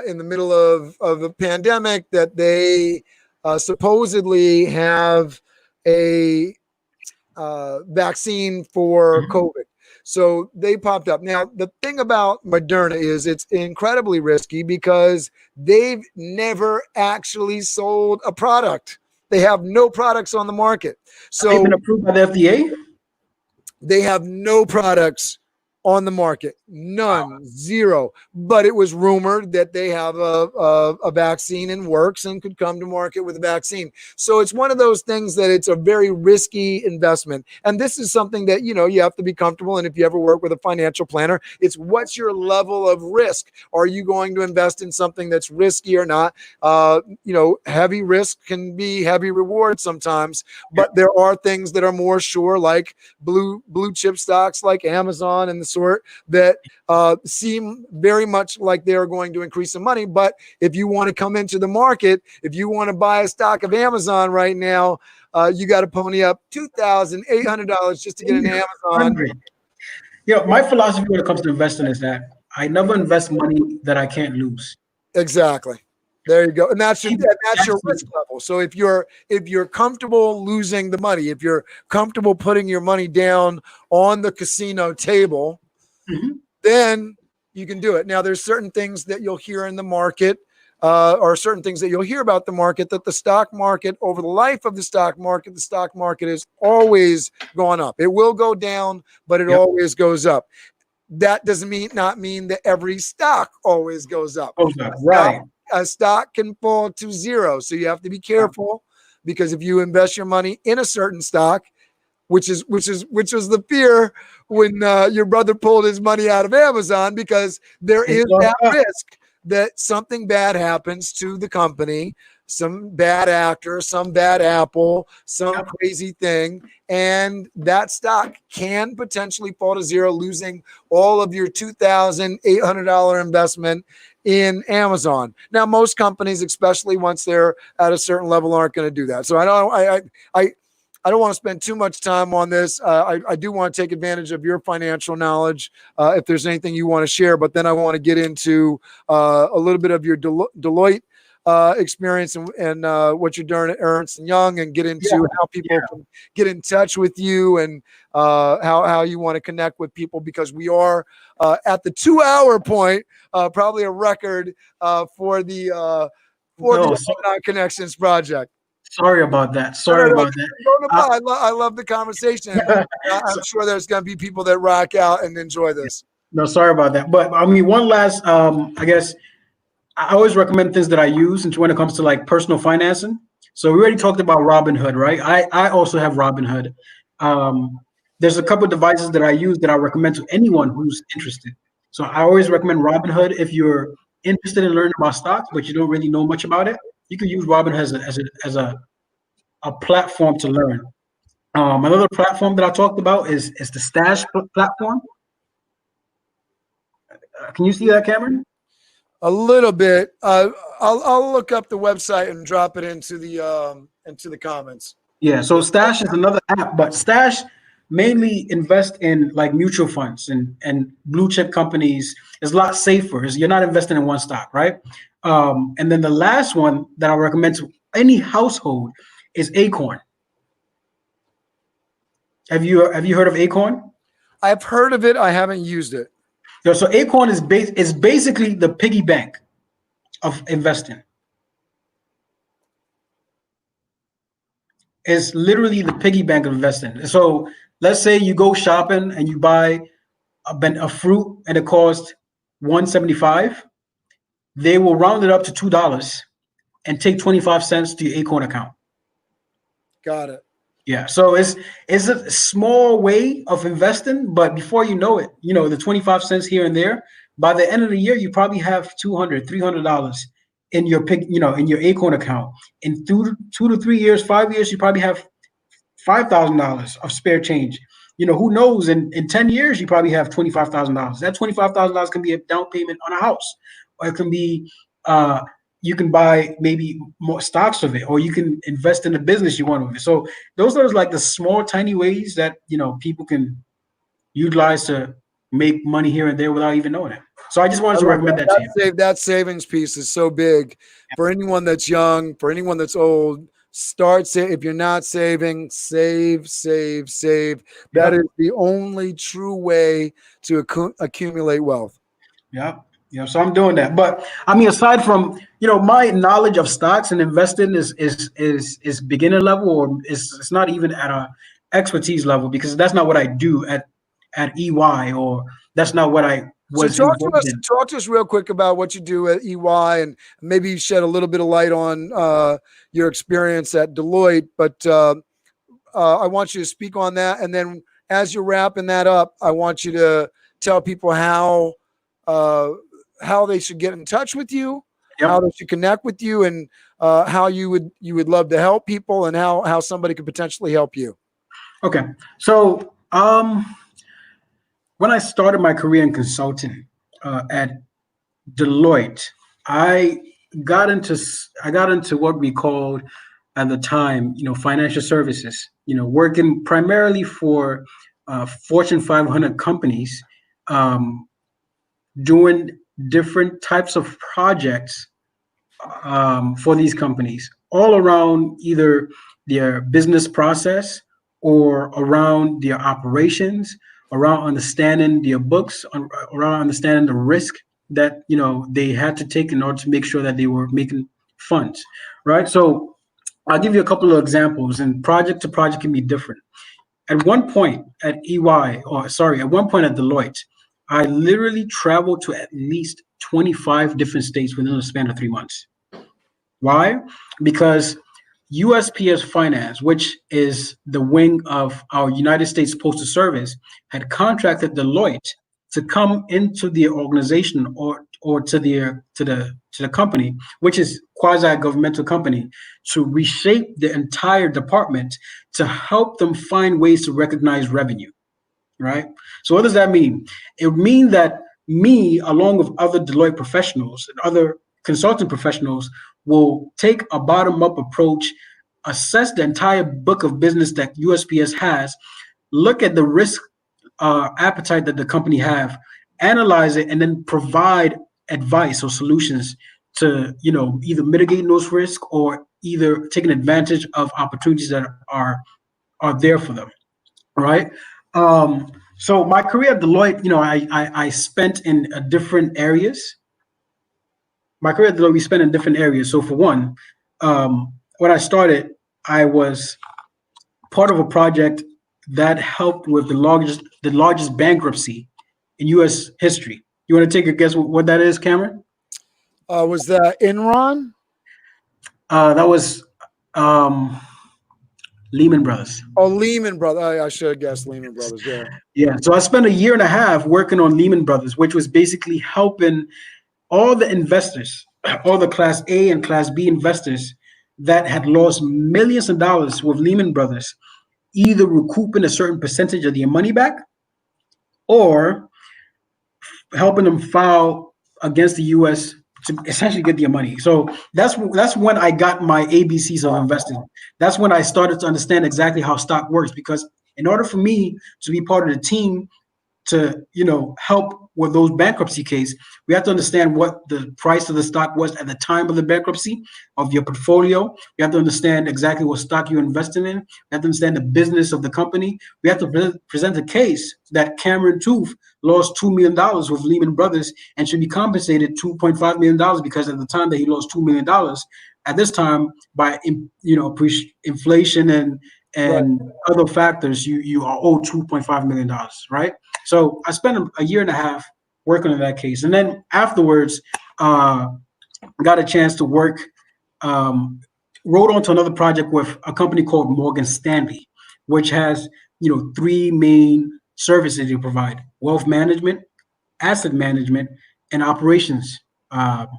in the middle of a pandemic that they supposedly have a vaccine for COVID. So they popped up. Now, the thing about Moderna is it's incredibly risky because they've never actually sold a product. They have no products on the market. So they've been approved by the FDA? They have no products on the market, none, zero. But it was rumored that they have a vaccine in works and could come to market with a vaccine. So it's one of those things that it's a very risky investment. And this is something that, you have to be comfortable. And if you ever work with a financial planner, it's what's your level of risk? Are you going to invest in something that's risky or not? Heavy risk can be heavy reward sometimes, but there are things that are more sure, like blue chip stocks like Amazon and the sort that seem very much like they're going to increase some money. But if you want to come into the market, if you want to buy a stock of Amazon right now, you got to pony up $2,800 just to get an Amazon. My philosophy when it comes to investing is that I never invest money that I can't lose. Exactly. There you go. And that's your risk level. So if you're comfortable losing the money, if you're comfortable putting your money down on the casino table, then you can do it. Now, there's certain things that you'll hear in the market, or certain things that you'll hear about the market, that the stock market, over the life of the stock market is always going up. It will go down, but it always goes up. That doesn't not mean that every stock always goes up. Right. A stock can fall to zero. So you have to be careful, because if you invest your money in a certain stock, which was the fear when your brother pulled his money out of Amazon, because there is that risk that something bad happens to the company, some bad actor, some bad apple, some crazy thing, and that stock can potentially fall to zero, losing all of your $2,800 investment in Amazon. Now, most companies, especially once they're at a certain level, aren't going to do that. So I don't want to spend too much time on this. I do want to take advantage of your financial knowledge if there's anything you want to share, but then I want to get into a little bit of your Deloitte experience and what you're doing at Ernst Young, and get into how people can get in touch with you, and how you want to connect with people, because we are at the 2-hour point, probably a record for the Alumni Connections project. Sorry about that. I love the conversation. I'm sure there's going to be people that rock out and enjoy this. No, sorry about that. But I mean, one last, I guess, I always recommend things that I use when it comes to like personal financing. So we already talked about Robinhood, right? I also have Robinhood. There's a couple of devices that I use that I recommend to anyone who's interested. So I always recommend Robinhood if you're interested in learning about stocks, but you don't really know much about it. You can use Robinhood as a platform to learn. Another platform that I talked about is the Stash platform. Can you see that, Cameron? A little bit. I'll look up the website and drop it into the comments. Yeah. So Stash is another app, but Stash mainly invest in like mutual funds and blue chip companies. It's a lot safer. You're not investing in one stock, right? And then the last one that I recommend to any household is Acorn. Have you heard of Acorn? I've heard of it. I haven't used it. So Acorn is basically the piggy bank of investing. is literally the piggy bank of investing. So let's say you go shopping and you buy a fruit and it costs $1.75. They will round it up to $2 and take 25 cents to your Acorn account. Got it. Yeah, so it's a small way of investing, but before you know it, the 25 cents here and there, by the end of the year, you probably have $200, $300 in your in your Acorn account. In 2 to 3 years, 5 years, you probably have $5,000 of spare change. Who knows? In 10 years, you probably have $25,000. That $25,000 can be a down payment on a house, or it can be you can buy maybe more stocks of it, or you can invest in a business you want with it. So those are like the small, tiny ways that people can utilize to make money here and there without even knowing it. So I just wanted to recommend that to you. That savings piece is so big for anyone that's young, for anyone that's old. If you're not saving, save. That is the only true way to accumulate wealth. Yeah. So I'm doing that. But I mean, aside from, my knowledge of stocks and investing is beginner level, or it's not even at a expertise level, because that's not what I do at EY, or that's not what I was. So talk to us real quick about what you do at EY, and maybe shed a little bit of light on your experience at Deloitte. But I want you to speak on that, and then as you're wrapping that up, I want you to tell people how they should get in touch with you, how they should connect with you, and how you would love to help people, and how somebody could potentially help you. Okay, so when I started my career in consulting at Deloitte, I got into what we called at the time, financial services. Working primarily for Fortune 500 companies, doing different types of projects for these companies, all around either their business process or around their operations, around understanding their books, around understanding the risk that they had to take in order to make sure that they were making funds, right? So I'll give you a couple of examples, and project to project can be different. At one point at Deloitte, I literally traveled to at least 25 different states within a span of 3 months. Why? Because USPS Finance, which is the wing of our United States Postal Service, had contracted Deloitte to come into the organization or to the company, which is quasi-governmental company, to reshape the entire department to help them find ways to recognize revenue. Right? So what does that mean? It would mean that me, along with other Deloitte professionals and other consulting professionals, will take a bottom-up approach, assess the entire book of business that USPS has, look at the risk appetite that the company have, analyze it, and then provide advice or solutions to either mitigating those risks or either taking advantage of opportunities that are there for them. Right? So my career at Deloitte, I spent in different areas. My career at Deloitte, we spent in different areas. So for one, when I started, I was part of a project that helped with the largest bankruptcy in U.S. history. You want to take a guess what that is, Cameron? Was that Enron? That was Lehman Brothers. Oh, Lehman Brothers. I should have guessed Lehman Brothers. Yeah. Yeah. So I spent 1.5 years working on Lehman Brothers, which was basically helping all the investors, all the Class A and Class B investors that had lost millions of dollars with Lehman Brothers, either recouping a certain percentage of their money back or helping them file against the U.S. to essentially get their money. So that's when I got my ABCs of investing. That's when I started to understand exactly how stock works, because in order for me to be part of the team to help with those bankruptcy case, we have to understand what the price of the stock was at the time of the bankruptcy of your portfolio. We have to understand exactly what stock you're investing in. We have to understand the business of the company. We have to present a case that Cameron Toth lost $2 million with Lehman Brothers and should be compensated $2.5 million because at the time that he lost $2 million, at this time, by inflation and other factors, you are owed $2.5 million, right? So I spent a year and a half working on that case, and then afterwards, got a chance to work. Wrote onto another project with a company called Morgan Stanley, which has three main services they provide: wealth management, asset management, and operations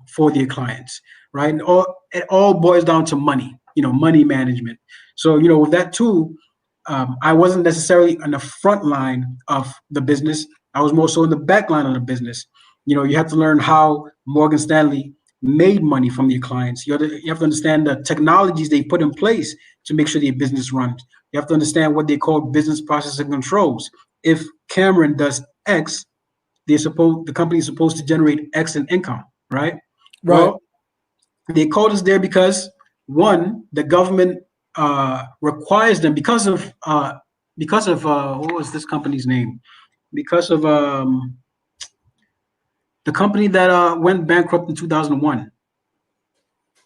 for their clients, right? And it all boils down to money, money management. So, with that too, I wasn't necessarily on the front line of the business. I was more so in the back line of the business. You have to learn how Morgan Stanley made money from their clients. You have to understand the technologies they put in place to make sure their business runs. You have to understand what they call business process and controls. If Cameron does X, the company is supposed to generate X in income, right? Well, they called us there because, one, the government requires them because of what was this company's name? Because of the company that went bankrupt in 2001.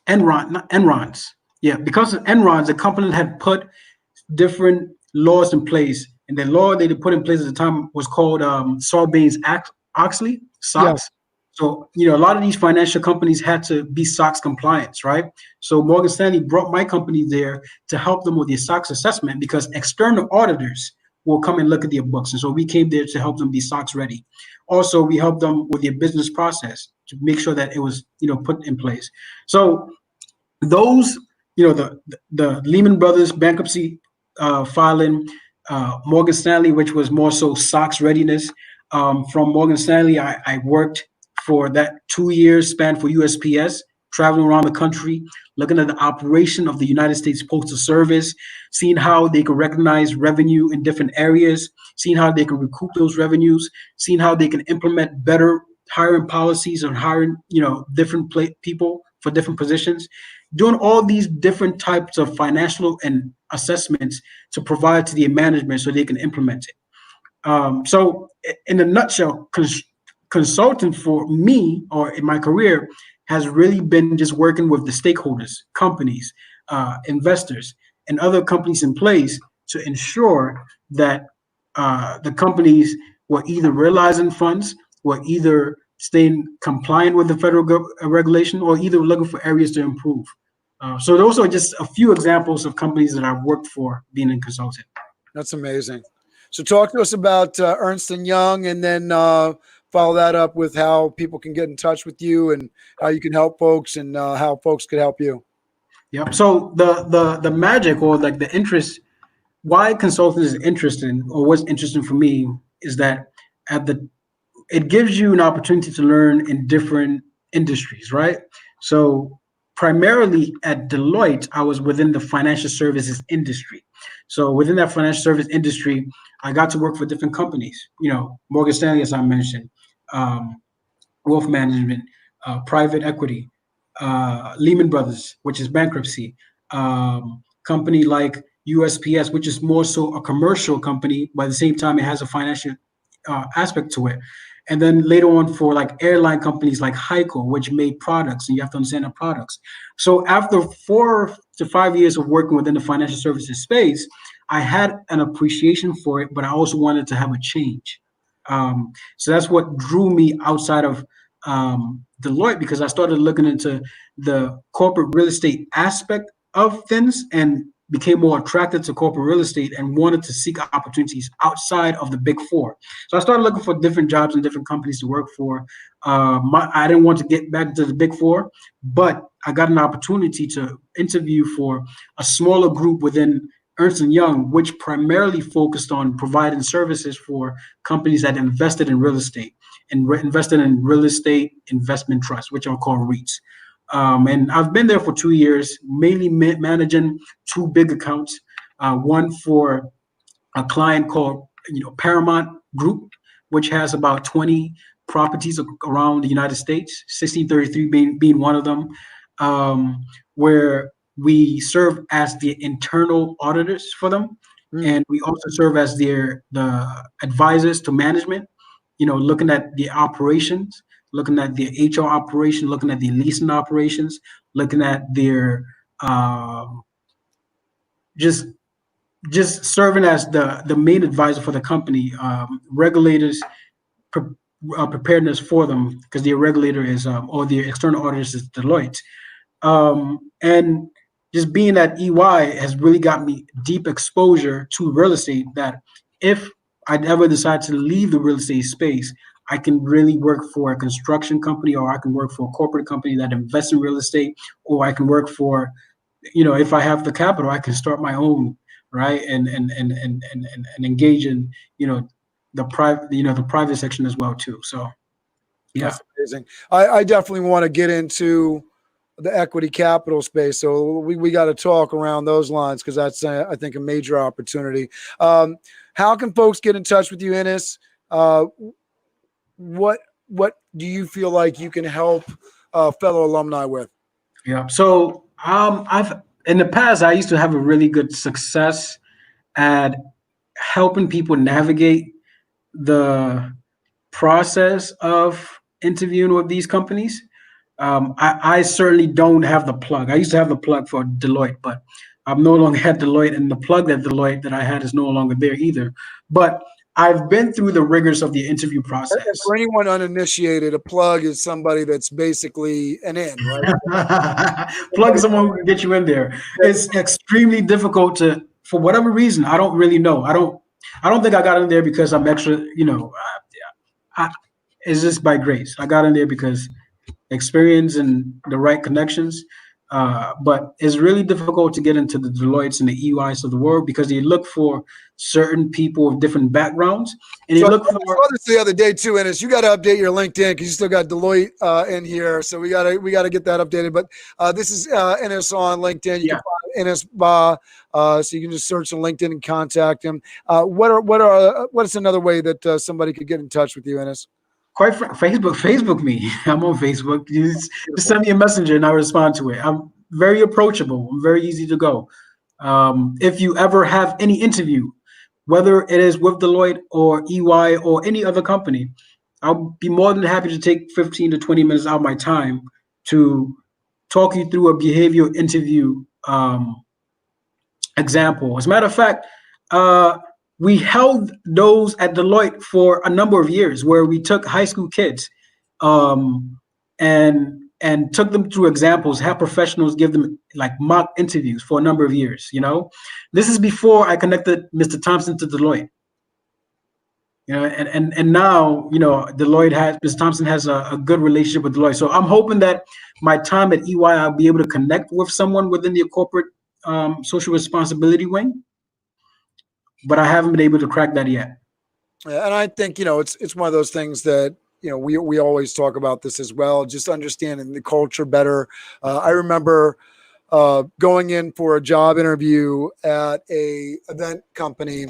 Enron's. Yeah, because of Enron's, the company had put different laws in place, and the law they put in place at the time was called Sarbanes-Oxley, SOX. Yeah. So, a lot of these financial companies had to be SOX compliance, right? So Morgan Stanley brought my company there to help them with their SOX assessment, because external auditors will come and look at their books. And so we came there to help them be SOX ready. Also, we helped them with their business process to make sure that it was, put in place. So those, the Lehman Brothers bankruptcy filing, Morgan Stanley, which was more so SOX readiness. From Morgan Stanley, I worked for that 2 years span for USPS, traveling around the country, looking at the operation of the United States Postal Service, seeing how they could recognize revenue in different areas, seeing how they can recoup those revenues, seeing how they can implement better hiring policies and hiring, different people for different positions, doing all these different types of financial and assessments to provide to the management so they can implement it. So in a nutshell, consulting for me, or in my career, has really been just working with the stakeholders, companies, investors, and other companies in place to ensure that the companies were either realizing funds, were either staying compliant with the federal regulation, or either looking for areas to improve. So those are just a few examples of companies that I've worked for being a consultant. That's amazing. So talk to us about Ernst Young, and then follow that up with how people can get in touch with you and how you can help folks, and how folks could help you. Yeah. So the magic, or like the interest, why consulting is interesting, or what's interesting for me, is that it gives you an opportunity to learn in different industries, right? So primarily at Deloitte, I was within the financial services industry. So within that financial service industry, I got to work for different companies, Morgan Stanley, as I mentioned, wealth management, private equity, Lehman Brothers, which is bankruptcy, company like USPS, which is more so a commercial company, but at the same time, it has a financial aspect to it. And then later on for like airline companies like HEICO, which made products, and you have to understand the products. So after 4 to 5 years of working within the financial services space, I had an appreciation for it, but I also wanted to have a change. So that's what drew me outside of Deloitte, because I started looking into the corporate real estate aspect of things and became more attracted to corporate real estate and wanted to seek opportunities outside of the Big Four. So I started looking for different jobs and different companies to work for. I didn't want to get back to the Big Four, but I got an opportunity to interview for a smaller group within Ernst Young, which primarily focused on providing services for companies that invested in real estate and invested in real estate investment trusts, which are called REITs. And I've been there for 2 years, mainly managing 2 big accounts. One for a client called, Paramount Group, which has about 20 properties around the United States, 1633 being one of them, where we serve as the internal auditors for them. And we also serve as the advisors to management, looking at the operations, looking at the HR operation, looking at the leasing operations, looking at their just serving as the main advisor for the company, regulators preparedness for them, because their regulator is or the external auditors is Deloitte, and just being at EY has really got me deep exposure to real estate, that if I'd ever decide to leave the real estate space, I can really work for a construction company, or I can work for a corporate company that invests in real estate, or I can work for, if I have the capital, I can start my own, right? And engage in, the private section as well too. So yeah. That's amazing. I definitely want to get into the equity capital space. So we got to talk around those lines, because that's, I think, a major opportunity. How can folks get in touch with you, Innis? What do you feel like you can help fellow alumni with? Yeah. So in the past, I used to have a really good success at helping people navigate the process of interviewing with these companies. I certainly don't have the plug. I used to have the plug for Deloitte, but I'm no longer at Deloitte, and the plug at Deloitte that I had is no longer there either. But I've been through the rigors of the interview process. For anyone uninitiated, a plug is somebody that's basically an in, right? Plug is someone who can get you in there. It's extremely difficult to, for whatever reason, I don't really know. I don't think I got in there because I'm extra, it's just by grace. I got in there because experience and the right connections. But it's really difficult to get into the Deloittes and the EYs of the world, because they look for certain people with different backgrounds. And they look for. I saw this the other day too, Innis. You got to update your LinkedIn, because you still got Deloitte in here, so we got to get that updated. But this is Innis on LinkedIn. You can find Innis Baah, so you can just search on LinkedIn and contact him. What is another way that somebody could get in touch with you, Innis? Facebook me. I'm on Facebook. Just send me a messenger and I'll respond to it. I'm very approachable. I'm very easy to go. If you ever have any interview, whether it is with Deloitte or EY or any other company, I'll be more than happy to take 15 to 20 minutes out of my time to talk you through a behavioral interview example. As a matter of fact, we held those at Deloitte for a number of years, where we took high school kids and took them through examples, have professionals give them like mock interviews for a number of years. This is before I connected Mr. Thompson to Deloitte. And now, Deloitte Mr. Thompson has a good relationship with Deloitte. So I'm hoping that my time at EY, I'll be able to connect with someone within the corporate social responsibility wing. But I haven't been able to crack that yet. Yeah, and I think, it's one of those things that, we always talk about this as well, just understanding the culture better. I remember going in for a job interview at a event company,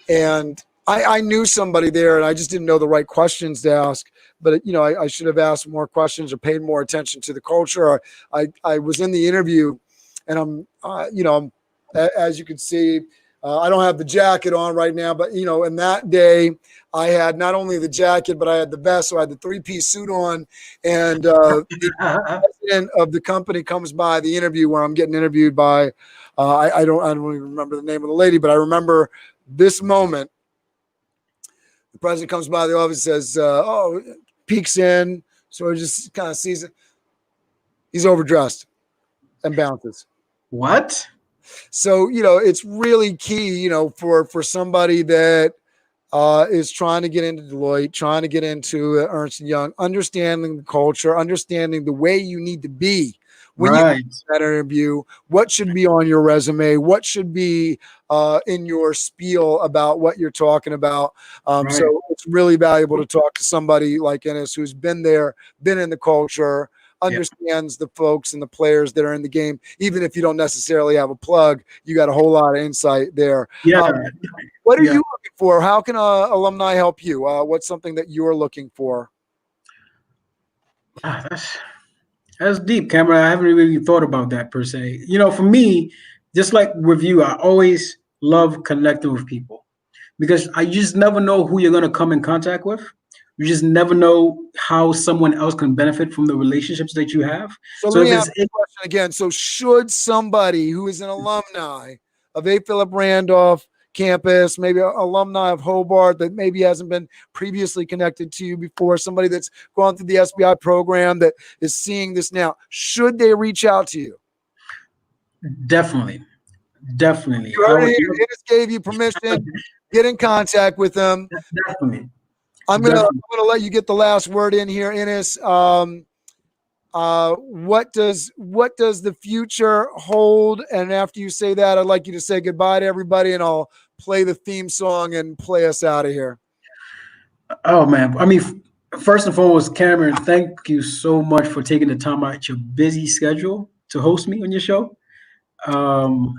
and I knew somebody there, and I just didn't know the right questions to ask. But, I should have asked more questions or paid more attention to the culture. I was in the interview, and I'm, as you can see, I don't have the jacket on right now, but, in that day, I had not only the jacket, but I had the vest. So I had the 3-piece suit on, and the president of the company comes by the interview where I'm getting interviewed by, I don't even remember the name of the lady, but I remember this moment. The president comes by the office, says, peeks in. So he just kind of sees it. He's overdressed and bounces. What? So, it's really key, for somebody that is trying to get into Deloitte, trying to get into Ernst Young, understanding the culture, understanding the way you need to be when you get that interview, what should be on your resume, what should be in your spiel about what you're talking about. So it's really valuable to talk to somebody like Innis, who's been there, been in the culture, understands the folks and the players that are in the game. Even if you don't necessarily have a plug, you got a whole lot of insight there. What are you looking for? How can alumni help you? What's something that you're looking for? That's deep, Cameron. I haven't really thought about that per se. For me, just like with you, I always love connecting with people, because I just never know who you're going to come in contact with. You just never know how someone else can benefit from the relationships that you have. So let me ask the question again. So should somebody who is an alumni of A. Philip Randolph campus, maybe an alumni of Hobart that maybe hasn't been previously connected to you before, somebody that's gone through the SBI program that is seeing this now, should they reach out to you? Definitely. You heard it here. Innis gave you permission. Get in contact with them. Definitely. I'm gonna let you get the last word in here, Innis. What does the future hold? And after you say that, I'd like you to say goodbye to everybody, and I'll play the theme song and play us out of here. Oh man, I mean, first and foremost, Cameron, thank you so much for taking the time out of your busy schedule to host me on your show. Man,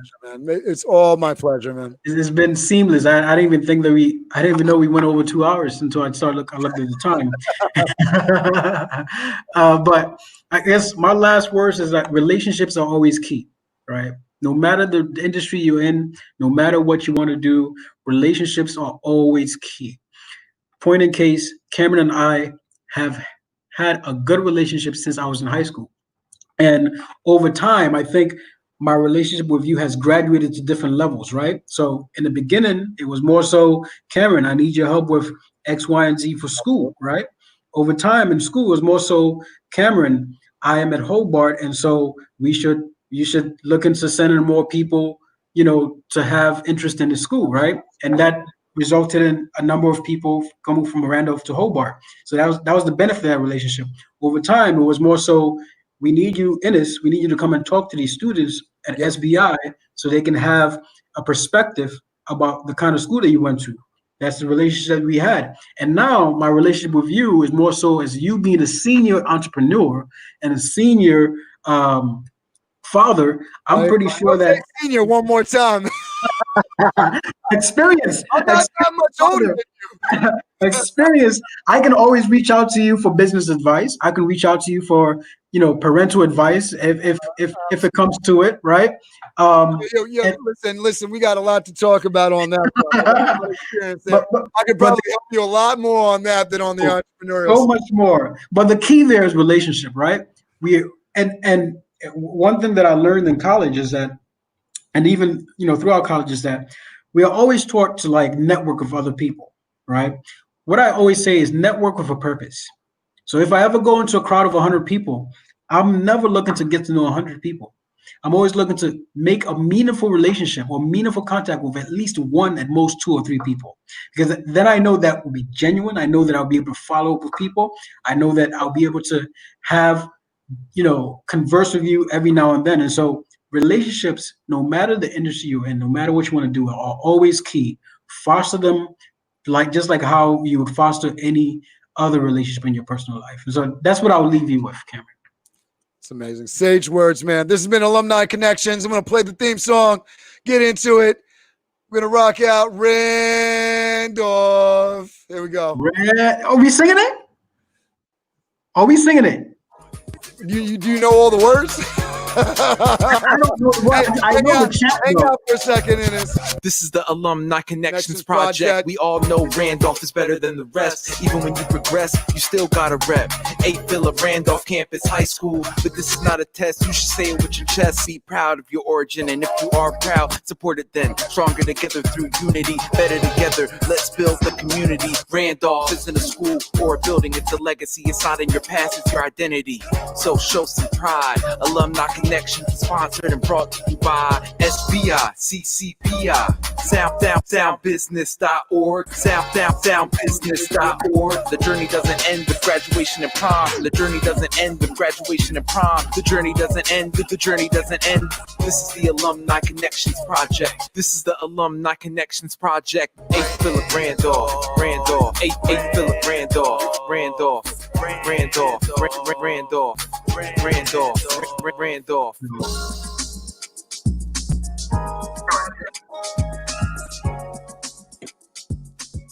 it's all my pleasure, man. It's been seamless. I didn't even think that I didn't even know we went over 2 hours until I looked at the time. But I guess my last words is that relationships are always key, right? No matter the industry you're in, no matter what you want to do, relationships are always key. Point in case, Cameron and I have had a good relationship since I was in high school. And over time, I think my relationship with you has graduated to different levels, right? So in the beginning, it was more so, Cameron, I need your help with X, Y, and Z for school, right? Over time in school, it was more so, Cameron, I am at Hobart, and so you should look into sending more people, to have interest in the school, right? And that resulted in a number of people coming from Randolph to Hobart. So that was the benefit of that relationship. Over time, it was more so, we need you, Innis, we need you to come and talk to these students at SBI so they can have a perspective about the kind of school that you went to. That's the relationship that we had. And now my relationship with you is more so as you being a senior entrepreneur and a senior father. I'm pretty sure that senior one more time. Experience. I'm not that much older than you. Experience. I can always reach out to you for business advice. I can reach out to you for parental advice if it comes to it, right? Listen. We got a lot to talk about on that. I could probably help you a lot more on that than on the entrepreneurial. So much more. But the key there is relationship, right? And one thing that I learned in college is that, and even throughout college, is that we are always taught to network with other people, right? What I always say is network with a purpose. So if I ever go into a crowd of 100 people, I'm never looking to get to know 100 people. I'm always looking to make a meaningful relationship or meaningful contact with at least one, at most 2 or 3 people. Because then I know that will be genuine. I know that I'll be able to follow up with people. I know that I'll be able to have, converse with you every now and then. And so relationships, no matter the industry you're in, no matter what you want to do, are always key. Foster them just like how you would foster any other relationship in your personal life. And so that's what I'll leave you with, Cameron. It's amazing. Sage words, man. This has been Alumni Connections. I'm going to play the theme song, get into it. We're going to rock out Randolph. Here we go. Are we singing it? Are we singing it? Do you know all the words? I don't know what. I know the chat. Hang out for a second, Innis. This is the Alumni Connections Project. We all know Randolph is better than the rest. Even when you progress, you still gotta rep. 8 Philip Randolph Campus High School. But this is not a test. You should say it with your chest. Be proud of your origin. And if you are proud, support it then. Stronger together through unity. Better together. Let's build the community. Randolph isn't a school or a building. It's a legacy. It's not in your past. It's your identity. So show some pride. Alumni Connections is sponsored and brought to you by SBI, CCPI, soundbusiness.org, soundbusiness.org. The journey doesn't end with graduation and prom. The journey doesn't end with graduation and prom. The journey doesn't end with the journey doesn't end. This is the Alumni Connections Project. This is the Alumni Connections Project. 8 Philip Randolph, 8 Philip Randolph, Randolph.